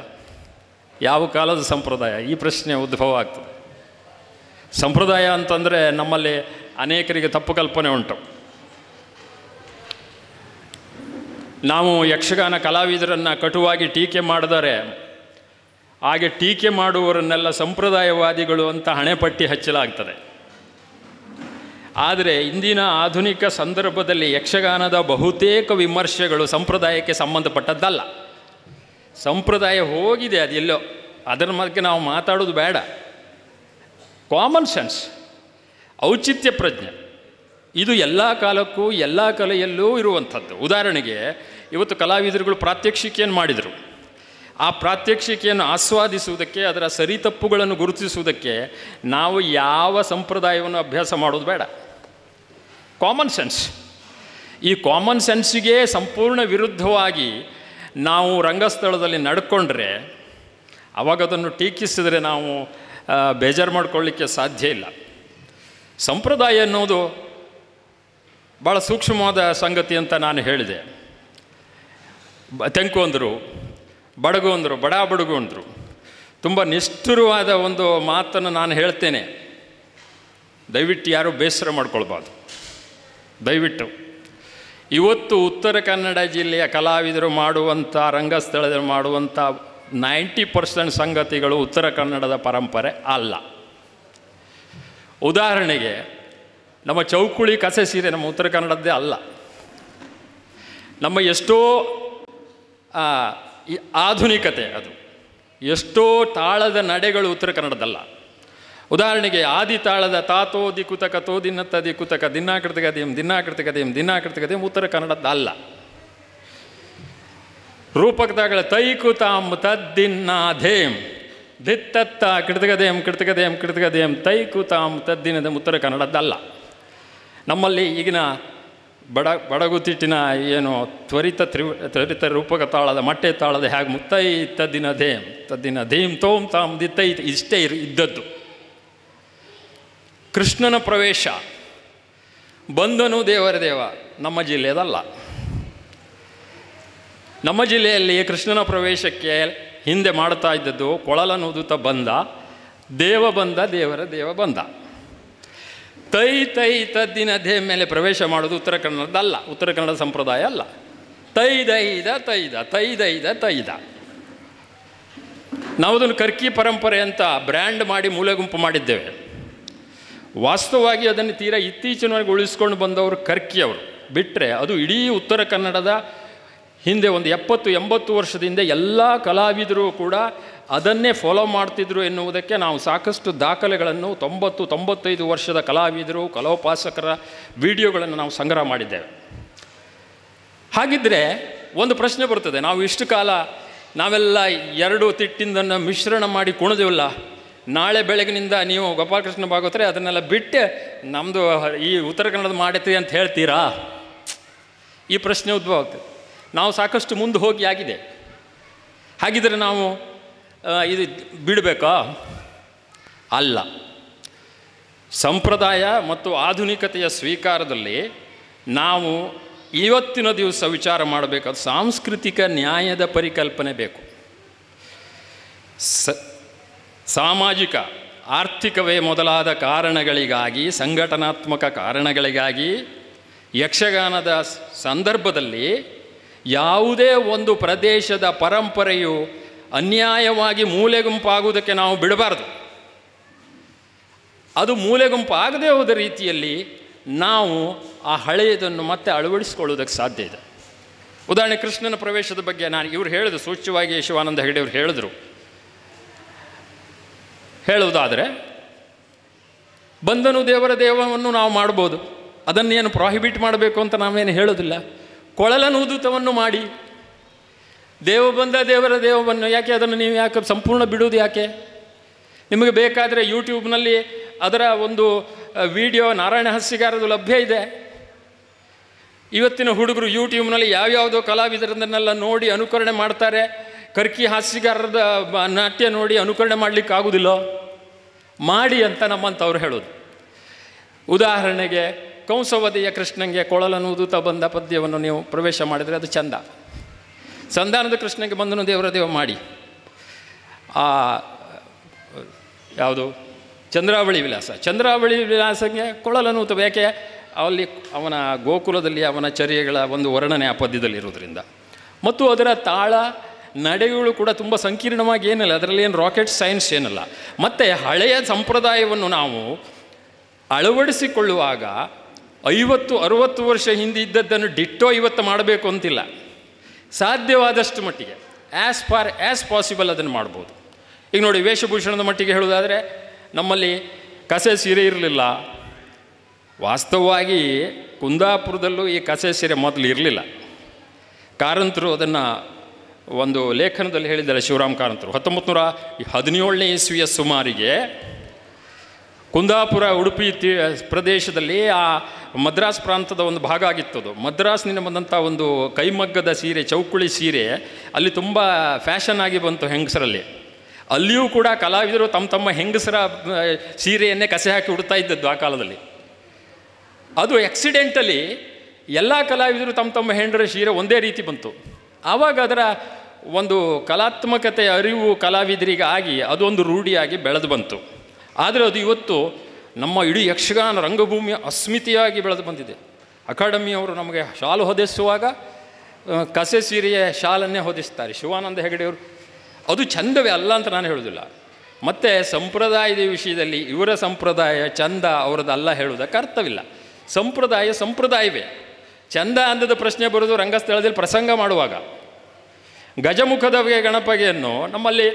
ಯಾವ ಕಾಲದ ಸಂಪ್ರದಾಯ, ಈ ಪ್ರಶ್ನೆ ಉದ್ಭವ ಆಗ್ತದೆ. ಸಂಪ್ರದಾಯ ಅಂತಂದರೆ ನಮ್ಮಲ್ಲಿ ಅನೇಕರಿಗೆ ತಪ್ಪು ಕಲ್ಪನೆ ಉಂಟು. ನಾವು ಯಕ್ಷಗಾನ ಕಲಾವಿದರನ್ನು ಕಟುವಾಗಿ ಟೀಕೆ ಮಾಡಿದರೆ ಹಾಗೆ ಟೀಕೆ ಮಾಡುವವರನ್ನೆಲ್ಲ ಸಂಪ್ರದಾಯವಾದಿಗಳು ಅಂತ ಹಣೆಪಟ್ಟಿ ಹಚ್ಚಲಾಗ್ತದೆ. ಆದರೆ ಇಂದಿನ ಆಧುನಿಕ ಸಂದರ್ಭದಲ್ಲಿ ಯಕ್ಷಗಾನದ ಬಹುತೇಕ ವಿಮರ್ಶೆಗಳು ಸಂಪ್ರದಾಯಕ್ಕೆ ಸಂಬಂಧಪಟ್ಟದ್ದಲ್ಲ. ಸಂಪ್ರದಾಯ ಹೋಗಿದೆ, ಅದೆಲ್ಲೋ, ಅದರ ಬಗ್ಗೆ ನಾವು ಮಾತಾಡೋದು ಬೇಡ. ಕಾಮನ್ ಸೆನ್ಸ್, ಔಚಿತ್ಯ ಪ್ರಜ್ಞೆ, ಇದು ಎಲ್ಲ ಕಾಲಕ್ಕೂ ಎಲ್ಲ ಕಲೆಯಲ್ಲೂ ಇರುವಂಥದ್ದು. ಉದಾಹರಣೆಗೆ ಇವತ್ತು ಕಲಾವಿದರುಗಳು ಪ್ರಾತ್ಯಕ್ಷಿಕೆಯನ್ನು ಮಾಡಿದರು. ಆ ಪ್ರಾತ್ಯಕ್ಷಿಕೆಯನ್ನು ಆಸ್ವಾದಿಸುವುದಕ್ಕೆ, ಅದರ ಸರಿತಪ್ಪುಗಳನ್ನು ಗುರುತಿಸುವುದಕ್ಕೆ ನಾವು ಯಾವ ಸಂಪ್ರದಾಯವನ್ನು ಅಭ್ಯಾಸ ಮಾಡೋದು ಬೇಡ. Common sense. ಈ ಕಾಮನ್ ಸೆನ್ಸಿಗೆ ಸಂಪೂರ್ಣ ವಿರುದ್ಧವಾಗಿ ನಾವು ರಂಗಸ್ಥಳದಲ್ಲಿ ನಡ್ಕೊಂಡ್ರೆ, ಅವಾಗ ಅದನ್ನು ಟೀಕಿಸಿದರೆ ನಾವು ಬೇಜಾರು ಮಾಡ್ಕೊಳ್ಳಿಕ್ಕೆ ಸಾಧ್ಯ ಇಲ್ಲ. ಸಂಪ್ರದಾಯ ಅನ್ನೋದು ಭಾಳ ಸೂಕ್ಷ್ಮವಾದ ಸಂಗತಿ ಅಂತ ನಾನು ಹೇಳಿದೆ. ತೆಂಕು ಅಂದರು, ಬಡಗು ಅಂದರು, ಬಡ ಬಡಗು ಅಂದರು. ತುಂಬ ನಿಷ್ಠುರವಾದ ಒಂದು ಮಾತನ್ನು ನಾನು ಹೇಳ್ತೇನೆ, ದಯವಿಟ್ಟು ಯಾರೂ ಬೇಸರ ಮಾಡ್ಕೊಳ್ಬಾರ್ದು. ದಯವಿಟ್ಟು ಇವತ್ತು ಉತ್ತರ ಕನ್ನಡ ಜಿಲ್ಲೆಯ ಕಲಾವಿದರು ಮಾಡುವಂಥ, ರಂಗಸ್ಥಳದಲ್ಲಿ ಮಾಡುವಂಥ 90% ಸಂಗತಿಗಳು ಉತ್ತರ ಕನ್ನಡದ ಪರಂಪರೆ ಅಲ್ಲ. ಉದಾಹರಣೆಗೆ ನಮ್ಮ ಚೌಕುಳಿ ಕಸೆ ಸೀರೆ ನಮ್ಮ ಉತ್ತರ ಕನ್ನಡದ್ದೇ ಅಲ್ಲ. ನಮ್ಮ ಎಷ್ಟೋ ಆಧುನಿಕತೆ, ಅದು ಎಷ್ಟೋ ತಾಳದ ನಡೆಗಳು ಉತ್ತರ ಕನ್ನಡದಲ್ಲ. ಉದಾಹರಣೆಗೆ ಆದಿ ತಾಳದ ತಾತೋ ದಿಕುತಕ ತೋ ದಿನ್ನತ್ತ ದಿಕುತಕ ದಿನ್ನಾಕೃತಿಕ ದೇಂ ದಿನ್ನಾಕೃತಿಕ ದೇಂ ದಿನ್ನಾಕೃತಿಕ ದೇಂ ಉತ್ತರ ಕನ್ನಡದ್ದಲ್ಲ. ರೂಪಕಗಳ ತೈಕುತಾಂ ತದ್ದಿನ್ನಾಧೇಂ ದಿತ್ತತ್ತ ಕೃತಕದೇಂ ಕೃತಕದೇಂ ಕೃತಕದೇಂ ತೈಕುತಾಂ ತದ್ದಿನದ ಉತ್ತರ ಕನ್ನಡದ್ದಲ್ಲ. ನಮ್ಮಲ್ಲಿ ಈಗಿನ ಬಡಗುತಿಟ್ಟಿನ ಏನು ತ್ವರಿತ ರೂಪಕ ತಾಳದ ಮಟ್ಟೆ ತಾಳದ ಹೇಗೆ ಮುತ್ತೈ ತದ್ದಿನ ದೇಂ ತೋಂ ತಾಂ ದಿತ್ತೈ ಇಷ್ಟೇ ಇದ್ದದ್ದು. ಕೃಷ್ಣನ ಪ್ರವೇಶ, ಬಂದನು ದೇವರ ದೇವ ನಮ್ಮ ಜಿಲ್ಲೆಯದಲ್ಲ. ನಮ್ಮ ಜಿಲ್ಲೆಯಲ್ಲಿ ಕೃಷ್ಣನ ಪ್ರವೇಶಕ್ಕೆ ಹಿಂದೆ ಮಾಡ್ತಾ ಇದ್ದದ್ದು ಕೊಳಲನುದುತ ಬಂದ, ದೇವ ಬಂದ, ದೇವರ ದೇವ ಬಂದ. ತೈ ತದ್ದಿನ ದೇ ಮೇಲೆ ಪ್ರವೇಶ ಮಾಡೋದು ಉತ್ತರ ಕನ್ನಡದಲ್ಲ, ಉತ್ತರ ಕನ್ನಡ ಸಂಪ್ರದಾಯ ಅಲ್ಲ. ತೈದ ನಾವದನ್ನು ಕರ್ಕಿ ಪರಂಪರೆ ಅಂತ ಬ್ರ್ಯಾಂಡ್ ಮಾಡಿ ಮೂಲೆ ಗುಂಪು ಮಾಡಿದ್ದೇವೆ. ವಾಸ್ತವವಾಗಿ ಅದನ್ನು ತೀರಾ ಇತ್ತೀಚಿನವರೆಗೆ ಉಳಿಸ್ಕೊಂಡು ಬಂದವರು ಕರ್ಕಿಯವರು ಬಿಟ್ಟರೆ, ಅದು ಇಡೀ ಉತ್ತರ ಕನ್ನಡದ ಹಿಂದೆ ಒಂದು 70-80 ವರ್ಷದಿಂದ ಎಲ್ಲ ಕಲಾವಿದರು ಕೂಡ ಅದನ್ನೇ ಫಾಲೋ ಮಾಡ್ತಿದ್ರು ಎನ್ನುವುದಕ್ಕೆ ನಾವು ಸಾಕಷ್ಟು ದಾಖಲೆಗಳನ್ನು 90-95 ವರ್ಷದ ಕಲಾವಿದರು, ಕಲೋಪಾಸಕರ ವಿಡಿಯೋಗಳನ್ನು ನಾವು ಸಂಗ್ರಹ ಮಾಡಿದ್ದೇವೆ. ಹಾಗಿದ್ದರೆ ಒಂದು ಪ್ರಶ್ನೆ ಬರ್ತದೆ, ನಾವು ಇಷ್ಟು ಕಾಲ ನಾವೆಲ್ಲ 2 ತಿಟ್ಟಿಂದನ್ನು ಮಿಶ್ರಣ ಮಾಡಿ ಕುಣಿದೇವಲ್ಲ, ನಾಳೆ ಬೆಳಗಿನಿಂದ ನೀವು ಗೋಪಾಲಕೃಷ್ಣ ಭಾಗವತರೆ ಅದನ್ನೆಲ್ಲ ಬಿಟ್ಟು ನಮ್ಮದು ಈ ಉತ್ತರ ಕನ್ನಡದ ಮಾಡೈತಿ ಅಂತ ಹೇಳ್ತೀರಾ? ಈ ಪ್ರಶ್ನೆ ಉದ್ಭವ ಆಗ್ತದೆ. ನಾವು ಸಾಕಷ್ಟು ಮುಂದೆ ಹೋಗಿ ಆಗಿದೆ. ಹಾಗಿದ್ರೆ ನಾವು ಇದು ಬಿಡಬೇಕಾ? ಅಲ್ಲ. ಸಂಪ್ರದಾಯ ಮತ್ತು ಆಧುನಿಕತೆಯ ಸ್ವೀಕಾರದಲ್ಲಿ ನಾವು ಇವತ್ತಿನ ದಿವಸ ವಿಚಾರ ಮಾಡಬೇಕಾದ ಸಾಂಸ್ಕೃತಿಕ ನ್ಯಾಯದ ಪರಿಕಲ್ಪನೆ ಬೇಕು. ಸಾಮಾಜಿಕ, ಆರ್ಥಿಕವೇ ಮೊದಲಾದ ಕಾರಣಗಳಿಗಾಗಿ, ಸಂಘಟನಾತ್ಮಕ ಕಾರಣಗಳಿಗಾಗಿ ಯಕ್ಷಗಾನದ ಸಂದರ್ಭದಲ್ಲಿ ಯಾವುದೇ ಒಂದು ಪ್ರದೇಶದ ಪರಂಪರೆಯು ಅನ್ಯಾಯವಾಗಿ ಮೂಲೆಗುಂಪಾಗುವುದಕ್ಕೆ ನಾವು ಬಿಡಬಾರ್ದು. ಅದು ಮೂಲೆಗುಂಪು ಆಗದೇ ಹೋದ ರೀತಿಯಲ್ಲಿ ನಾವು ಆ ಹಳೆಯದನ್ನು ಮತ್ತೆ ಅಳವಡಿಸಿಕೊಳ್ಳುವುದಕ್ಕೆ ಸಾಧ್ಯ ಇದೆ. ಉದಾಹರಣೆ ಕೃಷ್ಣನ ಪ್ರವೇಶದ ಬಗ್ಗೆ ಇವರು ಹೇಳಿದ್ರು, ಸೂಚ್ಯವಾಗಿ ಶಿವಾನಂದ ಹೆಗಡೆಯವರು ಹೇಳಿದರು. ಹೇಳುವುದಾದರೆ ಬಂದನು ದೇವರ ದೇವವನ್ನು ನಾವು ಮಾಡ್ಬೋದು, ಅದನ್ನೇನು ಪ್ರಾಹಿಬಿಟ್ ಮಾಡಬೇಕು ಅಂತ ನಾವೇನು ಹೇಳೋದಿಲ್ಲ. ಕೊಳಲನೂದುತವನ್ನು ಮಾಡಿ, ದೇವ ಬಂದ ದೇವರ ದೇವವನ್ನು ಯಾಕೆ ಅದನ್ನು ನೀವು ಯಾಕೆ ಸಂಪೂರ್ಣ ಬಿಡುವುದು ಯಾಕೆ? ನಿಮಗೆ ಬೇಕಾದರೆ ಯೂಟ್ಯೂಬ್ನಲ್ಲಿ ಅದರ ಒಂದು ವಿಡಿಯೋ ನಾರಾಯಣ ಹಾಸ್ಯಗಾರದು ಲಭ್ಯ ಇದೆ. ಇವತ್ತಿನ ಹುಡುಗರು ಯೂಟ್ಯೂಬ್ನಲ್ಲಿ ಯಾವ್ಯಾವುದೋ ಕಲಾವಿದರನ್ನೆಲ್ಲ ನೋಡಿ ಅನುಕರಣೆ ಮಾಡ್ತಾರೆ. ಕರ್ಕಿ ಹಾಸ್ಯಗಾರರ ನಾಟ್ಯ ನೋಡಿ ಅನುಕರಣೆ ಮಾಡಲಿಕ್ಕೆ ಆಗೋದಿಲ್ಲ, ಮಾಡಿ ಅಂತ ನಮ್ಮಂಥವ್ರು ಹೇಳೋದು. ಉದಾಹರಣೆಗೆ ಕಂಸವದೆಯ ಕೃಷ್ಣಂಗೆ ಕೊಳಲನೂದುತ್ತಾ ಬಂದ ಪದ್ಯವನ್ನು ನೀವು ಪ್ರವೇಶ ಮಾಡಿದರೆ ಅದು ಚಂದ. ಸಂಧಾನದ ಕೃಷ್ಣನಿಗೆ ಬಂದನು ದೇವರ ದೇವ ಮಾಡಿ, ಆ ಯಾವುದು ಚಂದ್ರಾವಳಿ ವಿಲಾಸ, ಚಂದ್ರಾವಳಿ ವಿಲಾಸಕ್ಕೆ ಕೊಳಲನೂತ ಯಾಕೆ? ಅಲ್ಲಿ ಅವನ ಗೋಕುಲದಲ್ಲಿ ಅವನ ಚರ್ಯೆಗಳ ಒಂದು ವರ್ಣನೆ ಆ ಪದ್ಯದಲ್ಲಿರೋದ್ರಿಂದ, ಮತ್ತು ಅದರ ತಾಳ ನಡೆಗಳು ಕೂಡ ತುಂಬ ಸಂಕೀರ್ಣವಾಗಿ ಏನಿಲ್ಲ, ಅದರಲ್ಲಿ ಏನು ರಾಕೆಟ್ ಸೈನ್ಸ್ ಏನಲ್ಲ. ಮತ್ತು ಹಳೆಯ ಸಂಪ್ರದಾಯವನ್ನು ನಾವು ಅಳವಡಿಸಿಕೊಳ್ಳುವಾಗ 50-60 ವರ್ಷ ಹಿಂದೆ ಇದ್ದದ್ದನ್ನು ಡಿಟ್ಟೋ ಇವತ್ತು ಮಾಡಬೇಕು ಅಂತಿಲ್ಲ. ಸಾಧ್ಯವಾದಷ್ಟು ಮಟ್ಟಿಗೆ ಆ್ಯಸ್ ಪಾಸಿಬಲ್ ಅದನ್ನು ಮಾಡ್ಬೋದು. ಈಗ ನೋಡಿ, ವೇಷಭೂಷಣದ ಮಟ್ಟಿಗೆ ಹೇಳೋದಾದರೆ ನಮ್ಮಲ್ಲಿ ಕಸೆ ಸೀರೆ ಇರಲಿಲ್ಲ. ವಾಸ್ತವವಾಗಿ ಕುಂದಾಪುರದಲ್ಲೂ ಈ ಕಸೆ ಸೀರೆ ಮೊದಲು ಇರಲಿಲ್ಲ. ಕಾರಂತರು ಅದನ್ನು ಒಂದು ಲೇಖನದಲ್ಲಿ ಹೇಳಿದ್ದಾರೆ, ಶಿವರಾಮ್ ಕಾರಂತರು 1917ನೇ ಇಸ್ವಿಯ ಸುಮಾರಿಗೆ ಕುಂದಾಪುರ ಉಡುಪಿ ಪ್ರದೇಶದಲ್ಲಿ ಆ ಮದ್ರಾಸ್ ಪ್ರಾಂತದ ಒಂದು ಭಾಗ ಆಗಿತ್ತದು. ಮದ್ರಾಸ್ನಿಂದ ಬಂದಂಥ ಒಂದು ಕೈಮಗ್ಗದ ಸೀರೆ, ಚೌಕುಳಿ ಸೀರೆ ಅಲ್ಲಿ ತುಂಬ ಫ್ಯಾಷನ್ ಆಗಿ ಬಂತು ಹೆಂಗಸರಲ್ಲಿ. ಅಲ್ಲಿಯೂ ಕೂಡ ಕಲಾವಿದರು ತಮ್ಮ ಹೆಂಗಸರ ಸೀರೆಯನ್ನೇ ಕಸೆ ಹಾಕಿ ಉಡ್ತಾ ಇದ್ದದ್ದು ಆ ಕಾಲದಲ್ಲಿ. ಅದು ಆಕ್ಸಿಡೆಂಟಲಿ ಎಲ್ಲ ಕಲಾವಿದರು ತಮ್ಮ ಹೆಂಡರ ಸೀರೆ ಒಂದೇ ರೀತಿ ಬಂತು. ಆವಾಗ ಅದರ ಒಂದು ಕಲಾತ್ಮಕತೆಯ ಅರಿವು ಕಲಾವಿದರಿಗೆ ಆಗಿ ಅದೊಂದು ರೂಢಿಯಾಗಿ ಬೆಳೆದು ಬಂತು. ಆದರೆ ಅದು ಇವತ್ತು ನಮ್ಮ ಇಡೀ ಯಕ್ಷಗಾನ ರಂಗಭೂಮಿಯ ಅಸ್ಮಿತೆಯಾಗಿ ಬೆಳೆದು ಬಂದಿದೆ. ಅಕಾಡೆಮಿಯವರು ನಮಗೆ ಶಾಲು ಹೊದಿಸುವಾಗ ಕಸೆ ಸೀರೆಯ ಶಾಲನ್ನೇ ಹೊದಿಸ್ತಾರೆ. ಶಿವಾನಂದ ಹೆಗಡೆಯವರು ಅದು ಚಂದವೇ ಅಲ್ಲ ಅಂತ ನಾನು ಹೇಳೋದಿಲ್ಲ. ಮತ್ತು ಸಂಪ್ರದಾಯದ ವಿಷಯದಲ್ಲಿ ಇವರ ಸಂಪ್ರದಾಯ ಚಂದ ಅವರದ್ದಲ್ಲ ಹೇಳುವುದಕ್ಕೆ ಅರ್ಥವಿಲ್ಲ. ಸಂಪ್ರದಾಯವೇ ಚಂದ ಅಂದದ ಪ್ರಶ್ನೆ ಬರೋದು ರಂಗಸ್ಥಳದಲ್ಲಿ ಪ್ರಸಂಗ ಮಾಡುವಾಗ. ಗಜಮುಖದ ಗಣಪಗೆಯನ್ನು ನಮ್ಮಲ್ಲಿ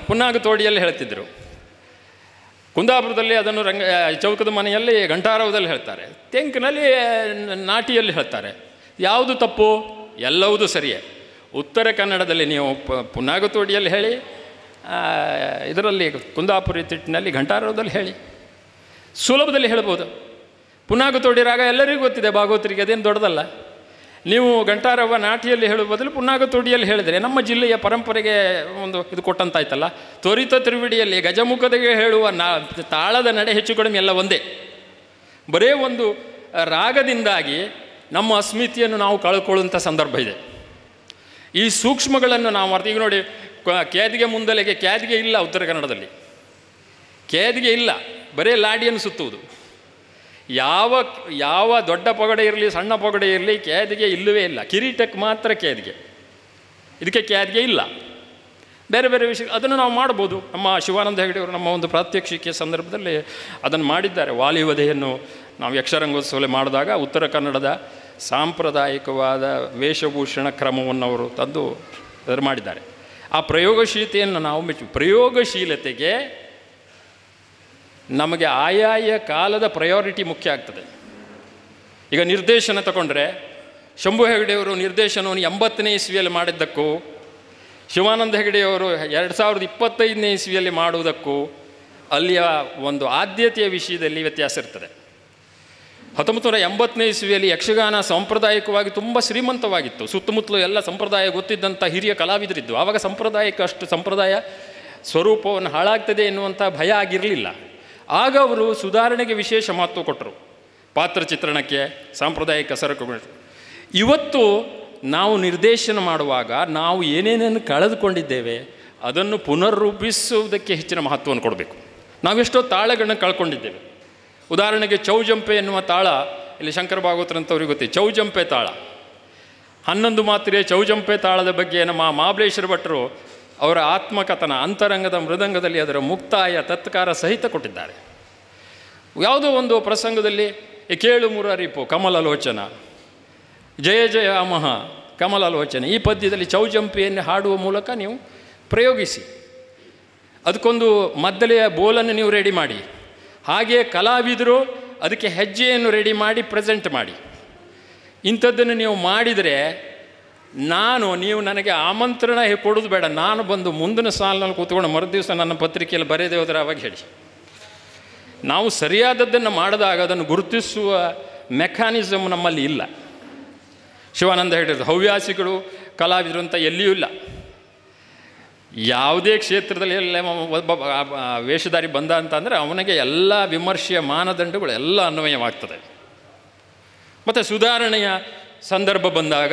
ಪುನ್ನಾಗ ತೋಡಿಯಲ್ಲಿ ಹೇಳ್ತಿದ್ದರು. ಕುಂದಾಪುರದಲ್ಲಿ ಅದನ್ನು ಚೌಕದ ಮನೆಯಲ್ಲಿ ಘಂಟಾರವದಲ್ಲಿ ಹೇಳ್ತಾರೆ. ತೆಂಕಿನಲ್ಲಿ ನಾಟಿಯಲ್ಲಿ ಹೇಳ್ತಾರೆ. ಯಾವುದು ತಪ್ಪು? ಎಲ್ಲವೂ ಸರಿಯೇ. ಉತ್ತರ ಕನ್ನಡದಲ್ಲಿ ನೀವು ಪುನ್ನಾಗ ತೋಡಿಯಲ್ಲಿ ಹೇಳಿ, ಇದರಲ್ಲಿ ಕುಂದಾಪುರಿ ತಿಟ್ಟಿನಲ್ಲಿ ಘಂಟಾರವದಲ್ಲಿ ಹೇಳಿ, ಸುಲಭದಲ್ಲಿ ಹೇಳ್ಬೋದು. ಪುನ್ನಾಗ ತೋಡಿರಾಗ ಎಲ್ಲರಿಗೂ ಗೊತ್ತಿದೆ, ಭಾಗವತರಿಗೆ, ಅದೇನು ದೊಡ್ಡದಲ್ಲ. ನೀವು ಘಂಟಾರವ ನಾಟಿಯಲ್ಲಿ ಹೇಳುವ ಬದಲು ಪುನ್ನಾಗ ತೋಡಿಯಲ್ಲಿ ಹೇಳಿದರೆ ನಮ್ಮ ಜಿಲ್ಲೆಯ ಪರಂಪರೆಗೆ ಒಂದು ಇದು ಕೊಟ್ಟಂತಾಯ್ತಲ್ಲ. ತ್ವರಿತ ತಿರುವಿಡಿಯಲ್ಲಿ ಗಜಮುಖದಿಗೆ ಹೇಳುವ ತಾಳದ ನಡೆ ಹೆಚ್ಚು ಕಡಿಮೆ ಎಲ್ಲ ಒಂದೇ. ಬರೇ ಒಂದು ರಾಗದಿಂದಾಗಿ ನಮ್ಮ ಅಸ್ಮಿತೆಯನ್ನು ನಾವು ಕಳ್ಕೊಳ್ಳುವಂಥ ಸಂದರ್ಭ ಇದೆ. ಈ ಸೂಕ್ಷ್ಮಗಳನ್ನು ನಾವು ಈಗ ನೋಡಿ, ಕ್ಯಾದಿಗೆ ಮುಂದಲೆಗೆ ಕ್ಯಾದಿಗೆ ಇಲ್ಲ ಉತ್ತರ ಕನ್ನಡದಲ್ಲಿ. ಕ್ಯಾದಿಗೆ ಇಲ್ಲ, ಬರೇ ಲಾಡಿಯನ್ನು ಸುತ್ತುವುದು. ಯಾವ ದೊಡ್ಡ ಪಗಡೆ ಇರಲಿ ಸಣ್ಣ ಪಗಡೆ ಇರಲಿ ಕ್ಯಾದಿಗೆ ಇಲ್ಲವೇ ಇಲ್ಲ. ಕಿರೀಟಕ್ಕೆ ಮಾತ್ರ ಕ್ಯಾದಿಗೆ, ಇದಕ್ಕೆ ಕ್ಯಾದಿಗೆ ಇಲ್ಲ. ಬೇರೆ ಬೇರೆ ವಿಷಯ ಅದನ್ನು ನಾವು ಮಾಡ್ಬೋದು. ನಮ್ಮ ಶಿವಾನಂದ ಹೆಗಡೆಯವರು ನಮ್ಮ ಒಂದು ಪ್ರಾತ್ಯಕ್ಷಿಕೆ ಸಂದರ್ಭದಲ್ಲಿ ಅದನ್ನು ಮಾಡಿದ್ದಾರೆ. ವಾಲಿವಧೆಯನ್ನು ನಾವು ಯಕ್ಷರಂಗೋತ್ಸವದಲ್ಲಿ ಮಾಡಿದಾಗ ಉತ್ತರ ಕನ್ನಡದ ಸಾಂಪ್ರದಾಯಿಕವಾದ ವೇಷಭೂಷಣ ಕ್ರಮವನ್ನು ಅವರು ತಂದು ಅದನ್ನು ಮಾಡಿದ್ದಾರೆ. ಆ ಪ್ರಯೋಗಶೀಲತೆಯನ್ನು ನಾವು ಪ್ರಯೋಗಶೀಲತೆಗೆ ನಮಗೆ ಆಯಾಯ ಕಾಲದ ಪ್ರಯಾರಿಟಿ ಮುಖ್ಯ ಆಗ್ತದೆ. ಈಗ ನಿರ್ದೇಶನ ತಗೊಂಡ್ರೆ ಶಂಭು ಹೆಗಡೆಯವರು ನಿರ್ದೇಶನವನ್ನು 80ನೇ ಇಸ್ವಿಯಲ್ಲಿ ಮಾಡಿದ್ದಕ್ಕೂ ಶಿವಾನಂದ ಹೆಗಡೆಯವರು 2025ನೇ ಇಸ್ವಿಯಲ್ಲಿ ಮಾಡುವುದಕ್ಕೂ ಅಲ್ಲಿಯ ಒಂದು ಆದ್ಯತೆಯ ವಿಷಯದಲ್ಲಿ ವ್ಯತ್ಯಾಸ ಇರ್ತದೆ. 1980ನೇ ಇಸ್ವಿಯಲ್ಲಿ ಯಕ್ಷಗಾನ ಸಾಂಪ್ರದಾಯಿಕವಾಗಿ ತುಂಬ ಶ್ರೀಮಂತವಾಗಿತ್ತು. ಸುತ್ತಮುತ್ತಲು ಎಲ್ಲ ಸಂಪ್ರದಾಯ ಗೊತ್ತಿದ್ದಂಥ ಹಿರಿಯ ಕಲಾವಿದರಿದ್ದು. ಆವಾಗ ಸಂಪ್ರದಾಯಕ್ಕೆ ಅಷ್ಟು ಸಂಪ್ರದಾಯ ಸ್ವರೂಪವನ್ನು ಹಾಳಾಗ್ತದೆ ಎನ್ನುವಂಥ ಭಯ ಆಗಿರಲಿಲ್ಲ. ಆಗ ಅವರು ಸುಧಾರಣೆಗೆ ವಿಶೇಷ ಮಹತ್ವ ಕೊಟ್ಟರು. ಪಾತ್ರ ಚಿತ್ರಣಕ್ಕೆ, ಸಾಂಪ್ರದಾಯಿಕ ಸರಕುಗಳು. ಇವತ್ತು ನಾವು ನಿರ್ದೇಶನ ಮಾಡುವಾಗ ನಾವು ಏನೇನನ್ನು ಕಳೆದುಕೊಂಡಿದ್ದೇವೆ ಅದನ್ನು ಪುನರ್ರೂಪಿಸುವುದಕ್ಕೆ ಹೆಚ್ಚಿನ ಮಹತ್ವವನ್ನು ಕೊಡಬೇಕು. ನಾವೆಷ್ಟೋ ತಾಳಗಳನ್ನು ಕಳ್ಕೊಂಡಿದ್ದೇವೆ. ಉದಾಹರಣೆಗೆ ಚೌಜಂಪೆ ಎನ್ನುವ ತಾಳ, ಇಲ್ಲಿ ಶಂಕರ ಭಾಗವತರಂಥವ್ರಿಗೆ ಗೊತ್ತಿದೆ. ಚೌಜಂಪೆ ತಾಳ 11 ಮಾತ್ರೆಯ ಚೌಜಂಪೆ ತಾಳದ ಬಗ್ಗೆ ನಮ್ಮ ಮಹಾಬಲೇಶ್ವರ ಭಟ್ರು ಅವರ ಆತ್ಮಕಥನ ಅಂತರಂಗದ ಮೃದಂಗದಲ್ಲಿ ಅದರ ಮುಕ್ತಾಯ ತತ್ಕಾರ ಸಹಿತ ಕೊಟ್ಟಿದ್ದಾರೆ. ಯಾವುದೋ ಒಂದು ಪ್ರಸಂಗದಲ್ಲಿ ಕೇಳು ಮುರಾರಿಪು ಕಮಲಲೋಚನ, ಜಯ ಜಯ ಅಮಹ ಕಮಲಲೋಚನ, ಈ ಪದ್ಯದಲ್ಲಿ ಚೌಜಂಪಿಯನ್ನು ಹಾಡುವ ಮೂಲಕ ನೀವು ಪ್ರಯೋಗಿಸಿ. ಅದಕ್ಕೊಂದು ಮದ್ದಲೆಯ ಬೋಲನ್ನು ನೀವು ರೆಡಿ ಮಾಡಿ. ಹಾಗೆಯೇ ಕಲಾವಿದರು ಅದಕ್ಕೆ ಹೆಜ್ಜೆಯನ್ನು ರೆಡಿ ಮಾಡಿ ಪ್ರೆಸೆಂಟ್ ಮಾಡಿ. ಇಂಥದ್ದನ್ನು ನೀವು ಮಾಡಿದರೆ ನೀವು ನನಗೆ ಆಮಂತ್ರಣ ಕೊಡೋದು ಬೇಡ, ನಾನು ಬಂದು ಮುಂದಿನ ಸಾಲಿನಲ್ಲಿ ಕೂತ್ಕೊಂಡು ಮರುದಿವಸ ನನ್ನ ಪತ್ರಿಕೆಯಲ್ಲಿ ಬರೆದೇ ಹೋದರೆ ಅವಾಗ ಹೇಳಿ. ನಾವು ಸರಿಯಾದದ್ದನ್ನು ಮಾಡಿದಾಗ ಅದನ್ನು ಗುರುತಿಸುವ ಮೆಕ್ಯಾನಿಸಮ್ ನಮ್ಮಲ್ಲಿ ಇಲ್ಲ. ಶಿವಾನಂದ ಹೇಳಿದ್ರು ಹವ್ಯಾಸಿಗಳು ಕಲಾವಿದರು ಅಂತ ಎಲ್ಲಿಯೂ ಇಲ್ಲ. ಯಾವುದೇ ಕ್ಷೇತ್ರದಲ್ಲಿ ಎಲ್ಲ ಒಬ್ಬ ವೇಷಧಾರಿ ಬಂದ ಅಂತಂದರೆ ಅವನಿಗೆ ಎಲ್ಲ ವಿಮರ್ಶೆಯ ಮಾನದಂಡಗಳು ಎಲ್ಲ ಅನ್ವಯವಾಗ್ತದೆ. ಮತ್ತು ಸುಧಾರಣೆಯ ಸಂದರ್ಭ ಬಂದಾಗ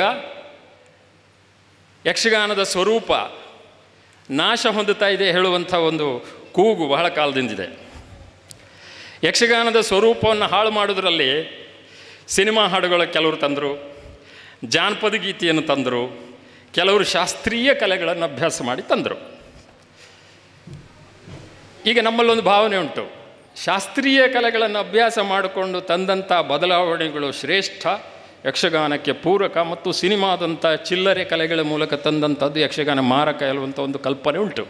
ಯಕ್ಷಗಾನದ ಸ್ವರೂಪ ನಾಶ ಹೊಂದುತ್ತಾ ಇದೆ ಹೇಳುವಂಥ ಒಂದು ಕೂಗು ಬಹಳ ಕಾಲದಿಂದಿದೆ. ಯಕ್ಷಗಾನದ ಸ್ವರೂಪವನ್ನು ಹಾಳು ಮಾಡೋದ್ರಲ್ಲಿ ಸಿನಿಮಾ ಹಾಡುಗಳ ಕೆಲವರು ತಂದರು, ಜಾನಪದ ಗೀತೆಯನ್ನು ತಂದರು, ಕೆಲವರು ಶಾಸ್ತ್ರೀಯ ಕಲೆಗಳನ್ನು ಅಭ್ಯಾಸ ಮಾಡಿ ತಂದರು. ಈಗ ನಮ್ಮಲ್ಲೊಂದು ಭಾವನೆ ಉಂಟು, ಶಾಸ್ತ್ರೀಯ ಕಲೆಗಳನ್ನು ಅಭ್ಯಾಸ ಮಾಡಿಕೊಂಡು ತಂದಂಥ ಬದಲಾವಣೆಗಳು ಶ್ರೇಷ್ಠ, ಯಕ್ಷಗಾನಕ್ಕೆ ಪೂರಕ, ಮತ್ತು ಸಿನಿಮಾದಂಥ ಚಿಲ್ಲರೆ ಕಲೆಗಳ ಮೂಲಕ ತಂದಂಥದ್ದು ಯಕ್ಷಗಾನ ಮಾರಕ ಎನ್ನುವಂಥ ಒಂದು ಕಲ್ಪನೆ ಉಂಟು.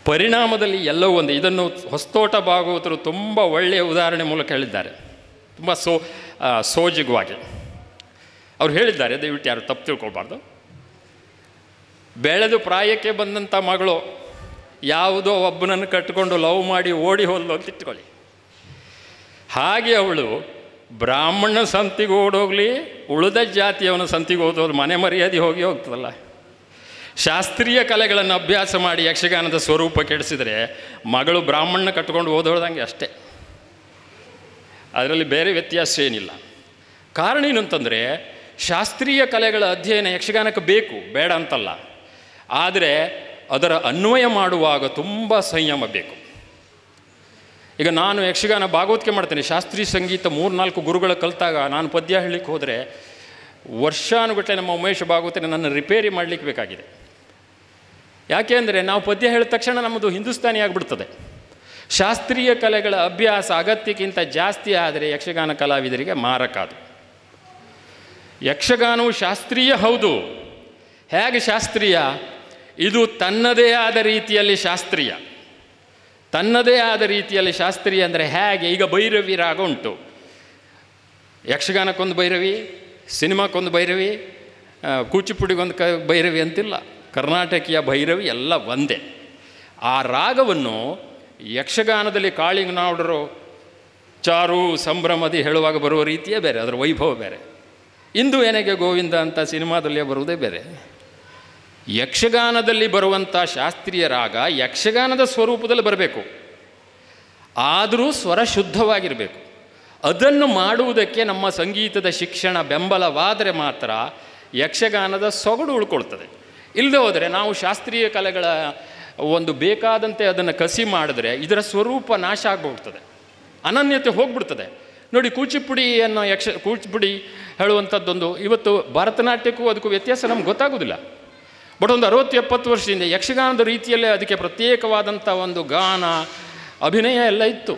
ಪರಿಣಾಮದಲ್ಲಿ ಎಲ್ಲವೂ ಒಂದು. ಇದನ್ನು ಹೊಸತೋಟ ಭಾಗವತರು ತುಂಬ ಒಳ್ಳೆಯ ಉದಾಹರಣೆ ಮೂಲಕ ಹೇಳಿದ್ದಾರೆ, ತುಂಬ ಸೋಜಿಗವಾಗಿ ಅವ್ರು ಹೇಳಿದ್ದಾರೆ. ದಯವಿಟ್ಟು ಯಾರು ತಪ್ಪು ತಿಳ್ಕೊಳ್ಬಾರ್ದು. ಬೆಳೆದು ಪ್ರಾಯಕ್ಕೆ ಬಂದಂಥ ಮಗಳು ಯಾವುದೋ ಒಬ್ಬನನ್ನು ಕಟ್ಟಿಕೊಂಡು ಲವ್ ಮಾಡಿ ಓಡಿ ಹೋದ್ಲು ಅಂತ ಇಟ್ಕೊಳ್ಳಿ. ಹಾಗೆ ಅವಳು ಬ್ರಾಹ್ಮಣ ಸಂತಿಗೆ ಓಡೋಗ್ಲಿ, ಉಳಿದ ಜಾತಿಯವನ ಸಂತಿಗೆ ಓದೋದು ಮನೆ ಮರ್ಯಾದೆ ಹೋಗ್ತದಲ್ಲ. ಶಾಸ್ತ್ರೀಯ ಕಲೆಗಳನ್ನು ಅಭ್ಯಾಸ ಮಾಡಿ ಯಕ್ಷಗಾನದ ಸ್ವರೂಪ ಕೆಡಿಸಿದರೆ ಮಗಳು ಬ್ರಾಹ್ಮಣ ಕಟ್ಕೊಂಡು ಓದೋದಂಗೆ ಅಷ್ಟೇ, ಅದರಲ್ಲಿ ಬೇರೆ ವ್ಯತ್ಯಾಸ ಏನಿಲ್ಲ. ಕಾರಣ ಏನು ಅಂತಂದರೆ, ಶಾಸ್ತ್ರೀಯ ಕಲೆಗಳ ಅಧ್ಯಯನ ಯಕ್ಷಗಾನಕ್ಕೆ ಬೇಕು, ಬೇಡ ಅಂತಲ್ಲ. ಆದರೆ ಅದರ ಅನ್ವಯ ಮಾಡುವಾಗ ತುಂಬ ಸಂಯಮ ಬೇಕು. ಈಗ ನಾನು ಯಕ್ಷಗಾನ ಭಾಗವತಿಕೆ ಮಾಡ್ತೇನೆ, ಶಾಸ್ತ್ರೀಯ ಸಂಗೀತ 3-4 ಗುರುಗಳ ಕಲಿತಾಗ ನಾನು ಪದ್ಯ ಹೇಳಲಿಕ್ಕೆ ಹೋದರೆ ವರ್ಷಾನುಗಟ್ಟಲೆ ನಮ್ಮ ಉಮೇಶ್ ಭಾಗವತನ ನನ್ನ ರಿಪೇರಿ ಮಾಡಲಿಕ್ಕೆ ಬೇಕಾಗಿದೆ. ಯಾಕೆ ಅಂದರೆ ನಾವು ಪದ್ಯ ಹೇಳಿದ ತಕ್ಷಣ ನಮ್ಮದು ಹಿಂದೂಸ್ತಾನಿ ಆಗಿಬಿಡ್ತದೆ. ಶಾಸ್ತ್ರೀಯ ಕಲೆಗಳ ಅಭ್ಯಾಸ ಅಗತ್ಯಕ್ಕಿಂತ ಜಾಸ್ತಿ ಆದರೆ ಯಕ್ಷಗಾನ ಕಲಾವಿದರಿಗೆ ಮಾರಕ. ಅದು ಯಕ್ಷಗಾನವು ಶಾಸ್ತ್ರೀಯ ಹೌದು. ಹೇಗೆ ಶಾಸ್ತ್ರೀಯ? ಇದು ತನ್ನದೇ ಆದ ರೀತಿಯಲ್ಲಿ ಶಾಸ್ತ್ರೀಯ. ತನ್ನದೇ ಆದ ರೀತಿಯಲ್ಲಿ ಶಾಸ್ತ್ರೀಯ ಅಂದರೆ ಹೇಗೆ? ಈಗ ಭೈರವಿ ರಾಗ ಉಂಟು, ಯಕ್ಷಗಾನಕ್ಕೊಂದು ಭೈರವಿ, ಸಿನಿಮಾಕ್ಕೊಂದು ಭೈರವಿ, ಕೂಚಿಪುಡಿಗೊಂದು ಭೈರವಿ ಅಂತಿಲ್ಲ. ಕರ್ನಾಟಕೀಯ ಭೈರವಿ ಎಲ್ಲ ಒಂದೇ. ಆ ರಾಗವನ್ನು ಯಕ್ಷಗಾನದಲ್ಲಿ ಕಾಳಿಂಗನಾಡರು ಚಾರು ಸಂಭ್ರಮದಿ ಹೇಳುವಾಗ ಬರುವ ರೀತಿಯೇ ಬೇರೆ, ಅದರ ವೈಭವ ಬೇರೆ. ಇಂದು ಏನೆಗೆ ಗೋವಿಂದ ಅಂತ ಸಿನಿಮಾದಲ್ಲಿ ಬರುವುದೇ ಬೇರೆ. ಯಕ್ಷಗಾನದಲ್ಲಿ ಬರುವಂಥ ಶಾಸ್ತ್ರೀಯ ರಾಗ ಯಕ್ಷಗಾನದ ಸ್ವರೂಪದಲ್ಲಿ ಬರಬೇಕು, ಆದರೂ ಸ್ವರ ಶುದ್ಧವಾಗಿರಬೇಕು. ಅದನ್ನು ಮಾಡುವುದಕ್ಕೆ ನಮ್ಮ ಸಂಗೀತದ ಶಿಕ್ಷಣ ಬೆಂಬಲವಾದರೆ ಮಾತ್ರ ಯಕ್ಷಗಾನದ ಸೊಗಡು ಉಳ್ಕೊಳ್ತದೆ. ಇಲ್ಲದೆ ಹೋದರೆ ನಾವು ಶಾಸ್ತ್ರೀಯ ಕಲೆಗಳ ಒಂದು ಬೇಕಾದಂತೆ ಅದನ್ನು ಕಸಿ ಮಾಡಿದ್ರೆ ಇದರ ಸ್ವರೂಪ ನಾಶ ಆಗಿಬಿಡ್ತದೆ, ಅನನ್ಯತೆ ಹೋಗ್ಬಿಡ್ತದೆ. ನೋಡಿ, ಕೂಚಿಪುಡಿಯನ್ನು ಕೂಚಿಪುಡಿ ಹೇಳುವಂಥದ್ದೊಂದು ಇವತ್ತು ಭರತನಾಟ್ಯಕ್ಕೂ ಅದಕ್ಕೂ ವ್ಯತ್ಯಾಸ ನಮ್ಗೆ ಗೊತ್ತಾಗೋದಿಲ್ಲ. ಬಟ್ ಒಂದು 60-70 ವರ್ಷದಿಂದ ಯಕ್ಷಗಾನದ ರೀತಿಯಲ್ಲೇ ಅದಕ್ಕೆ ಪ್ರತ್ಯೇಕವಾದಂಥ ಒಂದು ಗಾನ, ಅಭಿನಯ ಎಲ್ಲ ಇತ್ತು.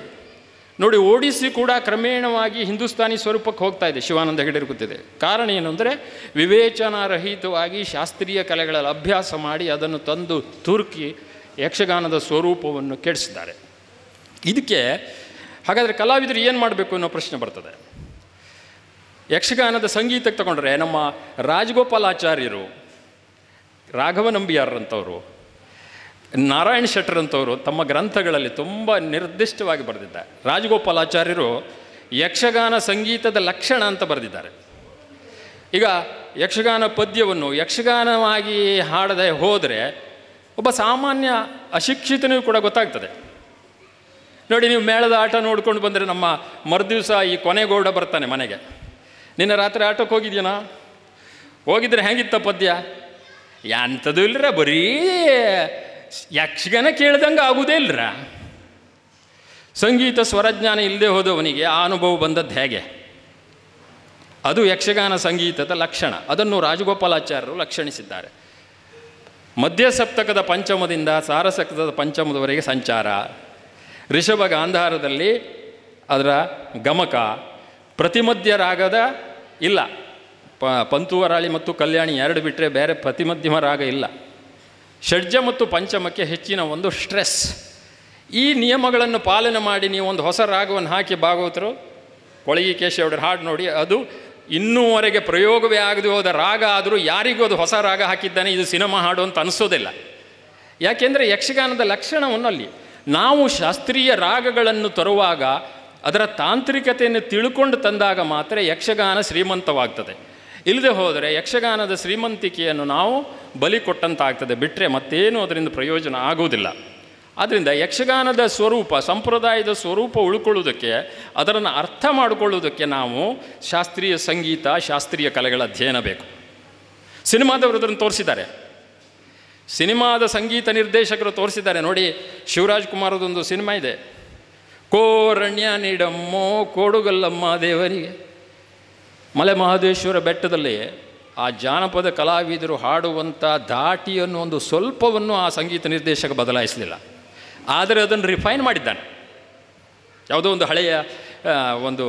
ನೋಡಿ, ಒಡಿಸ್ಸಿ ಕೂಡ ಕ್ರಮೇಣವಾಗಿ ಹಿಂದೂಸ್ತಾನಿ ಸ್ವರೂಪಕ್ಕೆ ಹೋಗ್ತಾ ಇದೆ, ಶಿವಾನಂದ ಹೆಗಡೆ ಗೊತ್ತಿದೆ. ಕಾರಣ ಏನು ಅಂದರೆ, ವಿವೇಚನಾರಹಿತವಾಗಿ ಶಾಸ್ತ್ರೀಯ ಕಲೆಗಳಲ್ಲಿ ಅಭ್ಯಾಸ ಮಾಡಿ ಅದನ್ನು ತಂದು ತುರುಕಿ ಯಕ್ಷಗಾನದ ಸ್ವರೂಪವನ್ನು ಕೆಡಿಸಿದ್ದಾರೆ. ಇದಕ್ಕೆ ಹಾಗಾದರೆ ಕಲಾವಿದರು ಏನು ಮಾಡಬೇಕು ಅನ್ನೋ ಪ್ರಶ್ನೆ ಬರ್ತದೆ. ಯಕ್ಷಗಾನದ ಸಂಗೀತಕ್ಕೆ ತಗೊಂಡ್ರೆ ನಮ್ಮ ರಾಜಗೋಪಾಲಾಚಾರ್ಯರು, ರಾಘವ ನಂಬಿಯಾರ್ರಂಥವರು, ನಾರಾಯಣ ಶೆಟ್ಟರಂಥವರು ತಮ್ಮ ಗ್ರಂಥಗಳಲ್ಲಿ ತುಂಬ ನಿರ್ದಿಷ್ಟವಾಗಿ ಬರೆದಿದ್ದಾರೆ. ರಾಜಗೋಪಾಲಾಚಾರ್ಯರು ಯಕ್ಷಗಾನ ಸಂಗೀತದ ಲಕ್ಷಣ ಅಂತ ಬರೆದಿದ್ದಾರೆ. ಈಗ ಯಕ್ಷಗಾನ ಪದ್ಯವನ್ನು ಯಕ್ಷಗಾನವಾಗಿ ಹಾಡದೆ ಹೋದರೆ ಒಬ್ಬ ಸಾಮಾನ್ಯ ಅಶಿಕ್ಷಿತನಿಗೂ ಕೂಡ ಗೊತ್ತಾಗ್ತದೆ. ನೋಡಿ, ನೀವು ಮೇಳದ ಆಟ ನೋಡ್ಕೊಂಡು ಬಂದರೆ ನಮ್ಮ ಮರುದಿವಸ ಈ ಕೊನೆಗೌಡ ಬರ್ತಾನೆ ಮನೆಗೆ, ನಿನ್ನೆ ರಾತ್ರಿ ಆಟಕ್ಕೆ ಹೋಗಿದ್ಯನಾ? ಹೋಗಿದ್ರೆ ಹೇಗಿತ್ತ ಪದ್ಯ? ಎಂಥದ್ದು ಇಲ್ಲರ, ಬರೀ ಯಕ್ಷಗಾನ ಕೇಳ್ದಂಗೆ ಆಗುವುದೇ ಇಲ್ಲರ. ಸಂಗೀತ ಸ್ವರಜ್ಞಾನ ಇಲ್ಲದೆ ಹೋದವನಿಗೆ ಆ ಅನುಭವ ಬಂದದ್ದು ಹೇಗೆ? ಅದು ಯಕ್ಷಗಾನ ಸಂಗೀತದ ಲಕ್ಷಣ. ಅದನ್ನು ರಾಜಗೋಪಾಲಾಚಾರ್ಯರು ಲಕ್ಷಣಿಸಿದ್ದಾರೆ. ಮಧ್ಯ ಸಪ್ತಕದ ಪಂಚಮದಿಂದ ಸಾರಸಪ್ತಕದ ಪಂಚಮದವರೆಗೆ ಸಂಚಾರ, ರಿಷಭ ಗಾಂಧಾರದಲ್ಲಿ ಅದರ ಗಮಕ, ಪ್ರತಿಮಧ್ಯ ರಾಗದ ಇಲ್ಲ, ಪಂತುವರಾಳಿ ಮತ್ತು ಕಲ್ಯಾಣಿ ಎರಡು ಬಿಟ್ಟರೆ ಬೇರೆ ಪ್ರತಿಮಧ್ಯಮ ರಾಗ ಇಲ್ಲ. ಷಡ್ಜ ಮತ್ತು ಪಂಚಮಕ್ಕೆ ಹೆಚ್ಚಿನ ಒಂದು ಸ್ಟ್ರೆಸ್. ಈ ನಿಯಮಗಳನ್ನು ಪಾಲನೆ ಮಾಡಿ ನೀವು ಒಂದು ಹೊಸ ರಾಗವನ್ನು ಹಾಕಿ ಭಾಗವತರು ಕೊಳಗಿ ಕೇಶವರ ಹಾಡು ನೋಡಿ, ಅದು ಇನ್ನೂವರೆಗೆ ಪ್ರಯೋಗವೇ ಆಗದೆ ಹೋದ ರಾಗ ಆದರೂ ಯಾರಿಗೂ ಅದು ಹೊಸ ರಾಗ ಹಾಕಿದ್ದಾನೆ ಇದು ಸಿನಿಮಾ ಹಾಡು ಅಂತ ಅನಿಸೋದಿಲ್ಲ. ಯಾಕೆಂದರೆ ಯಕ್ಷಗಾನದ ಲಕ್ಷಣವನ್ನು ಅಲ್ಲಿ ನಾವು ಶಾಸ್ತ್ರೀಯ ರಾಗಗಳನ್ನು ತರುವಾಗ ಅದರ ತಾಂತ್ರಿಕತೆಯನ್ನು ತಿಳ್ಕೊಂಡು ತಂದಾಗ ಮಾತ್ರ ಯಕ್ಷಗಾನ ಶ್ರೀಮಂತವಾಗ್ತದೆ. ಇಲ್ಲದೆ ಹೋದರೆ ಯಕ್ಷಗಾನದ ಶ್ರೀಮಂತಿಕೆಯನ್ನು ನಾವು ಬಲಿ ಕೊಟ್ಟಂತಾಗ್ತದೆ, ಬಿಟ್ಟರೆ ಮತ್ತೇನು ಅದರಿಂದ ಪ್ರಯೋಜನ ಆಗುವುದಿಲ್ಲ. ಆದ್ದರಿಂದ ಯಕ್ಷಗಾನದ ಸ್ವರೂಪ, ಸಂಪ್ರದಾಯದ ಸ್ವರೂಪ ಉಳ್ಕೊಳ್ಳೋದಕ್ಕೆ, ಅದನ್ನು ಅರ್ಥ ಮಾಡಿಕೊಳ್ಳೋದಕ್ಕೆ ನಾವು ಶಾಸ್ತ್ರೀಯ ಸಂಗೀತ, ಶಾಸ್ತ್ರೀಯ ಕಲೆಗಳ ಅಧ್ಯಯನ ಬೇಕು. ಸಿನಿಮಾದವರು ಅದನ್ನು ತೋರಿಸಿದ್ದಾರೆ, ಸಿನಿಮಾದ ಸಂಗೀತ ನಿರ್ದೇಶಕರು ತೋರಿಸಿದ್ದಾರೆ ನೋಡಿ. ಶಿವರಾಜ್ ಕುಮಾರದೊಂದು ಸಿನಿಮಾ ಇದೆ, ಕೋರಣ್ಯ ನೀಡಮ್ಮೋ ಕೋಡುಗಲ್ಲಮ್ಮ ದೇವರಿಗೆ. ಮಲೆ ಮಹದೇಶ್ವರ ಬೆಟ್ಟದಲ್ಲಿ ಆ ಜಾನಪದ ಕಲಾವಿದರು ಹಾಡುವಂಥ ಧಾಟಿಯನ್ನು ಒಂದು ಸ್ವಲ್ಪವನ್ನು ಆ ಸಂಗೀತ ನಿರ್ದೇಶಕ ಬದಲಾಯಿಸಲಿಲ್ಲ, ಆದರೆ ಅದನ್ನು ರಿಫೈನ್ ಮಾಡಿದ್ದಾನೆ. ಯಾವುದೋ ಒಂದು ಹಳೆಯ ಒಂದು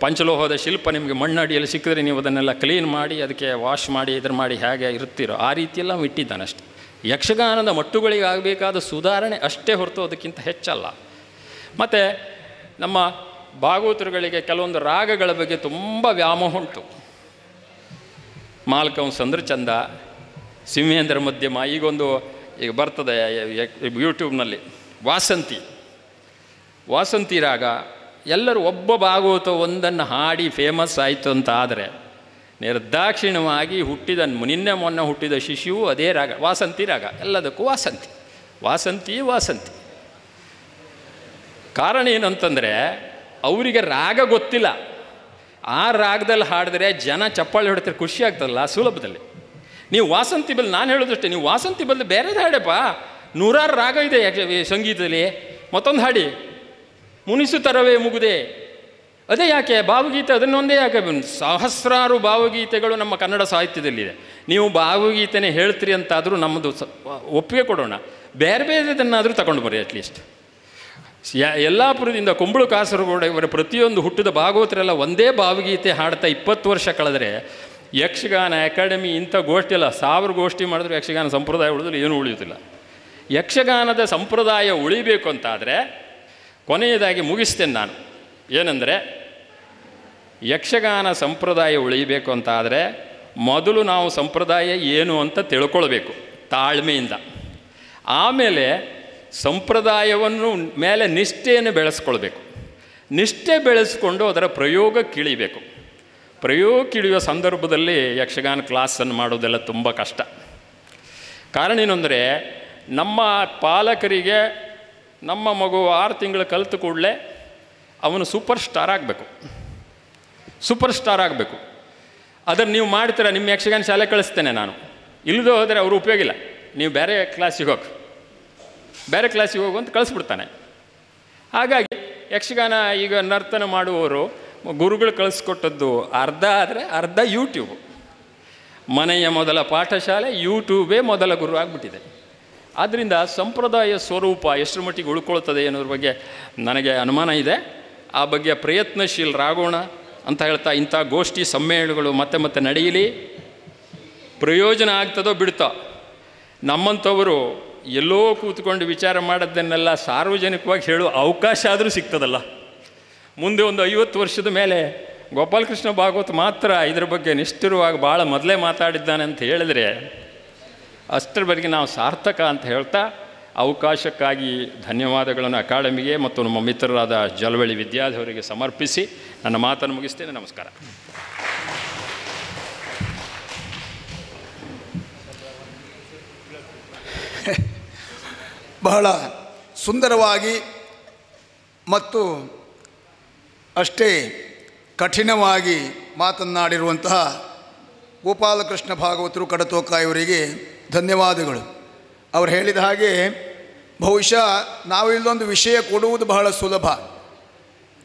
ಪಂಚಲೋಹದ ಶಿಲ್ಪ ನಿಮಗೆ ಮಣ್ಣಡಿಯಲ್ಲಿ ಸಿಕ್ಕಿದ್ರೆ ನೀವು ಅದನ್ನೆಲ್ಲ ಕ್ಲೀನ್ ಮಾಡಿ ಅದಕ್ಕೆ ವಾಶ್ ಮಾಡಿ ಇದನ್ನು ಮಾಡಿ ಹೇಗೆ ಇರುತ್ತೀರೋ ಆ ರೀತಿಯೆಲ್ಲ ಇಟ್ಟಿದ್ದಾನೆ ಅಷ್ಟೆ. ಯಕ್ಷಗಾನದ ಮಟ್ಟುಗಳಿಗೆ ಆಗಬೇಕಾದ ಸುಧಾರಣೆ ಅಷ್ಟೇ ಹೊರತು ಅದಕ್ಕಿಂತ ಹೆಚ್ಚಲ್ಲ. ಮತ್ತು ನಮ್ಮ ಭಾಗವತರುಗಳಿಗೆ ಕೆಲವೊಂದು ರಾಗಗಳ ಬಗ್ಗೆ ತುಂಬ ವ್ಯಾಮೋಹ ಉಂಟು. ಮಾಲ್ಕಂಸ್ ಅಂದ್ರೆ ಚಂದ, ಸಿಂಹೇಂದ್ರ ಮಧ್ಯಮ, ಈಗ ಬರ್ತದೆ ಯೂಟ್ಯೂಬ್ನಲ್ಲಿ ವಾಸಂತಿ ರಾಗ. ಎಲ್ಲರೂ ಒಬ್ಬ ಭಾಗವತ ಒಂದನ್ನು ಹಾಡಿ ಫೇಮಸ್ ಆಯಿತು ಅಂತ ಆದರೆ ನಿರ್ದಾಕ್ಷಿಣ್ಯವಾಗಿ ನಿನ್ನೆ ಮೊನ್ನೆ ಹುಟ್ಟಿದ ಶಿಶುವು ಅದೇ ರಾಗ, ವಾಸಂತಿ ರಾಗ. ಎಲ್ಲದಕ್ಕೂ ವಾಸಂತಿ. ಕಾರಣ ಏನಂತಂದರೆ ಅವರಿಗೆ ರಾಗ ಗೊತ್ತಿಲ್ಲ. ಆ ರಾಗದಲ್ಲಿ ಹಾಡಿದ್ರೆ ಜನ ಚಪ್ಪಾಳೆ ಹೊಡ್ತಾರೆ, ಖುಷಿ ಆಗ್ತದಲ್ಲ ಸುಲಭದಲ್ಲಿ. ನೀವು ವಾಸಂತಿ ಬದಲು, ನಾನು ಹೇಳೋದಷ್ಟೇ, ನೀವು ವಾಸಂತಿ ಬದಲು ಬೇರೆದು ಹಾಡಪ್ಪ, 100 ರಾಗ ಇದೆ ಸಂಗೀತದಲ್ಲಿ, ಮತ್ತೊಂದು ಹಾಡಿ. ಮುನಿಸು ತರವೇ ಮುಗುದೆ, ಅದೇ ಯಾಕೆ ಭಾವಗೀತೆ, ಅದನ್ನೊಂದೇ ಯಾಕೆ? ಸಹಸ್ರಾರು ಭಾವಗೀತೆಗಳು ನಮ್ಮ ಕನ್ನಡ ಸಾಹಿತ್ಯದಲ್ಲಿದೆ. ನೀವು ಭಾವಗೀತೆನೇ ಹೇಳ್ತೀರಿ ಅಂತಾದರೂ ನಮ್ಮದು ಒಪ್ಪಿಗೆ ಕೊಡೋಣ, ಬೇರೆ ಬೇರೆದನ್ನಾದರೂ ತಗೊಂಡು ಬರ್ರಿ. ಅಟ್ಲೀಸ್ಟ್ ಯಲ್ಲಾಪುರದಿಂದ ಕುಂಬಳು ಕಾಸರಗೋಡು ಇವರ ಪ್ರತಿಯೊಂದು ಹುಟ್ಟಿದ ಭಾಗವತರೆಲ್ಲ ಒಂದೇ ಭಾವಗೀತೆ ಹಾಡ್ತಾ 20 ವರ್ಷ ಕಳೆದರೆ ಯಕ್ಷಗಾನ ಅಕಾಡೆಮಿ ಇಂಥ ಗೋಷ್ಠಿ ಎಲ್ಲ 1000 ಗೋಷ್ಠಿ ಮಾಡಿದ್ರು ಯಕ್ಷಗಾನ ಸಂಪ್ರದಾಯ ಉಳಿದ್ರೆ ಏನೂ ಉಳಿಯೋದಿಲ್ಲ. ಯಕ್ಷಗಾನದ ಸಂಪ್ರದಾಯ ಉಳಿಬೇಕು ಅಂತಾದರೆ ಕೊನೆಯದಾಗಿ ಮುಗಿಸ್ತೇನೆ ನಾನು. ಏನಂದರೆ ಯಕ್ಷಗಾನ ಸಂಪ್ರದಾಯ ಉಳಿಬೇಕು ಅಂತಾದರೆ ಮೊದಲು ನಾವು ಸಂಪ್ರದಾಯ ಏನು ಅಂತ ತಿಳ್ಕೊಳ್ಬೇಕು ತಾಳ್ಮೆಯಿಂದ. ಆಮೇಲೆ ಸಂಪ್ರದಾಯವನ್ನು ಮೇಲೆ ನಿಷ್ಠೆಯನ್ನು ಬೆಳೆಸ್ಕೊಳ್ಬೇಕು. ನಿಷ್ಠೆ ಬೆಳೆಸ್ಕೊಂಡು ಅದರ ಪ್ರಯೋಗಕ್ಕಿಳಿಬೇಕು. ಪ್ರಯೋಗಕ್ಕಿಳಿಯುವ ಸಂದರ್ಭದಲ್ಲಿ ಯಕ್ಷಗಾನ ಕ್ಲಾಸನ್ನು ಮಾಡೋದೆಲ್ಲ ತುಂಬ ಕಷ್ಟ. ಕಾರಣ ಏನಂದರೆ ನಮ್ಮ ಪಾಲಕರಿಗೆ ನಮ್ಮ ಮಗು 6 ತಿಂಗಳು ಕಲಿತು ಕೂಡಲೇ ಅವನು ಸೂಪರ್ ಸ್ಟಾರ್ ಆಗಬೇಕು. ಅದನ್ನು ನೀವು ಮಾಡ್ತೀರ, ನಿಮ್ಮ ಯಕ್ಷಗಾನ ಶಾಲೆ ಕಳಿಸ್ತೇನೆ ನಾನು, ಇಲ್ಲದೆ ಹೋದರೆ ಅವರು ಉಪಯೋಗ ಇಲ್ಲ, ನೀವು ಬೇರೆ ಕ್ಲಾಸಿಗೆ ಹೋಗು ಅಂತ ಕಳಿಸ್ಬಿಡ್ತಾನೆ. ಹಾಗಾಗಿ ಯಕ್ಷಗಾನ ಈಗ ನರ್ತನ ಮಾಡುವವರು ಗುರುಗಳು ಕಳಿಸ್ಕೊಟ್ಟದ್ದು ಅರ್ಧ ಆದರೆ ಅರ್ಧ ಯೂಟ್ಯೂಬ್. ಮನೆಯ ಮೊದಲ ಪಾಠಶಾಲೆ ಯೂಟ್ಯೂಬೇ ಮೊದಲ ಗುರು ಆಗಿಬಿಟ್ಟಿದೆ. ಆದ್ದರಿಂದ ಸಂಪ್ರದಾಯ ಸ್ವರೂಪ ಎಷ್ಟರ ಮಟ್ಟಿಗೆ ಉಳ್ಕೊಳ್ತದೆ ಅನ್ನೋದ್ರ ಬಗ್ಗೆ ನನಗೆ ಅನುಮಾನ ಇದೆ. ಆ ಬಗ್ಗೆ ಪ್ರಯತ್ನಶೀಲರಾಗೋಣ ಅಂತ ಹೇಳ್ತಾ, ಇಂಥ ಗೋಷ್ಠಿ ಸಮ್ಮೇಳನಗಳು ಮತ್ತೆ ನಡೆಯಲಿ. ಪ್ರಯೋಜನ ಆಗ್ತದೋ ಬಿಡ್ತೋ, ನಮ್ಮಂಥವರು ಎಲ್ಲೋ ಕೂತ್ಕೊಂಡು ವಿಚಾರ ಮಾಡೋದನ್ನೆಲ್ಲ ಸಾರ್ವಜನಿಕವಾಗಿ ಹೇಳುವ ಅವಕಾಶ ಆದರೂ ಸಿಗ್ತದಲ್ಲ. ಮುಂದೆ ಒಂದು 50 ವರ್ಷದ ಮೇಲೆ ಗೋಪಾಲಕೃಷ್ಣ ಭಾಗವತ್ ಮಾತ್ರ ಇದರ ಬಗ್ಗೆ ನಿಷ್ಠುರವಾಗಿ ಭಾಳ ಮೊದಲೇ ಮಾತಾಡಿದ್ದಾನೆ ಅಂತ ಹೇಳಿದರೆ ಅಷ್ಟರ ಬಗ್ಗೆ ನಾವು ಸಾರ್ಥಕ ಅಂತ ಹೇಳ್ತಾ, ಅವಕಾಶಕ್ಕಾಗಿ ಧನ್ಯವಾದಗಳನ್ನು ಅಕಾಡೆಮಿಗೆ ಮತ್ತು ನಮ್ಮ ಮಿತ್ರರಾದ ಜಲವಳ್ಳಿ ವಿದ್ಯಾಧವರಿಗೆ ಸಮರ್ಪಿಸಿ ನನ್ನ ಮಾತನ್ನು ಮುಗಿಸ್ತೇನೆ. ನಮಸ್ಕಾರ. ಬಹಳ ಸುಂದರವಾಗಿ ಮತ್ತು ಅಷ್ಟೇ ಕಠಿಣವಾಗಿ ಮಾತನಾಡಿರುವಂತಹ ಗೋಪಾಲಕೃಷ್ಣ ಭಾಗವತರು ಕಡತೋಕಾಯವರಿಗೆ ಧನ್ಯವಾದಗಳು. ಅವರು ಹೇಳಿದ ಹಾಗೆ ಬಹುಶಃ ನಾವು ಇಲ್ಲೊಂದು ವಿಷಯ ಕೊಡುವುದು ಬಹಳ ಸುಲಭ.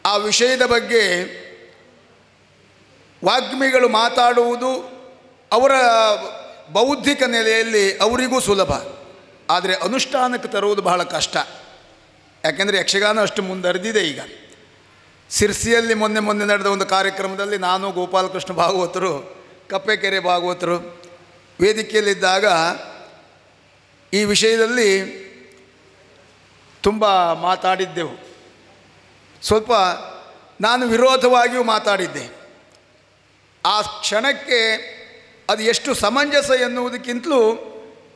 ಆ ವಿಷಯದ ಬಗ್ಗೆ ವಾಗ್ಮಿಗಳು ಮಾತಾಡುವುದು ಅವರ ಬೌದ್ಧಿಕ ನೆಲೆಯಲ್ಲಿ ಅವರಿಗೂ ಸುಲಭ, ಆದರೆ ಅನುಷ್ಠಾನಕ್ಕೆ ತರುವುದು ಬಹಳ ಕಷ್ಟ. ಯಾಕೆಂದರೆ ಯಕ್ಷಗಾನ ಅಷ್ಟು ಮುಂದರಿದಿದೆ. ಈಗ ಸಿರ್ಸಿಯಲ್ಲಿ ಮೊನ್ನೆ ನಡೆದ ಒಂದು ಕಾರ್ಯಕ್ರಮದಲ್ಲಿ ನಾನು ಗೋಪಾಲಕೃಷ್ಣ ಭಾಗವತರು, ಕಪ್ಪೆಕೆರೆ ಭಾಗವತರು ವೇದಿಕೆಯಲ್ಲಿದ್ದಾಗ ಈ ವಿಷಯದಲ್ಲಿ ತುಂಬ ಮಾತಾಡಿದ್ದೆವು. ಸ್ವಲ್ಪ ನಾನು ವಿರೋಧವಾಗಿಯೂ ಮಾತಾಡಿದ್ದೆ. ಆ ಕ್ಷಣಕ್ಕೆ ಅದು ಎಷ್ಟು ಸಮಂಜಸ ಎನ್ನುವುದಕ್ಕಿಂತಲೂ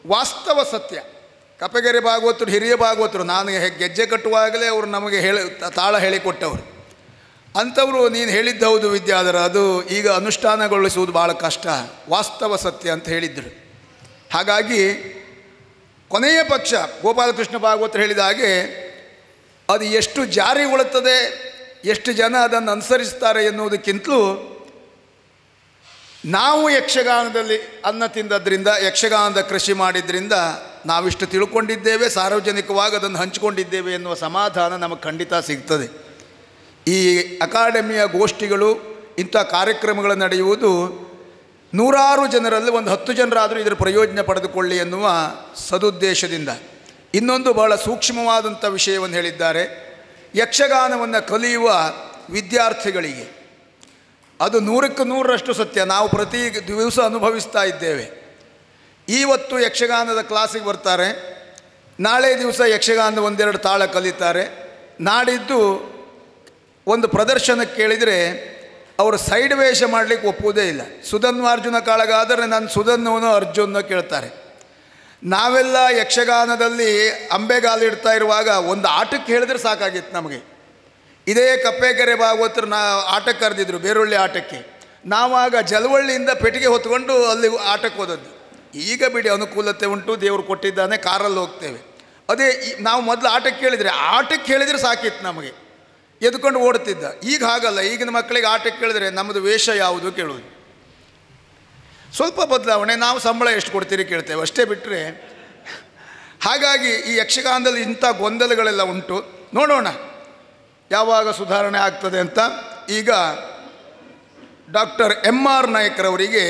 ವಾಸ್ತವ ಸತ್ಯ. ಕಪ್ಪೆಗೆರೆ ಭಾಗವತರು ಹಿರಿಯ ಭಾಗವತರು, ನಾನು ಗೆಜ್ಜೆ ಕಟ್ಟುವಾಗಲೇ ಅವರು ನಮಗೆ ತಾಳ ಹೇಳಿಕೊಟ್ಟವರು. ಅಂಥವರು ನೀನು ಹೇಳಿದ್ದು ಹೌದು ವಿದ್ಯಾಧರ, ಅದು ಈಗ ಅನುಷ್ಠಾನಗೊಳಿಸುವುದು ಭಾಳ ಕಷ್ಟ, ವಾಸ್ತವ ಸತ್ಯ ಅಂತ ಹೇಳಿದ್ದರು. ಹಾಗಾಗಿ ಕೊನೆಯ ಪಕ್ಷ ಗೋಪಾಲಕೃಷ್ಣ ಭಾಗವತರು ಹೇಳಿದ ಹಾಗೆ ಅದು ಎಷ್ಟು ಜಾರಿಗೊಳ್ಳುತ್ತದೆ, ಎಷ್ಟು ಜನ ಅದನ್ನು ಅನುಸರಿಸ್ತಾರೆ ಎನ್ನುವುದಕ್ಕಿಂತಲೂ ನಾವು ಯಕ್ಷಗಾನದಲ್ಲಿ ಅನ್ನ ತಿಂದದ್ರಿಂದ, ಯಕ್ಷಗಾನದ ಕೃಷಿ ಮಾಡಿದ್ರಿಂದ ನಾವಿಷ್ಟು ತಿಳ್ಕೊಂಡಿದ್ದೇವೆ, ಸಾರ್ವಜನಿಕವಾಗಿ ಅದನ್ನು ಹಂಚಿಕೊಂಡಿದ್ದೇವೆ ಎನ್ನುವ ಸಮಾಧಾನ ನಮಗೆ ಖಂಡಿತ ಸಿಗ್ತದೆ. ಈ ಅಕಾಡೆಮಿಯ ಗೋಷ್ಠಿಗಳು, ಇಂಥ ಕಾರ್ಯಕ್ರಮಗಳು ನಡೆಯುವುದು ನೂರಾರು ಜನರಲ್ಲಿ ಒಂದು 10 ಜನರಾದರೂ ಇದರ ಪ್ರಯೋಜನ ಪಡೆದುಕೊಳ್ಳಿ ಎನ್ನುವ ಸದುದ್ದೇಶದಿಂದ. ಇನ್ನೊಂದು ಬಹಳ ಸೂಕ್ಷ್ಮವಾದಂಥ ವಿಷಯವನ್ನು ಹೇಳಿದ್ದಾರೆ. ಯಕ್ಷಗಾನವನ್ನು ಕಲಿಯುವ ವಿದ್ಯಾರ್ಥಿಗಳಿಗೆ ಅದು 100ಕ್ಕೆ 100ರಷ್ಟು ಸತ್ಯ. ನಾವು ಪ್ರತಿ ದಿವಸ ಅನುಭವಿಸ್ತಾ ಇದ್ದೇವೆ. ಇವತ್ತು ಯಕ್ಷಗಾನದ ಕ್ಲಾಸಿಗೆ ಬರ್ತಾರೆ, ನಾಳೆ ದಿವಸ ಯಕ್ಷಗಾನದ ಒಂದೆರಡು ತಾಳ ಕಲಿತಾರೆ, ನಾಡಿದ್ದು ಒಂದು ಪ್ರದರ್ಶನಕ್ಕೆ ಕೇಳಿದರೆ ಅವರು ಸೈಡ್ ವೇಷ ಮಾಡಲಿಕ್ಕೆ ಒಪ್ಪುವುದೇ ಇಲ್ಲ. ಸುಧನ್ವಾರ್ಜುನ ಕಾಳಗ ಆದರೆ ನಾನು ಸುಧನ್ವನೋ ಅರ್ಜುನೋ ಕೇಳ್ತಾರೆ. ನಾವೆಲ್ಲ ಯಕ್ಷಗಾನದಲ್ಲಿ ಅಂಬೆಗಾಲಿಡ್ತಾ ಇರುವಾಗ ಒಂದು ಆಟಕ್ಕೆ ಹೇಳಿದ್ರೆ ಸಾಕಾಗಿತ್ತು ನಮಗೆ. ಇದೇ ಕಪ್ಪೆಕೆರೆ ಭಾಗವತರು ಆಟಕ್ಕೆ ಕರೆದಿದ್ರು, ಬೇರೊಳ್ಳಿ ಆಟಕ್ಕೆ. ನಾವಾಗ ಜಲವಳ್ಳಿಯಿಂದ ಪೆಟ್ಟಿಗೆ ಹೊತ್ಕೊಂಡು ಅಲ್ಲಿ ಆಟಕ್ಕೆ ಹೋದದ್ದು. ಈಗ ಬಿಡಿ, ಅನುಕೂಲತೆ ಉಂಟು, ದೇವರು ಕೊಟ್ಟಿದ್ದಾನೆ, ಕಾರಲ್ಲಿ ಹೋಗ್ತೇವೆ. ಅದೇ ನಾವು ಮೊದಲು ಆಟಕ್ಕೆ ಹೇಳಿದರೆ ಸಾಕಿತ್ತು ನಮಗೆ, ಎದ್ಕೊಂಡು ಓಡ್ತಿದ್ದ. ಈಗ ಹಾಗಲ್ಲ, ಈಗಿನ ಮಕ್ಕಳಿಗೆ ಆಟಕ್ಕೆ ಕೇಳಿದ್ರೆ ನಮ್ಮದು ವೇಷ ಯಾವುದು ಕೇಳೋದು. ಸ್ವಲ್ಪ ಬದಲಾವಣೆ, ನಾವು ಸಂಬಳ ಎಷ್ಟು ಕೊಡ್ತೀರಿ ಕೇಳ್ತೇವೆ, ಅಷ್ಟೇ ಬಿಟ್ಟರೆ. ಹಾಗಾಗಿ ಈ ಯಕ್ಷಗಾನದಲ್ಲಿ ಇಂಥ ಗೊಂದಲಗಳೆಲ್ಲ ಉಂಟು. ನೋಡೋಣ ಯಾವಾಗ ಸುಧಾರಣೆ ಆಗ್ತದೆ ಅಂತ. ಈಗ ಡಾಕ್ಟರ್ MR ನಾಯ್ಕರವರಿಗೆ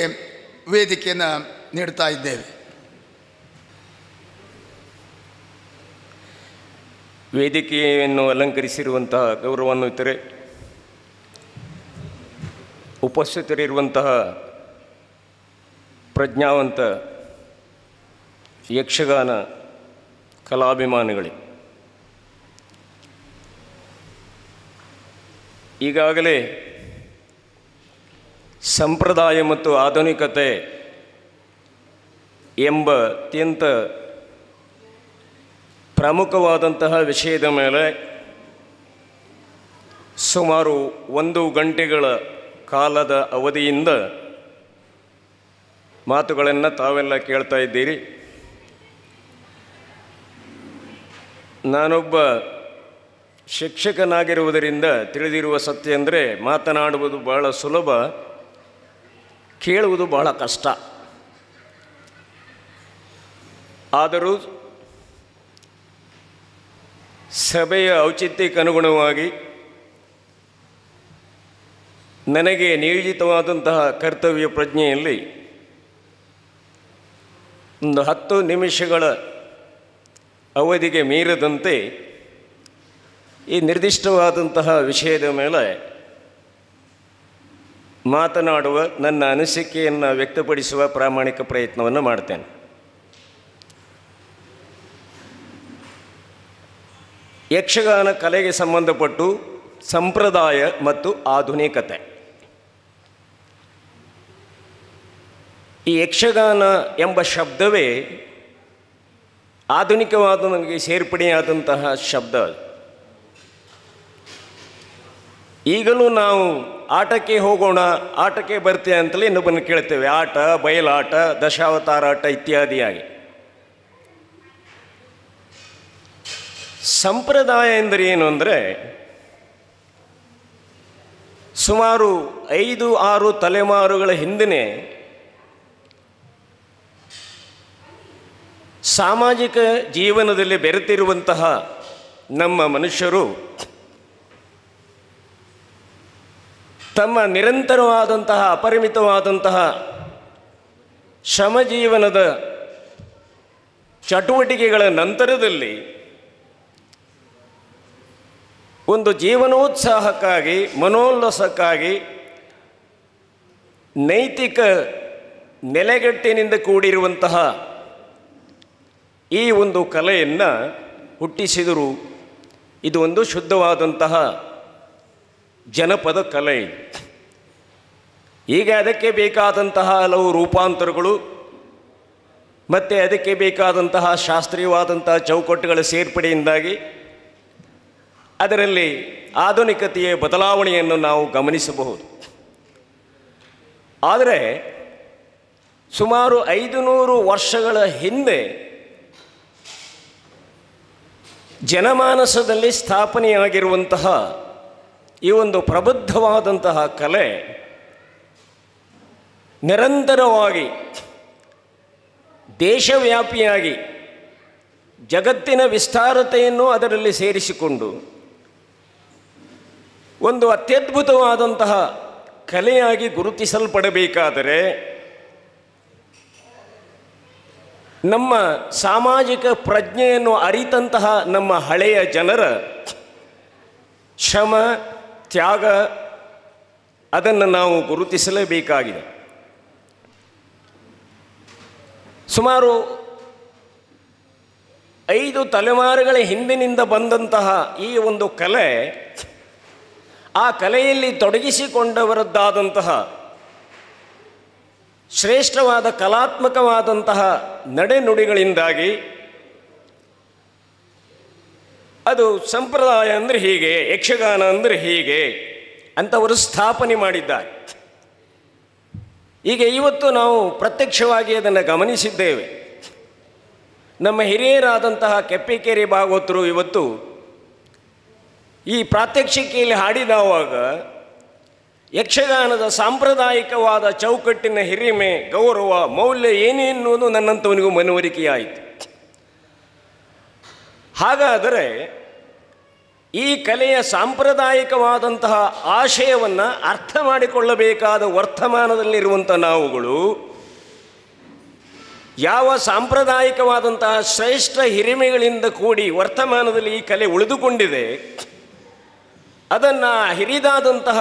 ವೇದಿಕೆಯನ್ನು ನೀಡ್ತಾ ಇದ್ದೇವೆ. ವೇದಿಕೆಯನ್ನು ಅಲಂಕರಿಸಿರುವಂತಹ ಗೌರವಾನ್ವಿತರೆ, ಉಪಸ್ಥಿತರಿರುವಂತಹ ಪ್ರಜ್ಞಾವಂತ ಯಕ್ಷಗಾನ ಕಲಾಭಿಮಾನಿಗಳೇ, ಈಗಾಗಲೇ ಸಂಪ್ರದಾಯ ಮತ್ತು ಆಧುನಿಕತೆ ಎಂಬ ಅತ್ಯಂತ ಪ್ರಮುಖವಾದಂತಹ ವಿಷಯದ ಮೇಲೆ ಸುಮಾರು 1 ಗಂಟೆಗಳ ಕಾಲದ ಅವಧಿಯಿಂದ ಮಾತುಗಳನ್ನು ತಾವೆಲ್ಲ ಕೇಳ್ತಾ ಇದ್ದೀರಿ. ನಾನೊಬ್ಬ ಶಿಕ್ಷಕನಾಗಿರುವುದರಿಂದ ತಿಳಿದಿರುವ ಸತ್ಯ ಅಂದರೆ, ಮಾತನಾಡುವುದು ಬಹಳ ಸುಲಭ, ಕೇಳುವುದು ಬಹಳ ಕಷ್ಟ. ಆದರೂ ಸಭೆಯ ಔಚಿತ್ಯಕ್ಕೆ ಅನುಗುಣವಾಗಿ ನನಗೆ ನಿಯೋಜಿತವಾದಂತಹ ಕರ್ತವ್ಯ ಪ್ರಜ್ಞೆಯಲ್ಲಿ ಒಂದು 10 ನಿಮಿಷಗಳ ಅವಧಿಗೆ ಮೀರದಂತೆ ಈ ನಿರ್ದಿಷ್ಟವಾದಂತಹ ವಿಷಯದ ಮೇಲೆ ಮಾತನಾಡುವ, ನನ್ನ ಅನಿಸಿಕೆಯನ್ನು ವ್ಯಕ್ತಪಡಿಸುವ ಪ್ರಾಮಾಣಿಕ ಪ್ರಯತ್ನವನ್ನು ಮಾಡ್ತೇನೆ. ಯಕ್ಷಗಾನ ಕಲೆಗೆ ಸಂಬಂಧಪಟ್ಟು ಸಂಪ್ರದಾಯ ಮತ್ತು ಆಧುನಿಕತೆ, ಈ ಯಕ್ಷಗಾನ ಎಂಬ ಶಬ್ದವೇ ಆಧುನಿಕವಾದ ನನಗೆ ಸೇರ್ಪಡೆಯಾದಂತಹ ಶಬ್ದ. ಈಗಲೂ ನಾವು ಆಟಕ್ಕೆ ಹೋಗೋಣ, ಆಟಕ್ಕೆ ಬರ್ತೀಯ ಅಂತಲೇ ಇನ್ನೊಬ್ಬನ ಕೇಳ್ತೇವೆ. ಆಟ, ಬಯಲಾಟ, ದಶಾವತಾರ ಆಟ ಇತ್ಯಾದಿಯಾಗಿ. ಸಂಪ್ರದಾಯ ಎಂದರೆ ಏನು ಅಂದರೆ, ಸುಮಾರು 5-6 ತಲೆಮಾರುಗಳ ಹಿಂದೆ ಸಾಮಾಜಿಕ ಜೀವನದಲ್ಲಿ ಬೆರೆತಿರುವಂತಹ ನಮ್ಮ ಮನುಷ್ಯರು ತಮ್ಮ ನಿರಂತರವಾದಂತಹ ಅಪರಿಮಿತವಾದಂತಹ ಶ್ರಮಜೀವನದ ಚಟುವಟಿಕೆಗಳ ನಂತರದಲ್ಲಿ ಒಂದು ಜೀವನೋತ್ಸಾಹಕ್ಕಾಗಿ, ಮನೋಲ್ಲಾಸಕ್ಕಾಗಿ, ನೈತಿಕ ನೆಲೆಗಟ್ಟಿನಿಂದ ಕೂಡಿರುವಂತಹ ಈ ಒಂದು ಕಲೆಯನ್ನು ಹುಟ್ಟಿಸಿದರು ಇದು ಒಂದು ಶುದ್ಧವಾದಂತಹ ಜನಪದ ಕಲೆ. ಈಗ ಅದಕ್ಕೆ ಬೇಕಾದಂತಹ ಹಲವು ರೂಪಾಂತರಗಳು ಮತ್ತು ಅದಕ್ಕೆ ಬೇಕಾದಂತಹ ಶಾಸ್ತ್ರೀಯವಾದಂತಹ ಚೌಕಟ್ಟುಗಳ ಸೇರ್ಪಡೆಯಿಂದಾಗಿ ಅದರಲ್ಲಿ ಆಧುನಿಕತೆಯ ಬದಲಾವಣೆಯನ್ನು ನಾವು ಗಮನಿಸಬಹುದು. ಆದರೆ ಸುಮಾರು 500 ವರ್ಷಗಳ ಹಿಂದೆ ಜನಮಾನಸದಲ್ಲಿ ಸ್ಥಾಪನೆಯಾಗಿರುವಂತಹ ಈ ಒಂದು ಪ್ರಬುದ್ಧವಾದಂತಹ ಕಲೆ ನಿರಂತರವಾಗಿ ದೇಶವ್ಯಾಪಿಯಾಗಿ ಜಗತ್ತಿನ ವಿಸ್ತಾರತೆಯನ್ನು ಅದರಲ್ಲಿ ಸೇರಿಸಿಕೊಂಡು ಒಂದು ಅತ್ಯದ್ಭುತವಾದಂತಹ ಕಲೆಯಾಗಿ ಗುರುತಿಸಲ್ಪಡಬೇಕಾದರೆ ನಮ್ಮ ಸಾಮಾಜಿಕ ಪ್ರಜ್ಞೆಯನ್ನು ಅರಿತಂತಹ ನಮ್ಮ ಹಳೆಯ ಜನರ ಶ್ರಮ ತ್ಯಾಗ ಅದನ್ನು ನಾವು ಗುರುತಿಸಲೇಬೇಕಾಗಿದೆ. ಸುಮಾರು 5 ತಲೆಮಾರುಗಳ ಹಿಂದಿನಿಂದ ಬಂದಂತಹ ಈ ಒಂದು ಕಲೆ ಆ ಕಲೆಯಲ್ಲಿ ತೊಡಗಿಸಿಕೊಂಡವರದ್ದಾದಂತಹ ಶ್ರೇಷ್ಠವಾದ ಕಲಾತ್ಮಕವಾದಂತಹ ನಡೆನುಡಿಗಳಿಂದಾಗಿ ಅದು ಸಂಪ್ರದಾಯ ಅಂದರೆ ಹೀಗೆ, ಯಕ್ಷಗಾನ ಅಂದರೆ ಹೀಗೆ ಅಂತವರು ಸ್ಥಾಪನೆ ಮಾಡಿದ್ದಾರೆ. ಈಗ ಇವತ್ತು ನಾವು ಪ್ರತ್ಯಕ್ಷವಾಗಿ ಅದನ್ನು ಗಮನಿಸಿದ್ದೇವೆ. ನಮ್ಮ ಹಿರಿಯರಾದಂತಹ ಕೆಪ್ಪಿಕೇರಿ ಭಾಗವತರು ಇವತ್ತು ಈ ಪ್ರಾತ್ಯಕ್ಷಿಕೆಯಲ್ಲಿ ಹಾಡಿದವಾಗ ಯಕ್ಷಗಾನದ ಸಾಂಪ್ರದಾಯಿಕವಾದ ಚೌಕಟ್ಟಿನ ಹಿರಿಮೆ, ಗೌರವ, ಮೌಲ್ಯ ಏನೇನುವುದು ನನ್ನಂಥವನಿಗೂ ಮನವರಿಕೆಯಾಯಿತು. ಹಾಗಾದರೆ ಈ ಕಲೆಯ ಸಾಂಪ್ರದಾಯಿಕವಾದಂತಹ ಆಶಯವನ್ನು ಅರ್ಥ ಮಾಡಿಕೊಳ್ಳಬೇಕಾದ ವರ್ತಮಾನದಲ್ಲಿರುವಂಥ ನಾವುಗಳು ಯಾವ ಸಾಂಪ್ರದಾಯಿಕವಾದಂತಹ ಶ್ರೇಷ್ಠ ಹಿರಿಮೆಗಳಿಂದ ಕೂಡಿ ವರ್ತಮಾನದಲ್ಲಿ ಈ ಕಲೆ ಉಳಿದುಕೊಂಡಿದೆ, ಅದನ್ನು ಹಿರಿದಾದಂತಹ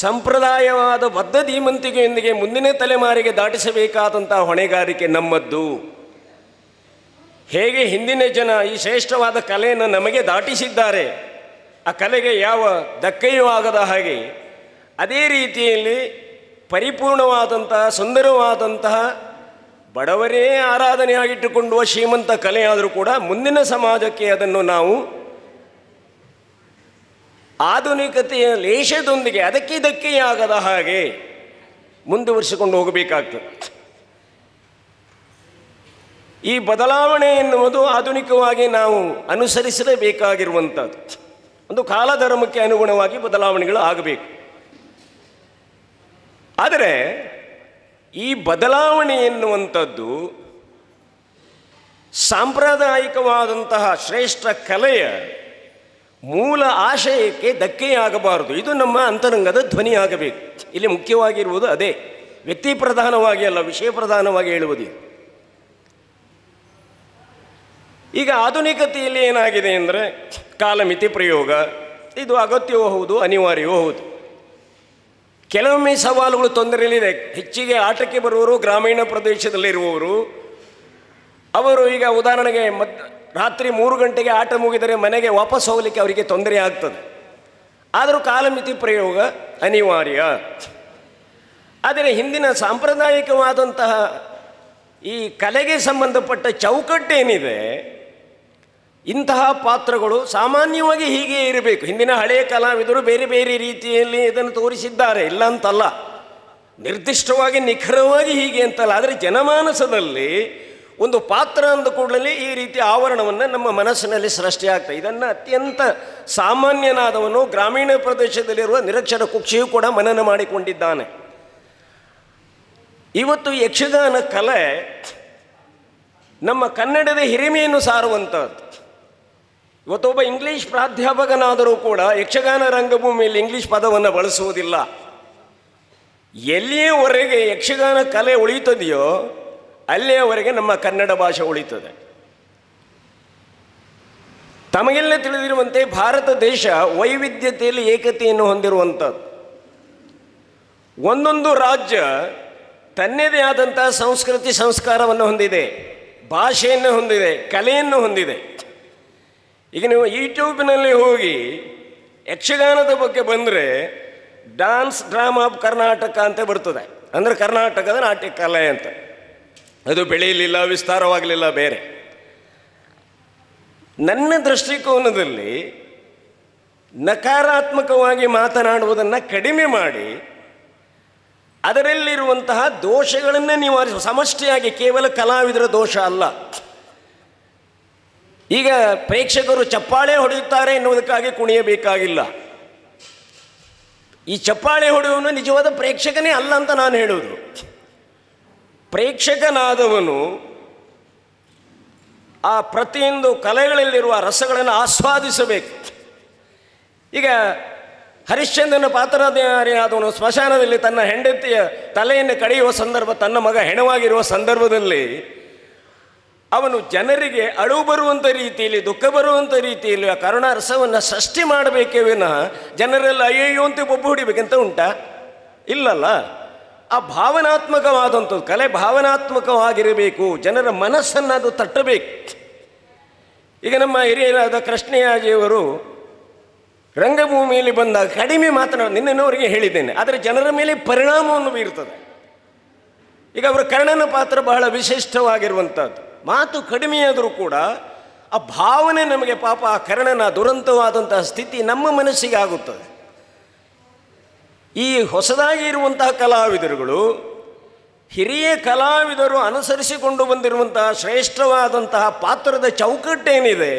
ಸಂಪ್ರದಾಯವಾದ ಬದ್ಧ ಧೀಮಂತಿಕೆಯೊಂದಿಗೆ ಮುಂದಿನ ತಲೆಮಾರಿಗೆ ದಾಟಿಸಬೇಕಾದಂತಹ ಹೊಣೆಗಾರಿಕೆ ನಮ್ಮದ್ದು. ಹೇಗೆ ಹಿಂದಿನ ಜನ ಈ ಶ್ರೇಷ್ಠವಾದ ಕಲೆಯನ್ನು ನಮಗೆ ದಾಟಿಸಿದ್ದಾರೆ, ಆ ಕಲೆಗೆ ಯಾವ ಧಕ್ಕೆಯೂ ಆಗದ ಹಾಗೆ, ಅದೇ ರೀತಿಯಲ್ಲಿ ಪರಿಪೂರ್ಣವಾದಂತಹ ಸುಂದರವಾದಂತಹ ಬಡವರೇ ಆರಾಧನೆಯಾಗಿಟ್ಟುಕೊಳ್ಳುವ ಶ್ರೀಮಂತ ಕಲೆಯಾದರೂ ಕೂಡ ಮುಂದಿನ ಸಮಾಜಕ್ಕೆ ಅದನ್ನು ನಾವು ಆಧುನಿಕತೆಯ ಲೇಷದೊಂದಿಗೆ ಅದಕ್ಕೆ ಧಕ್ಕೆಯಾಗದ ಹಾಗೆ ಮುಂದುವರಿಸಿಕೊಂಡು ಹೋಗಬೇಕಾಗ್ತದೆ. ಈ ಬದಲಾವಣೆ ಎನ್ನುವುದು ಆಧುನಿಕವಾಗಿ ನಾವು ಅನುಸರಿಸಲೇಬೇಕಾಗಿರುವಂಥದ್ದು. ಒಂದು ಕಾಲಧರ್ಮಕ್ಕೆ ಅನುಗುಣವಾಗಿ ಬದಲಾವಣೆಗಳು ಆಗಬೇಕು. ಆದರೆ ಈ ಬದಲಾವಣೆ ಎನ್ನುವಂಥದ್ದು ಸಾಂಪ್ರದಾಯಿಕವಾದಂತಹ ಶ್ರೇಷ್ಠ ಕಲೆಯ ಮೂಲ ಆಶಯಕ್ಕೆ ಧಕ್ಕೆಯಾಗಬಾರದು. ಇದು ನಮ್ಮ ಅಂತರಂಗದ ಧ್ವನಿಯಾಗಬೇಕು. ಇಲ್ಲಿ ಮುಖ್ಯವಾಗಿರುವುದು ಅದೇ, ವ್ಯಕ್ತಿ ಪ್ರಧಾನವಾಗಿ ಅಲ್ಲ, ವಿಷಯ ಪ್ರಧಾನವಾಗಿ ಹೇಳುವುದು. ಈಗ ಆಧುನಿಕತೆಯಲ್ಲಿ ಏನಾಗಿದೆ ಅಂದರೆ ಕಾಲಮಿತಿ ಪ್ರಯೋಗ, ಇದು ಅಗತ್ಯವೂ ಹೌದು, ಅನಿವಾರ್ಯವೂ ಹೌದು. ಕೆಲವೊಮ್ಮೆ ಸವಾಲುಗಳು ತೊಂದರೆಯಲ್ಲಿದೆ. ಹೆಚ್ಚಿಗೆ ಆಟಕ್ಕೆ ಬರುವವರು ಗ್ರಾಮೀಣ ಪ್ರದೇಶದಲ್ಲಿರುವವರು, ಅವರು ಈಗ ಉದಾಹರಣೆಗೆ ರಾತ್ರಿ 3 ಗಂಟೆಗೆ ಆಟ ಮುಗಿದರೆ ಮನೆಗೆ ವಾಪಸ್ ಹೋಗಲಿಕ್ಕೆ ಅವರಿಗೆ ತೊಂದರೆ ಆಗ್ತದೆ. ಆದರೂ ಕಾಲಮಿತಿ ಪ್ರಯೋಗ ಅನಿವಾರ್ಯ. ಆದರೆ ಹಿಂದಿನ ಸಾಂಪ್ರದಾಯಿಕವಾದಂತಹ ಈ ಕಲೆಗೆ ಸಂಬಂಧಪಟ್ಟ ಚೌಕಟ್ಟೇನಿದೆ, ಇಂತಹ ಪಾತ್ರಗಳು ಸಾಮಾನ್ಯವಾಗಿ ಹೀಗೆ ಇರಬೇಕು. ಹಿಂದಿನ ಹಳೆಯ ಕಲಾವಿದರು ಬೇರೆ ಬೇರೆ ರೀತಿಯಲ್ಲಿ ಇದನ್ನು ತೋರಿಸಿದ್ದಾರೆ, ಇಲ್ಲ ಅಂತಲ್ಲ, ನಿರ್ದಿಷ್ಟವಾಗಿ ನಿಖರವಾಗಿ ಹೀಗೆ ಅಂತಲ್ಲ. ಆದರೆ ಜನಮಾನಸದಲ್ಲಿ ಒಂದು ಪಾತ್ರ ಅಂದ ಕೂಡಲೇ ಈ ರೀತಿಯ ಆವರಣವನ್ನು ನಮ್ಮ ಮನಸ್ಸಿನಲ್ಲಿ ಸೃಷ್ಟಿಯಾಗ್ತದೆ. ಇದನ್ನು ಅತ್ಯಂತ ಸಾಮಾನ್ಯನಾದವನು ಗ್ರಾಮೀಣ ಪ್ರದೇಶದಲ್ಲಿರುವ ನಿರಕ್ಷರ ಕುಕ್ಷಿಯೂ ಕೂಡ ಮನನ ಮಾಡಿಕೊಂಡಿದ್ದಾನೆ. ಇವತ್ತು ಯಕ್ಷಗಾನ ಕಲೆ ನಮ್ಮ ಕನ್ನಡದ ಹಿರಿಮೆಯನ್ನು ಸಾರುವಂಥದ್ದು. ಇವತ್ತೊಬ್ಬ ಇಂಗ್ಲೀಷ್ ಪ್ರಾಧ್ಯಾಪಕನಾದರೂ ಕೂಡ ಯಕ್ಷಗಾನ ರಂಗಭೂಮಿಯಲ್ಲಿ ಇಂಗ್ಲೀಷ್ ಪದವನ್ನು ಬಳಸುವುದಿಲ್ಲ. ಎಲ್ಲಿಯವರೆಗೆ ಯಕ್ಷಗಾನ ಕಲೆ ಉಳಿಯುತ್ತದೆಯೋ ಅಲ್ಲಿಯವರೆಗೆ ನಮ್ಮ ಕನ್ನಡ ಭಾಷೆ ಉಳಿತದೆ. ತಮಗೆಲ್ಲ ತಿಳಿದಿರುವಂತೆ ಭಾರತ ದೇಶ ವೈವಿಧ್ಯತೆಯಲ್ಲಿ ಏಕತೆಯನ್ನು ಹೊಂದಿರುವಂಥದ್ದು. ಒಂದೊಂದು ರಾಜ್ಯ ತನ್ನದೇ ಆದಂತಹ ಸಂಸ್ಕೃತಿ ಸಂಸ್ಕಾರವನ್ನು ಹೊಂದಿದೆ, ಭಾಷೆಯನ್ನು ಹೊಂದಿದೆ, ಕಲೆಯನ್ನು ಹೊಂದಿದೆ. ಈಗ ನೀವು ಯೂಟ್ಯೂಬ್ನಲ್ಲಿ ಹೋಗಿ ಯಕ್ಷಗಾನದ ಬಗ್ಗೆ ಬಂದರೆ ಡಾನ್ಸ್ ಡ್ರಾಮಾ ಆಫ್ ಕರ್ನಾಟಕ ಅಂತ ಬರ್ತದೆ. ಅಂದರೆ ಕರ್ನಾಟಕದ ನಾಟ್ಯ ಕಲೆ ಅಂತ. ಅದು ಬೆಳೆಯಲಿಲ್ಲ, ವಿಸ್ತಾರವಾಗಲಿಲ್ಲ, ಬೇರೆ. ನನ್ನ ದೃಷ್ಟಿಕೋನದಲ್ಲಿ ನಕಾರಾತ್ಮಕವಾಗಿ ಮಾತನಾಡುವುದನ್ನು ಕಡಿಮೆ ಮಾಡಿ ಅದರಲ್ಲಿರುವಂತಹ ದೋಷಗಳನ್ನು ನಿವಾರಿಸುವ, ಸಮಷ್ಟಿಯಾಗಿ ಕೇವಲ ಕಲಾವಿದರ ದೋಷ ಅಲ್ಲ. ಈಗ ಪ್ರೇಕ್ಷಕರು ಚಪ್ಪಾಳೆ ಹೊಡೆಯುತ್ತಾರೆ ಎನ್ನುವುದಕ್ಕಾಗಿ ಕುಣಿಯಬೇಕಾಗಿಲ್ಲ. ಈ ಚಪ್ಪಾಳೆ ಹೊಡೆಯುವನು ನಿಜವಾದ ಪ್ರೇಕ್ಷಕನೇ ಅಲ್ಲ ಅಂತ ನಾನು ಹೇಳುವುದು. ಪ್ರೇಕ್ಷಕನಾದವನು ಆ ಪ್ರತಿಯೊಂದು ಕಲೆಗಳಲ್ಲಿರುವ ರಸಗಳನ್ನು ಆಸ್ವಾದಿಸಬೇಕು. ಈಗ ಹರಿಶ್ಚಂದ್ರನ ಪಾತ್ರಧಾರಿಯಾದವನು ಸ್ಮಶಾನದಲ್ಲಿ ತನ್ನ ಹೆಂಡತಿಯ ತಲೆಯನ್ನು ಕಡಿಯುವ ಸಂದರ್ಭ, ತನ್ನ ಮಗ ಹೆಣವಾಗಿರುವ ಸಂದರ್ಭದಲ್ಲಿ ಅವನು ಜನರಿಗೆ ಅಳು ಬರುವಂಥ ರೀತಿಯಲ್ಲಿ, ದುಃಖ ಬರುವಂಥ ರೀತಿಯಲ್ಲಿ ಆ ಕರುಣಾ ರಸವನ್ನು ಸೃಷ್ಟಿ ಮಾಡಬೇಕೇ ವಿನಃ ಜನರೆಲ್ಲ ಅಯ್ಯಯ್ಯೋ ಅಂತ ಬೊಬ್ಬು ಹೊಡಿಬೇಕಂತ ಉಂಟಾ? ಇಲ್ಲಲ್ಲ. ಆ ಭಾವನಾತ್ಮಕವಾದಂಥದ್ದು, ಕಲೆ ಭಾವನಾತ್ಮಕವಾಗಿರಬೇಕು, ಜನರ ಮನಸ್ಸನ್ನು ಅದು ತಟ್ಟಬೇಕು. ಈಗ ನಮ್ಮ ಹಿರಿಯರಾದ ಕೃಷ್ಣಯ್ಯಜಿಯವರು ರಂಗಭೂಮಿಯಲ್ಲಿ ಬಂದಾಗ ಕಡಿಮೆ ನಿನ್ನೆನವರಿಗೆ ಹೇಳಿದ್ದೇನೆ, ಆದರೆ ಜನರ ಮೇಲೆ ಪರಿಣಾಮವನ್ನು ಬೀರ್ತದೆ. ಈಗ ಅವರ ಕರ್ಣನ ಪಾತ್ರ ಬಹಳ ವಿಶಿಷ್ಟವಾಗಿರುವಂಥದ್ದು. ಮಾತು ಕಡಿಮೆಯಾದರೂ ಕೂಡ ಆ ಭಾವನೆ ನಮಗೆ, ಪಾಪ ಆ ಕರ್ಣನ ದುರಂತವಾದಂತಹ ಸ್ಥಿತಿ ನಮ್ಮ ಮನಸ್ಸಿಗೆ ಆಗುತ್ತದೆ. ಈ ಹೊಸದಾಗಿ ಇರುವಂತಹ ಕಲಾವಿದರುಗಳು, ಹಿರಿಯ ಕಲಾವಿದರು ಅನುಸರಿಸಿಕೊಂಡು ಬಂದಿರುವಂತಹ ಶ್ರೇಷ್ಠವಾದಂತಹ ಪಾತ್ರದ ಚೌಕಟ್ಟೇನಿದೆ,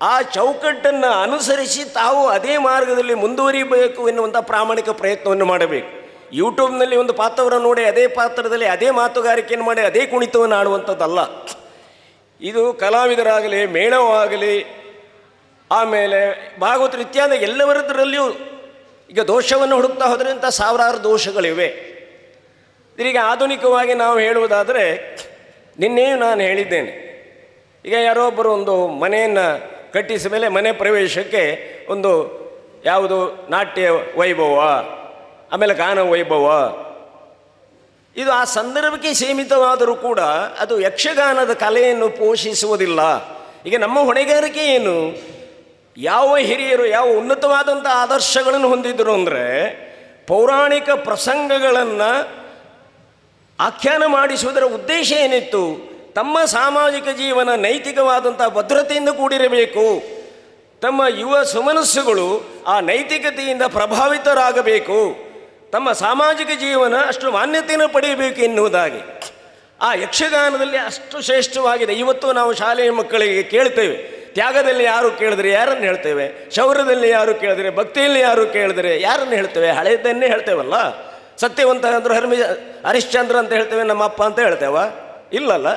ಆ ಚೌಕಟ್ಟನ್ನು ಅನುಸರಿಸಿ ತಾವು ಅದೇ ಮಾರ್ಗದಲ್ಲಿ ಮುಂದುವರಿಬೇಕು ಎನ್ನುವಂಥ ಪ್ರಾಮಾಣಿಕ ಪ್ರಯತ್ನವನ್ನು ಮಾಡಬೇಕು. ಯೂಟ್ಯೂಬ್ನಲ್ಲಿ ಒಂದು ಪಾತ್ರವನ್ನು ನೋಡಿ ಅದೇ ಪಾತ್ರದಲ್ಲಿ ಅದೇ ಮಾತುಗಾರಿಕೆಯನ್ನು ಮಾಡಿ ಅದೇ ಕುಣಿತವನ್ನು ಆಡುವಂಥದ್ದಲ್ಲ. ಇದು ಕಲಾವಿದರಾಗಲಿ, ಮೇಳವಾಗಲಿ, ಆಮೇಲೆ ಭಾಗವತರು ಇತ್ಯಾದಿ ಎಲ್ಲವರದರಲ್ಲಿಯೂ ಈಗ ದೋಷವನ್ನು ಹುಡುಕ್ತಾ ಹೋದರೆ ಇಂಥ ಸಾವಿರಾರು ದೋಷಗಳಿವೆ. ಈಗ ಆಧುನಿಕವಾಗಿ ನಾವು ಹೇಳುವುದಾದರೆ, ನಿನ್ನೆಯೂ ನಾನು ಹೇಳಿದ್ದೇನೆ, ಈಗ ಯಾರೋ ಒಬ್ಬರು ಒಂದು ಮನೆಯನ್ನು ಕಟ್ಟಿಸಿದ ಮೇಲೆ ಮನೆ ಪ್ರವೇಶಕ್ಕೆ ಒಂದು ಯಾವುದು ನಾಟ್ಯ ವೈಭವ, ಆಮೇಲೆ ಗಾನ ವೈಭವ, ಇದು ಆ ಸಂದರ್ಭಕ್ಕೆ ಸೀಮಿತವಾದರೂ ಕೂಡ ಅದು ಯಕ್ಷಗಾನದ ಕಲೆಯನ್ನು ಪೋಷಿಸುವುದಿಲ್ಲ. ಈಗ ನಮ್ಮ ಹೊಣೆಗಾರಿಕೆ ಏನು? ಯಾವ ಹಿರಿಯರು ಯಾವ ಉನ್ನತವಾದಂಥ ಆದರ್ಶಗಳನ್ನು ಹೊಂದಿದ್ದರು ಅಂದರೆ, ಪೌರಾಣಿಕ ಪ್ರಸಂಗಗಳನ್ನು ಆಖ್ಯಾನ ಮಾಡಿಸುವುದರ ಉದ್ದೇಶ ಏನಿತ್ತು? ತಮ್ಮ ಸಾಮಾಜಿಕ ಜೀವನ ನೈತಿಕವಾದಂಥ ಭದ್ರತೆಯಿಂದ ಕೂಡಿರಬೇಕು, ತಮ್ಮ ಯುವ ಸುಮನಸ್ಸುಗಳು ಆ ನೈತಿಕತೆಯಿಂದ ಪ್ರಭಾವಿತರಾಗಬೇಕು, ತಮ್ಮ ಸಾಮಾಜಿಕ ಜೀವನ ಅಷ್ಟು ಮಾನ್ಯತೆಯನ್ನು ಪಡೆಯಬೇಕು ಎನ್ನುವುದಾಗಿ ಆ ಯಕ್ಷಗಾನದಲ್ಲಿ ಅಷ್ಟು ಶ್ರೇಷ್ಠವಾಗಿದೆ. ಇವತ್ತು ನಾವು ಶಾಲೆಯ ಮಕ್ಕಳಿಗೆ ಕೇಳ್ತೇವೆ, ತ್ಯಾಗದಲ್ಲಿ ಯಾರು ಕೇಳಿದ್ರೆ ಯಾರನ್ನು ಹೇಳ್ತೇವೆ, ಶೌರ್ಯದಲ್ಲಿ ಯಾರು ಕೇಳಿದ್ರೆ, ಭಕ್ತಿಯಲ್ಲಿ ಯಾರು ಕೇಳಿದ್ರೆ ಯಾರನ್ನು ಹೇಳ್ತೇವೆ? ಹಳೆಯದನ್ನೇ ಹೇಳ್ತೇವಲ್ಲ. ಸತ್ಯವಂತ ಅಂದರು ಹರಿಶ್ಚಂದ್ರ ಅಂತ ಹೇಳ್ತೇವೆ, ನಮ್ಮ ಅಪ್ಪ ಅಂತ ಹೇಳ್ತೇವ? ಇಲ್ಲಲ್ಲ.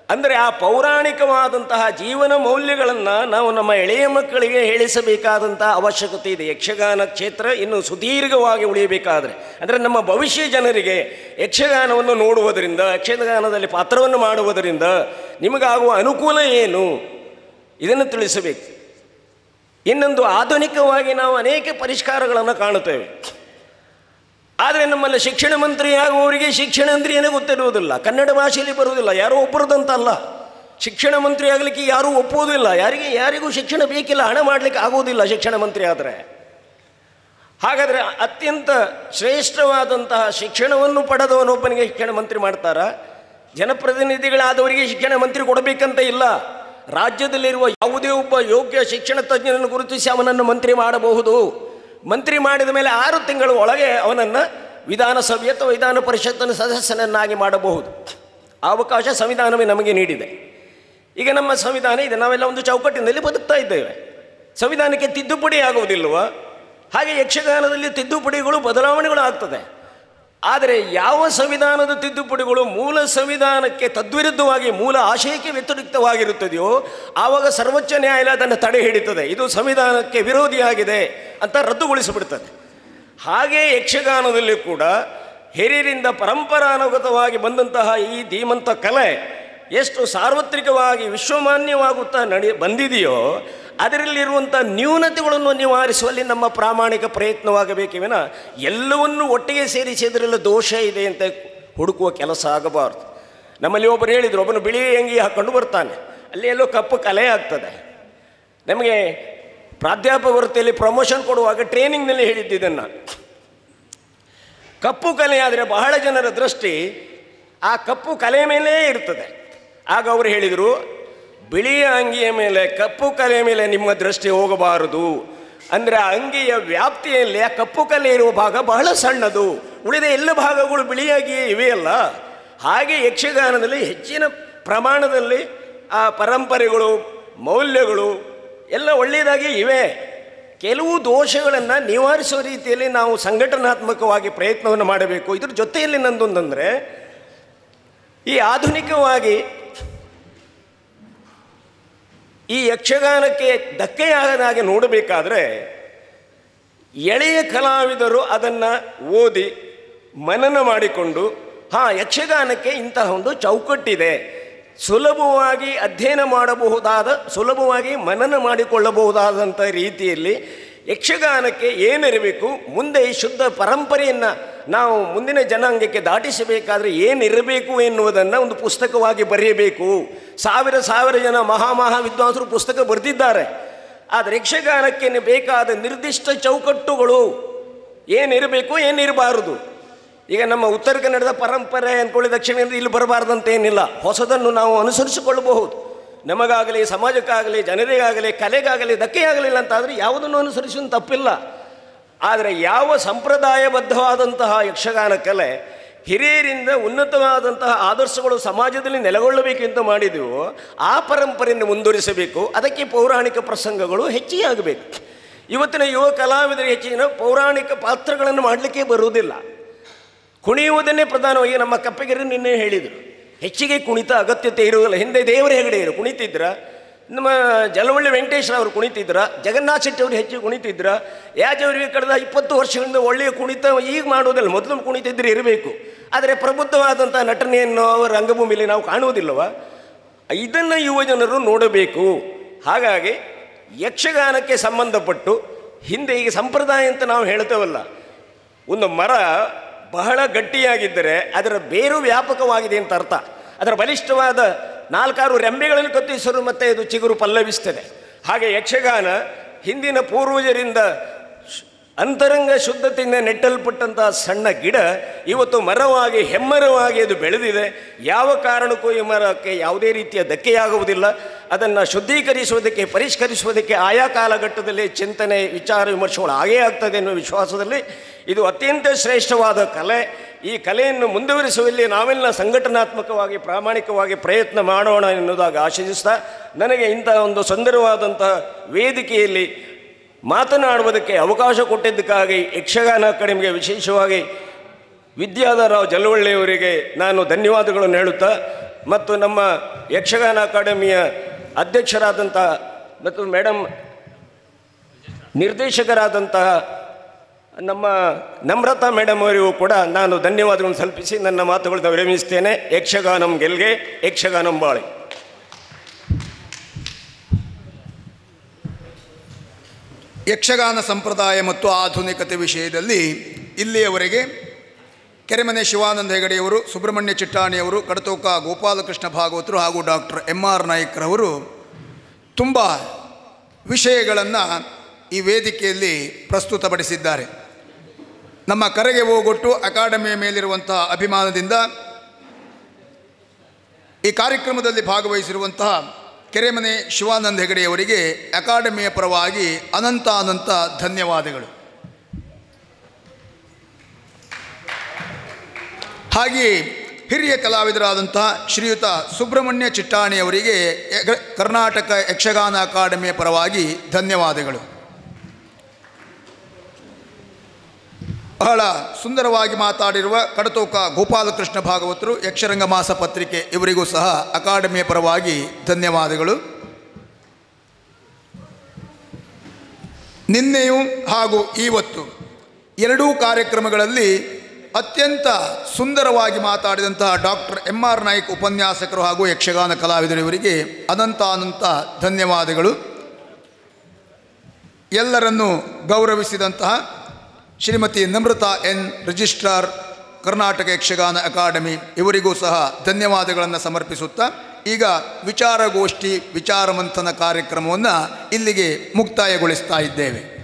ಅಂದರೆ ಆ ಪೌರಾಣಿಕವಾದಂತಹ ಜೀವನ ಮೌಲ್ಯಗಳನ್ನು ನಾವು ನಮ್ಮ ಎಳೆಯ ಮಕ್ಕಳಿಗೆ ಹೇಳಿಸಬೇಕಾದಂಥ ಅವಶ್ಯಕತೆ ಇದೆ. ಯಕ್ಷಗಾನ ಕ್ಷೇತ್ರ ಇನ್ನು ಸುದೀರ್ಘವಾಗಿ ಉಳಿಯಬೇಕಾದರೆ, ಅಂದರೆ ನಮ್ಮ ಭವಿಷ್ಯ ಜನರಿಗೆ ಯಕ್ಷಗಾನವನ್ನು ನೋಡುವುದರಿಂದ, ಯಕ್ಷಗಾನದಲ್ಲಿ ಪಾತ್ರವನ್ನು ಮಾಡುವುದರಿಂದ ನಿಮಗಾಗುವ ಅನುಕೂಲ ಏನು, ಇದನ್ನು ತಿಳಿಸಬೇಕು. ಇನ್ನೊಂದು, ಆಧುನಿಕವಾಗಿ ನಾವು ಅನೇಕ ಪರಿಷ್ಕಾರಗಳನ್ನು ಕಾಣುತ್ತೇವೆ. ಆದರೆ ನಮ್ಮಲ್ಲಿ ಶಿಕ್ಷಣ ಮಂತ್ರಿ ಆಗುವವರಿಗೆ ಶಿಕ್ಷಣ ಅಂದ್ರೆ ಏನೋ ಗೊತ್ತಿರುವುದಿಲ್ಲ, ಕನ್ನಡ ಭಾಷೆಯಲ್ಲಿ ಬರುವುದಿಲ್ಲ, ಯಾರೋ ಒಬ್ಬರದಂತಲ್ಲ. ಶಿಕ್ಷಣ ಮಂತ್ರಿ ಆಗಲಿಕ್ಕೆ ಯಾರೂ ಒಪ್ಪುವುದಿಲ್ಲ, ಯಾರಿಗೂ ಶಿಕ್ಷಣ ಬೇಕಿಲ್ಲ, ಹಣ ಮಾಡಲಿಕ್ಕೆ ಆಗುವುದಿಲ್ಲ ಶಿಕ್ಷಣ ಮಂತ್ರಿ ಆದರೆ. ಹಾಗಾದರೆ ಅತ್ಯಂತ ಶ್ರೇಷ್ಠವಾದಂತಹ ಶಿಕ್ಷಣವನ್ನು ಪಡೆದವನೊಬ್ಬನಿಗೆ ಶಿಕ್ಷಣ ಮಂತ್ರಿ ಮಾಡ್ತಾರಾ? ಜನಪ್ರತಿನಿಧಿಗಳಾದವರಿಗೆ ಶಿಕ್ಷಣ ಮಂತ್ರಿ ಕೊಡಬೇಕಂತ ಇಲ್ಲ. ರಾಜ್ಯದಲ್ಲಿರುವ ಯಾವುದೇ ಒಬ್ಬ ಯೋಗ್ಯ ಶಿಕ್ಷಣ ತಜ್ಞನನ್ನು ಗುರುತಿಸಿ ಅವನನ್ನು ಮಂತ್ರಿ ಮಾಡಬಹುದು. ಮಂತ್ರಿ ಮಾಡಿದ ಮೇಲೆ 6 ತಿಂಗಳ ಒಳಗೆ ಅವನನ್ನು ವಿಧಾನಸಭೆ ಅಥವಾ ವಿಧಾನ ಪರಿಷತ್ತಿನ ಸದಸ್ಯನನ್ನಾಗಿ ಮಾಡಬಹುದು. ಅವಕಾಶ ಸಂವಿಧಾನವೇ ನಮಗೆ ನೀಡಿದೆ. ಈಗ ನಮ್ಮ ಸಂವಿಧಾನ ಇದೆ, ನಾವೆಲ್ಲ ಒಂದು ಚೌಕಟ್ಟಿನಲ್ಲಿ ಬದುಕ್ತಾ ಇದ್ದೇವೆ. ಸಂವಿಧಾನಕ್ಕೆ ತಿದ್ದುಪಡಿ ಆಗುವುದಿಲ್ವ? ಹಾಗೆ ಯಕ್ಷಗಾನದಲ್ಲಿ ತಿದ್ದುಪಡಿಗಳು, ಬದಲಾವಣೆಗಳು ಆಗ್ತದೆ. ಆದರೆ ಯಾವ ಸಂವಿಧಾನದ ತಿದ್ದುಪಡಿಗಳು ಮೂಲ ಸಂವಿಧಾನಕ್ಕೆ ತದ್ವಿರುದ್ಧವಾಗಿ, ಮೂಲ ಆಶಯಕ್ಕೆ ವ್ಯತಿರಿಕ್ತವಾಗಿರುತ್ತದೆಯೋ ಆವಾಗ ಸರ್ವೋಚ್ಚ ನ್ಯಾಯಾಲಯ ಅದನ್ನು ತಡೆ ಹಿಡಿತದೆ, ಇದು ಸಂವಿಧಾನಕ್ಕೆ ವಿರೋಧಿಯಾಗಿದೆ ಅಂತ ರದ್ದುಗೊಳಿಸಿಬಿಡ್ತದೆ. ಹಾಗೆ ಯಕ್ಷಗಾನದಲ್ಲಿ ಕೂಡ ಹಿರಿಯರಿಂದ ಪರಂಪರಾನುಗತವಾಗಿ ಬಂದಂತಹ ಈ ಧೀಮಂತ ಕಲೆ ಎಷ್ಟು ಸಾರ್ವತ್ರಿಕವಾಗಿ ವಿಶ್ವಮಾನ್ಯವಾಗುತ್ತಾ ಬಂದಿದೆಯೋ ಅದರಲ್ಲಿರುವಂಥ ನ್ಯೂನತೆಗಳನ್ನು ನಿವಾರಿಸುವಲ್ಲಿ ನಮ್ಮ ಪ್ರಾಮಾಣಿಕ ಪ್ರಯತ್ನವಾಗಬೇಕೇ ವಿನ ಎಲ್ಲವನ್ನೂ ಒಟ್ಟಿಗೆ ಸೇರಿಸಿ ಅದರಲ್ಲಿ ದೋಷ ಇದೆ ಅಂತ ಹುಡುಕುವ ಕೆಲಸ ಆಗಬಾರ್ದು. ನಮ್ಮಲ್ಲಿ ಒಬ್ಬರು ಹೇಳಿದರು, ಒಬ್ಬನು ಬಿಳಿ ಅಂಗಿ ಹಾಕ್ಕೊಂಡು ಬರ್ತಾನೆ, ಅಲ್ಲಿ ಎಲ್ಲೋ ಕಪ್ಪು ಕಲೆ ಆಗ್ತದೆ. ನಮಗೆ ಪ್ರಾಧ್ಯಾಪಕ ವೃತ್ತಿಯಲ್ಲಿ ಪ್ರಮೋಷನ್ ಕೊಡುವಾಗ ಟ್ರೈನಿಂಗ್ನಲ್ಲಿ ಹೇಳಿದ್ದಿದ್ದನ್ನು. ಕಪ್ಪು ಕಲೆ ಆದರೆ ಬಹಳ ಜನರ ದೃಷ್ಟಿ ಆ ಕಪ್ಪು ಕಲೆ ಮೇಲೇ ಇರ್ತದೆ. ಆಗ ಅವರು ಹೇಳಿದರು, ಬಿಳಿಯ ಅಂಗಿಯ ಮೇಲೆ ಕಪ್ಪು ಕಲೆ ಮೇಲೆ ನಿಮ್ಮ ದೃಷ್ಟಿ ಹೋಗಬಾರದು. ಅಂದರೆ ಆ ಅಂಗಿಯ ವ್ಯಾಪ್ತಿಯಲ್ಲಿ ಆ ಕಪ್ಪು ಕಲೆ ಇರುವ ಭಾಗ ಬಹಳ ಸಣ್ಣದು, ಉಳಿದ ಎಲ್ಲ ಭಾಗಗಳು ಬಿಳಿಯಾಗಿಯೇ ಇವೆಯಲ್ಲ. ಹಾಗೆ ಯಕ್ಷಗಾನದಲ್ಲಿ ಹೆಚ್ಚಿನ ಪ್ರಮಾಣದಲ್ಲಿ ಆ ಪರಂಪರೆಗಳು, ಮೌಲ್ಯಗಳು ಎಲ್ಲ ಒಳ್ಳೆಯದಾಗಿ ಇವೆ. ಕೆಲವು ದೋಷಗಳನ್ನು ನಿವಾರಿಸುವ ರೀತಿಯಲ್ಲಿ ನಾವು ಸಂಘಟನಾತ್ಮಕವಾಗಿ ಪ್ರಯತ್ನವನ್ನು ಮಾಡಬೇಕು. ಇದ್ರ ಜೊತೆಯಲ್ಲಿ ನಂದೊಂದಂದರೆ, ಈ ಆಧುನಿಕವಾಗಿ ಈ ಯಕ್ಷಗಾನಕ್ಕೆ ಧಕ್ಕೆಯಾಗದ ಹಾಗೆ ನೋಡಬೇಕಾದ್ರೆ ಎಳೆಯ ಕಲಾವಿದರು ಅದನ್ನು ಓದಿ ಮನನ ಮಾಡಿಕೊಂಡು, ಯಕ್ಷಗಾನಕ್ಕೆ ಇಂತಹ ಒಂದು ಚೌಕಟ್ಟಿದೆ, ಸುಲಭವಾಗಿ ಅಧ್ಯಯನ ಮಾಡಬಹುದಾದ, ಸುಲಭವಾಗಿ ಮನನ ಮಾಡಿಕೊಳ್ಳಬಹುದಾದಂಥ ರೀತಿಯಲ್ಲಿ ಯಕ್ಷಗಾನಕ್ಕೆ ಏನಿರಬೇಕು, ಮುಂದೆ ಈ ಶುದ್ಧ ಪರಂಪರೆಯನ್ನು ನಾವು ಮುಂದಿನ ಜನಾಂಗಕ್ಕೆ ದಾಟಿಸಬೇಕಾದ್ರೆ ಏನಿರಬೇಕು ಎನ್ನುವುದನ್ನು ಒಂದು ಪುಸ್ತಕವಾಗಿ ಬರೆಯಬೇಕು. ಸಾವಿರ ಜನ ಮಹಾ ವಿದ್ವಾಂಸರು ಪುಸ್ತಕ ಬರೆದಿದ್ದಾರೆ. ಆದರೆ ಯಕ್ಷಗಾನಕ್ಕೆ ಬೇಕಾದ ನಿರ್ದಿಷ್ಟ ಚೌಕಟ್ಟುಗಳು ಏನಿರಬೇಕು, ಏನಿರಬಾರದು. ಈಗ ನಮ್ಮ ಉತ್ತರ ಕನ್ನಡದ ಪರಂಪರೆ ಅಂದ್ಕೊಳ್ಳಿ, ದಕ್ಷಿಣ ಕನ್ನಡ ಇಲ್ಲಿ ಬರಬಾರ್ದಂತೇನಿಲ್ಲ. ಹೊಸದನ್ನು ನಾವು ಅನುಸರಿಸಿಕೊಳ್ಳಬಹುದು. ನಮಗಾಗಲಿ, ಸಮಾಜಕ್ಕಾಗಲಿ, ಜನರಿಗಾಗಲಿ, ಕಲೆಗಾಗಲಿ ಧಕ್ಕೆಯಾಗಲಿಲ್ಲ ಅಂತಾದರೆ ಯಾವುದನ್ನು ಅನುಸರಿಸೋದು ತಪ್ಪಿಲ್ಲ. ಆದರೆ ಯಾವ ಸಂಪ್ರದಾಯಬದ್ಧವಾದಂತಹ ಯಕ್ಷಗಾನ ಕಲೆ ಹಿರಿಯರಿಂದ ಉನ್ನತವಾದಂತಹ ಆದರ್ಶಗಳು ಸಮಾಜದಲ್ಲಿ ನೆಲೆಗೊಳ್ಳಬೇಕೆಂದು ಮಾಡಿದೆವೋ ಆ ಪರಂಪರೆಯನ್ನು ಮುಂದುವರಿಸಬೇಕು. ಅದಕ್ಕೆ ಪೌರಾಣಿಕ ಪ್ರಸಂಗಗಳು ಹೆಚ್ಚಿಗೆ ಆಗಬೇಕು. ಇವತ್ತಿನ ಯುವ ಕಲಾವಿದರಿಗೆ ಹೆಚ್ಚಿನ ಪೌರಾಣಿಕ ಪಾತ್ರಗಳನ್ನು ಮಾಡಲಿಕ್ಕೆ ಬರುವುದಿಲ್ಲ. ಕುಣಿಯುವುದನ್ನೇ ಪ್ರಧಾನವಾಗಿ ನಮ್ಮ ಕಪ್ಪೆಗೆರೆ ನಿನ್ನೆ ಹೇಳಿದರು. ಹೆಚ್ಚಿಗೆ ಕುಣಿತ ಅಗತ್ಯತೆ ಇರುವುದಿಲ್ಲ. ಹಿಂದೆ ದೇವರ ಹೆಗಡೆಯರು ಕುಣಿತಿದ್ರ, ನಮ್ಮ ಜಲವಳ್ಳಿ ವೆಂಕಟೇಶ್ವರ ಅವರು ಕುಣಿತಿದ್ರ, ಜಗನ್ನಾಥ ಶೆಟ್ಟಿ ಅವರು ಹೆಚ್ಚು ಕುಣಿತಿದ್ರ. ಯಾಜವರಿಗೆ ಕಳೆದ 20 ವರ್ಷಗಳಿಂದ ಒಳ್ಳೆಯ ಕುಣಿತ ಈಗ ಮಾಡೋದಿಲ್ಲ, ಮೊದಲು ಕುಣಿತಿದ್ರೆ ಇರಬೇಕು. ಆದರೆ ಪ್ರಬುದ್ಧವಾದಂಥ ನಟನೆಯನ್ನು ಅವರ ರಂಗಭೂಮಿಯಲ್ಲಿ ನಾವು ಕಾಣುವುದಿಲ್ಲವ? ಇದನ್ನು ಯುವಜನರು ನೋಡಬೇಕು. ಹಾಗಾಗಿ ಯಕ್ಷಗಾನಕ್ಕೆ ಸಂಬಂಧಪಟ್ಟು ಹಿಂದೆ ಈಗ ಸಂಪ್ರದಾಯ ಅಂತ ನಾವು ಹೇಳ್ತೇವಲ್ಲ, ಒಂದು ಮರ ಬಹಳ ಗಟ್ಟಿಯಾಗಿದ್ದರೆ ಅದರ ಬೇರು ವ್ಯಾಪಕವಾಗಿದೆ ಅಂತ ಅರ್ಥ. ಅದರ ಬಲಿಷ್ಠವಾದ 4-6 ರೆಂಬೆಗಳನ್ನು ಕತ್ತರಿಸಲು ಮತ್ತೆ ಇದು ಚಿಗುರು ಪಲ್ಲವಿಸ್ತದೆ. ಹಾಗೆ ಯಕ್ಷಗಾನ ಹಿಂದಿನ ಪೂರ್ವಜರಿಂದ ಅಂತರಂಗ ಶುದ್ಧತೆಯಿಂದ ನೆಟ್ಟಲ್ಪಟ್ಟಂತಹ ಸಣ್ಣ ಗಿಡ ಇವತ್ತು ಮರವಾಗಿ ಹೆಮ್ಮರವಾಗಿ ಅದು ಬೆಳೆದಿದೆ. ಯಾವ ಕಾರಣಕ್ಕೂ ಈ ಮರಕ್ಕೆ ಯಾವುದೇ ರೀತಿಯ ಧಕ್ಕೆಯಾಗುವುದಿಲ್ಲ. ಅದನ್ನು ಶುದ್ಧೀಕರಿಸುವುದಕ್ಕೆ, ಪರಿಷ್ಕರಿಸುವುದಕ್ಕೆ ಆಯಾ ಕಾಲಘಟ್ಟದಲ್ಲಿ ಚಿಂತನೆ, ವಿಚಾರ, ವಿಮರ್ಶೆಗಳು ಆಗೇ ಆಗ್ತದೆ ಎನ್ನುವ ವಿಶ್ವಾಸದಲ್ಲಿ ಇದು ಅತ್ಯಂತ ಶ್ರೇಷ್ಠವಾದ ಕಲೆ. ಈ ಕಲೆಯನ್ನು ಮುಂದುವರಿಸುವಲ್ಲಿ ನಾವೆಲ್ಲ ಸಂಘಟನಾತ್ಮಕವಾಗಿ, ಪ್ರಾಮಾಣಿಕವಾಗಿ ಪ್ರಯತ್ನ ಮಾಡೋಣ ಎನ್ನುವುದಾಗಿ ಆಶಿಸ್ತಾ, ನನಗೆ ಇಂತಹ ಒಂದು ಸುಂದರವಾದಂತಹ ವೇದಿಕೆಯಲ್ಲಿ ಮಾತನಾಡುವುದಕ್ಕೆ ಅವಕಾಶ ಕೊಟ್ಟಿದ್ದಕ್ಕಾಗಿ ಯಕ್ಷಗಾನ ಅಕಾಡೆಮಿಗೆ, ವಿಶೇಷವಾಗಿ ವಿದ್ಯಾಧರರಾವ್ ಜಲವಳ್ಳಿಯವರಿಗೆ ನಾನು ಧನ್ಯವಾದಗಳನ್ನು ಹೇಳುತ್ತಾ, ಮತ್ತು ನಮ್ಮ ಯಕ್ಷಗಾನ ಅಕಾಡೆಮಿಯ ಅಧ್ಯಕ್ಷರಾದಂಥ ಮತ್ತು ಮೇಡಮ್ ನಿರ್ದೇಶಕರಾದಂತಹ ನಮ್ಮ ನಮ್ರತಾ ಮೇಡಮ್ ಅವರಿಗೂ ಕೂಡ ನಾನು ಧನ್ಯವಾದಗಳನ್ನು ಸಲ್ಲಿಸಿ ನನ್ನ ಮಾತುಗಳನ್ನು ವಿರಮಿಸ್ತೇನೆ. ಯಕ್ಷಗಾನಂ ಗೆಲ್ಗೆ, ಯಕ್ಷಗಾನಂ ಬಾಳೆ. ಯಕ್ಷಗಾನ ಸಂಪ್ರದಾಯ ಮತ್ತು ಆಧುನಿಕತೆ ವಿಷಯದಲ್ಲಿ ಇಲ್ಲಿಯವರೆಗೆ ಕೆರೆಮನೆ ಶಿವಾನಂದ ಹೆಗಡೆಯವರು, ಸುಬ್ರಹ್ಮಣ್ಯ ಚಿಟ್ಟಾಣಿಯವರು, ಕಡತೋಕ ಗೋಪಾಲಕೃಷ್ಣ ಭಾಗವತರು ಹಾಗೂ ಡಾಕ್ಟರ್ MR ನಾಯ್ಕರವರು ತುಂಬ ವಿಷಯಗಳನ್ನು ಈ ವೇದಿಕೆಯಲ್ಲಿ ಪ್ರಸ್ತುತಪಡಿಸಿದ್ದಾರೆ. ನಮ್ಮ ಕರೆಗೆ ಹೋಗೊಟ್ಟು ಅಕಾಡೆಮಿಯ ಮೇಲಿರುವಂತಹ ಅಭಿಮಾನದಿಂದ ಈ ಕಾರ್ಯಕ್ರಮದಲ್ಲಿ ಭಾಗವಹಿಸಿರುವಂತಹ ಕೆರೆಮನೆ ಶಿವಾನಂದ ಹೆಗಡೆಯವರಿಗೆ ಅಕಾಡೆಮಿಯ ಪರವಾಗಿ ಅನಂತ ಧನ್ಯವಾದಗಳು. ಹಾಗೆಯೇ ಹಿರಿಯ ಕಲಾವಿದರಾದಂತಹ ಶ್ರೀಯುತ ಸುಬ್ರಹ್ಮಣ್ಯ ಚಿಟ್ಟಾಣಿಯವರಿಗೆ ಕರ್ನಾಟಕ ಯಕ್ಷಗಾನ ಅಕಾಡೆಮಿಯ ಪರವಾಗಿ ಧನ್ಯವಾದಗಳು. ಬಹಳ ಸುಂದರವಾಗಿ ಮಾತಾಡಿರುವ ಕಡತೋಕ ಗೋಪಾಲಕೃಷ್ಣ ಭಾಗವತರು, ಯಕ್ಷರಂಗ ಮಾಸ ಪತ್ರಿಕೆ, ಇವರಿಗೂ ಸಹ ಅಕಾಡೆಮಿಯ ಪರವಾಗಿ ಧನ್ಯವಾದಗಳು. ನಿನ್ನೆಯೂ ಹಾಗೂ ಇವತ್ತು ಎರಡೂ ಕಾರ್ಯಕ್ರಮಗಳಲ್ಲಿ ಅತ್ಯಂತ ಸುಂದರವಾಗಿ ಮಾತಾಡಿದಂತಹ ಡಾಕ್ಟರ್ MR ನಾಯ್ಕ್ ಉಪನ್ಯಾಸಕರು ಹಾಗೂ ಯಕ್ಷಗಾನ ಕಲಾವಿದರು, ಇವರಿಗೆ ಅನಂತ ಧನ್ಯವಾದಗಳು. ಎಲ್ಲರನ್ನೂ ಗೌರವಿಸಿದಂತಹ Shrimati Namrata N, registrar, Karnataka Yakshagana academy, ಇವರಿಗೂ ಸಹ ಧನ್ಯವಾದಗಳನ್ನು ಸಮರ್ಪಿಸುತ್ತಾ ಈಗ ವಿಚಾರಗೋಷ್ಠಿ ವಿಚಾರ ಮಂಥನ ಕಾರ್ಯಕ್ರಮವನ್ನು ಇಲ್ಲಿಗೆ ಮುಕ್ತಾಯಗೊಳಿಸ್ತಾ ಇದ್ದೇವೆ.